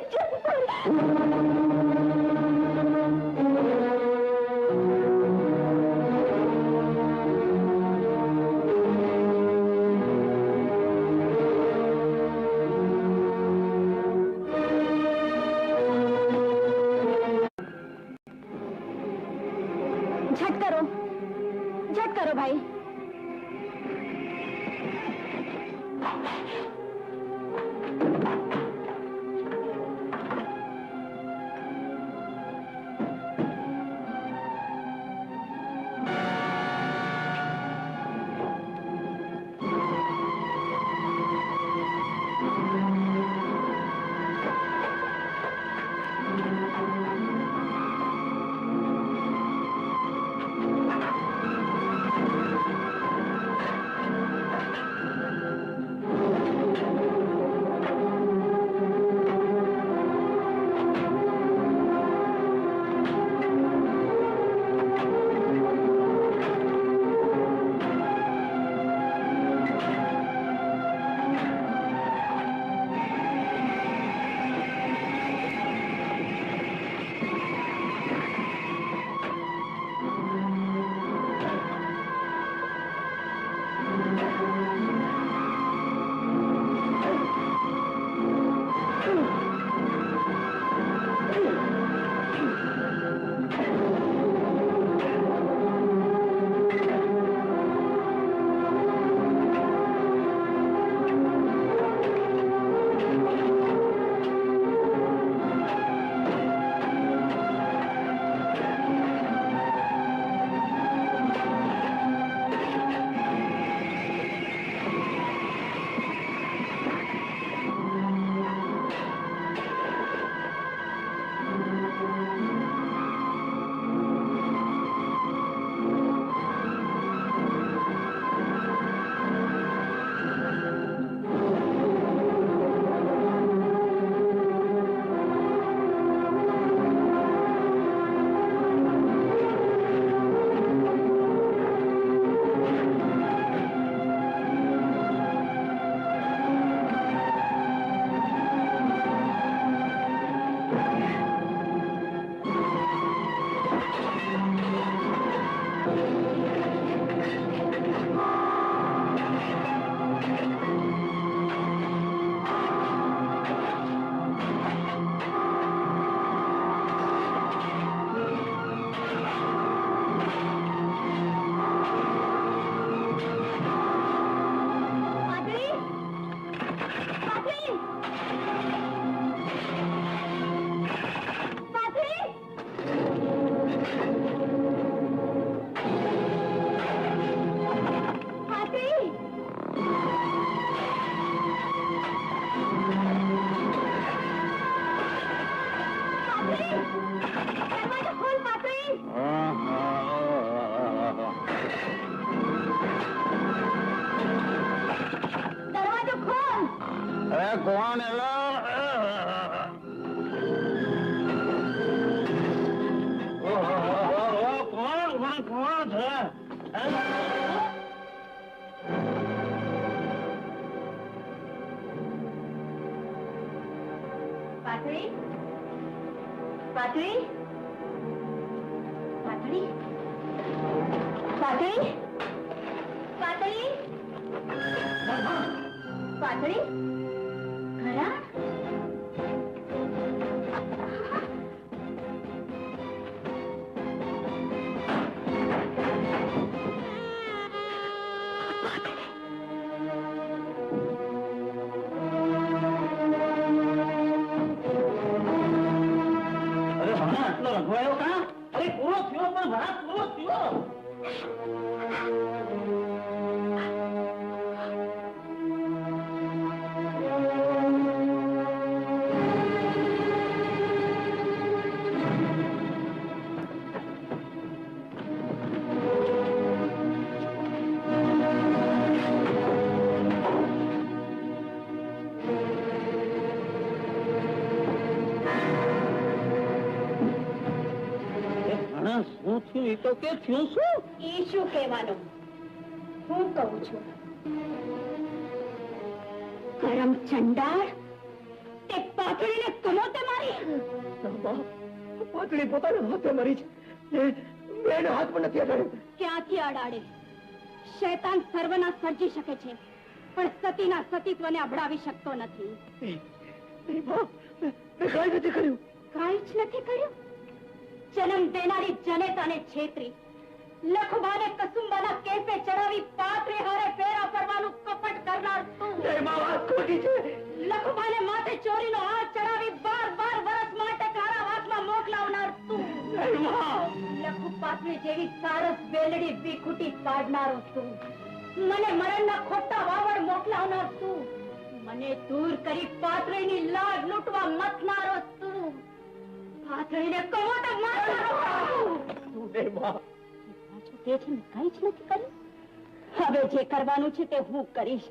झट करो भाई. કોણ એલો કોણ છે પાતળી પાતળી પાતળી પાતળી પાતળી પાતળી ખરા રખવાયો કા અરે પૂરો થયો પણ ભણા પૂરો થયો શું થયું એ તો કે થયું શું એ શું કહેવાનું હું કહું છું કરમ ચંડાળ તે પાતળીને કમોતે મારી પાતળી પોતાના હાથે મરી છે બેન હાથ પણ નથી અડાડ્યો ક્યાંથી અડાડે શૈતાન સર્વનાશ સર્જી શકે છે પણ સતીના સતીત્વને અભડાવી શકતો નથી કાંઈ નથી કર્યું કાંઈ જ નથી કર્યું જન્મ દેનારી જનેતાને છેતરી લખવાને કસુંબાના કેસે ચડાવી પાતળી હારે ફેરા ફરવાનું કપટ કરનાર તું વાત ખોટી છે લખવાને માથે ચોરીનો હાથ ચડાવી 12 વર્ષ માટે કારાવાસમાં મોકલાવનાર તું લખુ પાતળી જેવી સારસ બેલડી વિખૂટી પાડનારો તું મને મરણના ખોટા વાવડ મોકલાવનાર તું મને દૂર કરી પાતળીની લાડ લૂંટવા મથનારો તું પાતળીને કમોતે મારનારો તું તે છે ને કંઈ જ નથી કર્યું હવે જે કરવાનું છે તે હું કરીશ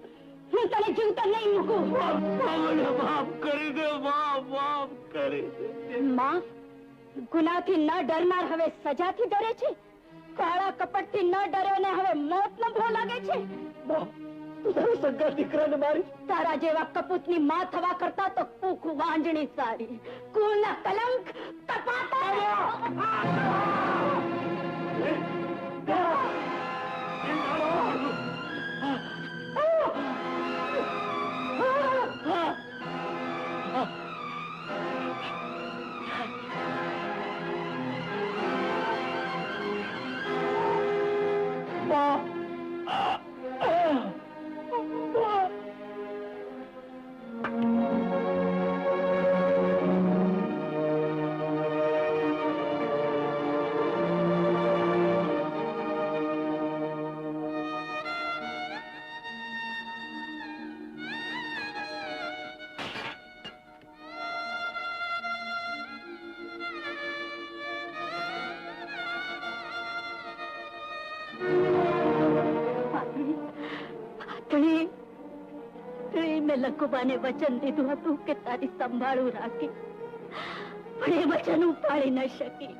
હું તને જીવતા નહીં મૂકું માફ કરી દે માફ કરી દે માં ગુનાથી ન ડરનાર હવે સજાથી ડરે છે કાળા કપટથી ન ડર્યો ને હવે મોતનો ભો લાગે છે તું તારા સગા દીકરાને મારી તારા જેવા કપૂતની માં થવા કરતા તો કૂખ વાંજણી સારી કુળના કલંક લખુબાને વચન દીધું હતું કે તારી સંભાળું રાખી પણ એ વચન હું પાળી ન શકી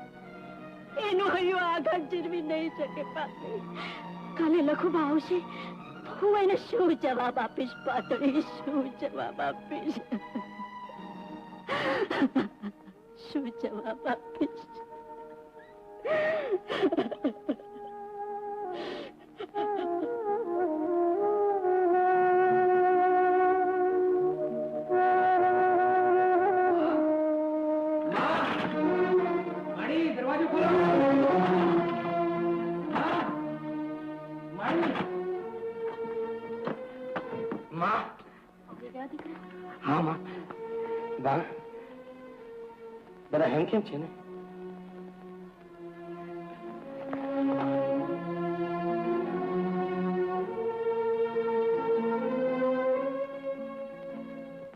એનું હૈયું આઘાત જીરવી નહીં શકે પાતળી કાલે લખુબા આવશે હું એને શું જવાબ આપીશ પાતળી શું જવાબ આપીશ શું જવાબ આપીશ હા માં બા બધા હેમ કેમ છે ને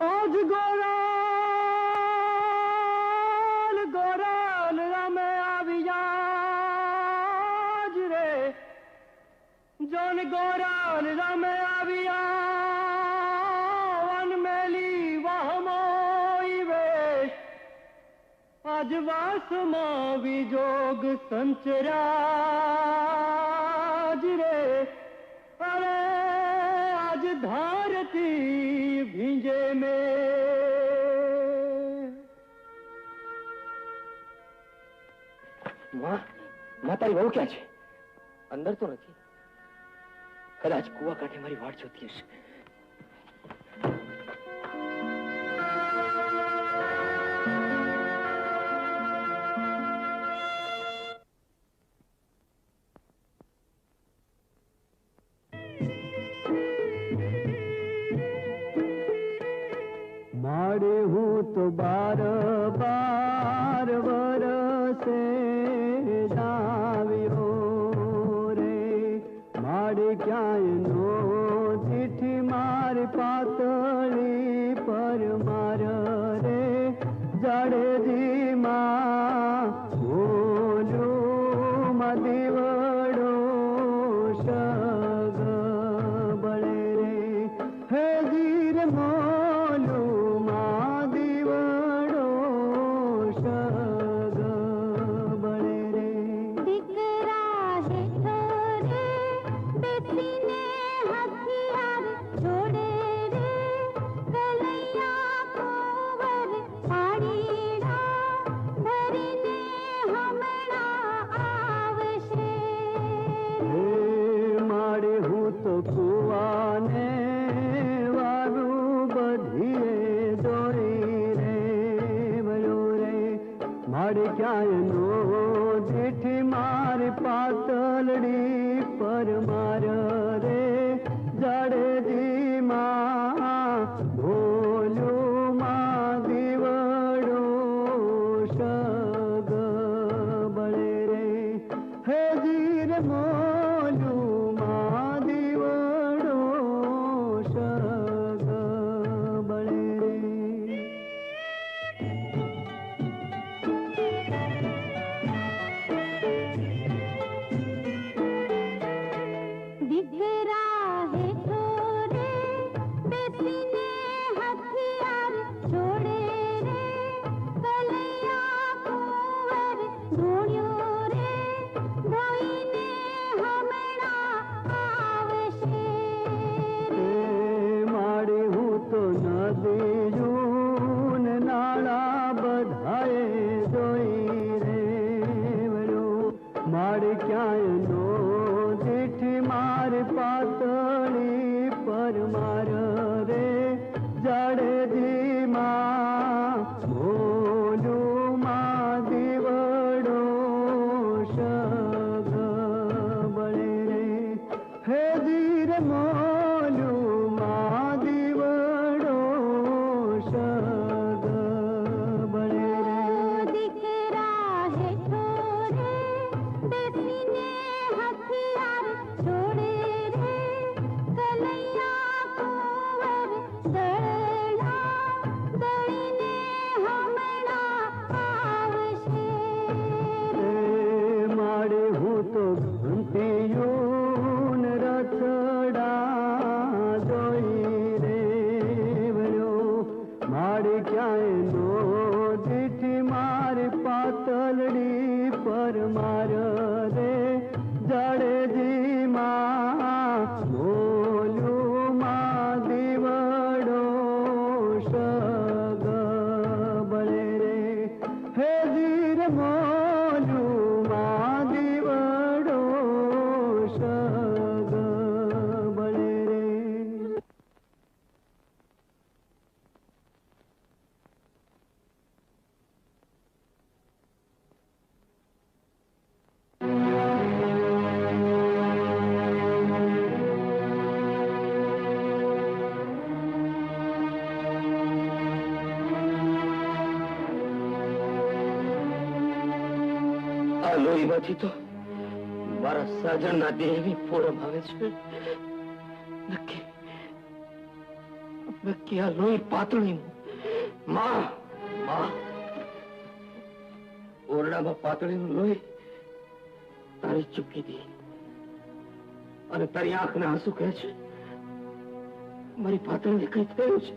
આજ ગોરાલ ગોરાલ રામે આવી જાજ રે જોન ગોરાલ રામે આવી વન મેલી રાજવાસમાં વિજોગ સંચરાજ રે અરે આજ ધારતી ભીંજે મેં માં તારી વહુ ક્યાં છે? અંદર તો નથી. કદાચ કુવા કાંઠે મારી વાટ જોતી હશે. माड़े हूँ तो बार बार वरसे जाव्यो रे माड़े क्यांय नो चिट्ठी मारी पातળી पर मार रे जड़ेजी मां बोल्યું માં દીવડો શગ બળે રે હે જીર મોલું માં દીવડો શગ બળે રે દીકરા હેઠો રે બેસીને હથિયાર જોડે રે કલૈયા કુંવર પાડીડા ધરીને હમણાં આવશે હે મારે હું તો કુવાને વારું બધીએ દોરી રે વયો રે મારે ક્યાંય નો જેઠી મારી પાતળડી પર માર રે જડેજી માં ભોલ્યું માં દીવડો શગ બળે રે હે જીર મોલ્યું માં દીવડો શગ બળે રે દીકરા હેઠો રે બેસીને હથિયાર જોડે રે કલૈયા કુંવર ધૂણ્યું રે ધોઈને હમણાં આવશે એ માડી હું તો નદીયું ને નાળા બધાએ જોઈ રે વળ્યો માડી ક્યાંય નો જેઠી મારી પાતળી પર માર રે જડેજી માં ભોલું માં દીવડો શગ બળે રે હે જીર મોલ્યું માં દીવડો શગ બળે રે દીકરા હેઠો રે બેસીને હથિયાર જોડે રે કલૈયા કુંવર દળણા દળીને હમણાં આવશે એ માડે હું તો ઘંટીયું ને રથડા જોઈ રે વળ્યો માડે ક્યાંય નો જેઠી મારી પાતળડી પર માર રે જડેજી માં બોલ્યું માં દીવડો શગ બળે રે હે જીર મોલ્યું માં દીવડો શગ બળે રે આ લોહીમાંથી તો મારા સાજણના દેહની ફોરમ આવે છે. નક્કી નક્કી આ લોહી પાતળીનું. માં માં ઓરડામાં પાતળીનું લોહી તારી ચૂકી દી અને તારી આંખના આંસુ કહે છે મારી પાતળીને કઈ થયું છે.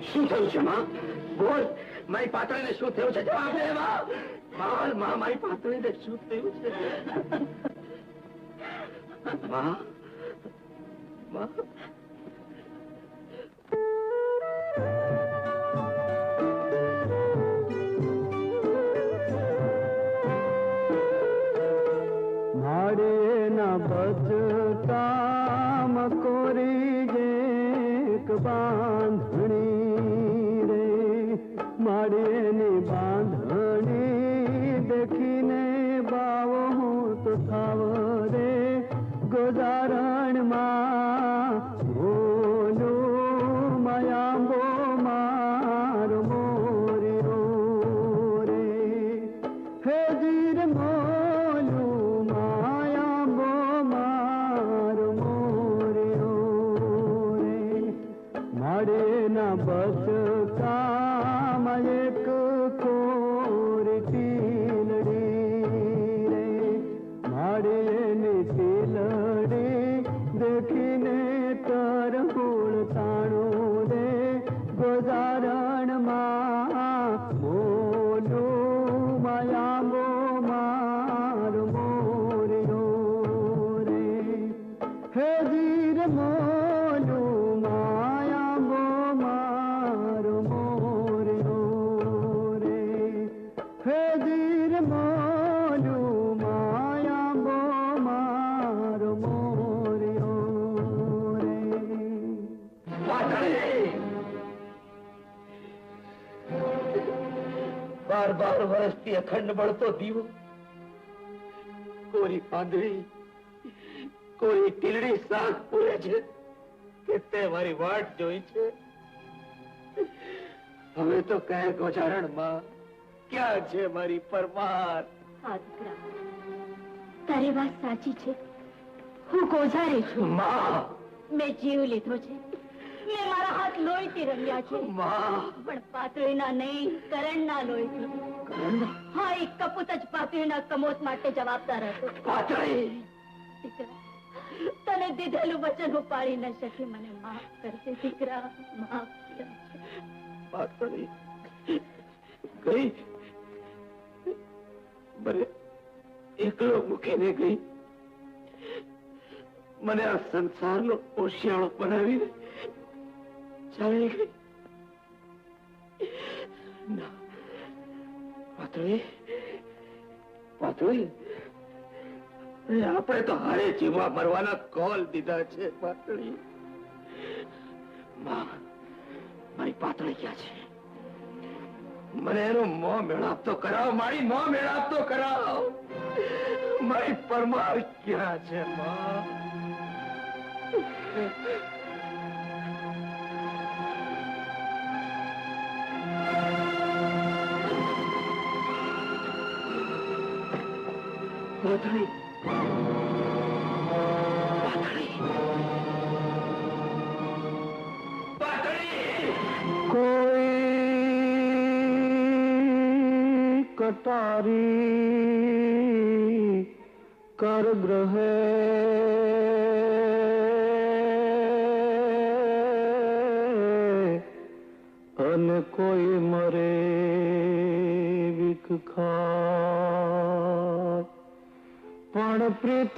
શું થયું છે માં? બોલ મારી પાતળીને શું થયું છે જવાબ દે માં મારી પાતળીને શું થયું છે માં મારે ના બચતા મકોરી એક બાંધણી રે મારે ની બાંધણી દેખીને બાવો હું તો થાવ રે ગોદારણમાં બોલું મયાંબો મારો મોર્યો રે હે જીર મોલું માયાંબો મારો મોર્યો રે મારે ના બસ કામ એક કોરી ટીલડી રે મારે ની ટીલડી દેખીને તરહુળ તાણું દે ગોદારણમાં બોલું માયાંબો મારો મોર્યો રે હે જીર મોલું માયાંબો મારો મોર્યો રે હે જીર મોલું માયાંબો મારો મોર્યો રે 12 વર્ષથી અખંડ બળતો દીવો કોરી પાંદડી કોરી ટીલડી શાક પૂરે છે કે તે મારી વાટ જોઈ છે હવે તો કહે ગોચારણમાં ક્યાં છે મારી પરમાર હા દીકરા તારી વાત સાચી છે હું ગોઝારી છું માં મેં જીવ લીધો છે મેં મારા હાથ લોહીથી રમ્યા છે માં પણ પાતળીના નહીં કરણના લોહીથી હા એક કપૂત જ પાતળીના કમોત માટે જવાબદાર હતો પાતળી દીકરા તને દીધેલું વચન હું પાળી ન શકી મને માફ કરજે દીકરા માફ કરજે પાતળી ગઈ મને એકલો મૂકીને ગઈ મને આ સંસારનો ઓશિયાળો બનાવીને ચાલી ગઈ ના પાતળી પાતળી આપણે તો હારે જીવવા મરવાના કોલ દીધા છે પાતળી માં મારી પાતળી ક્યાં છે મને એનો મોં મેળાપ તો કરાવ મારી મોં મેળાપ તો કરાવ મારી પરમાર ક્યાં છે માં પાતળી કોઈ કટારી કર ગ્રહે અને કોઈ મરે વિખ ખા પણ પ્રીત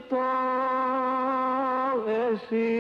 તો એસી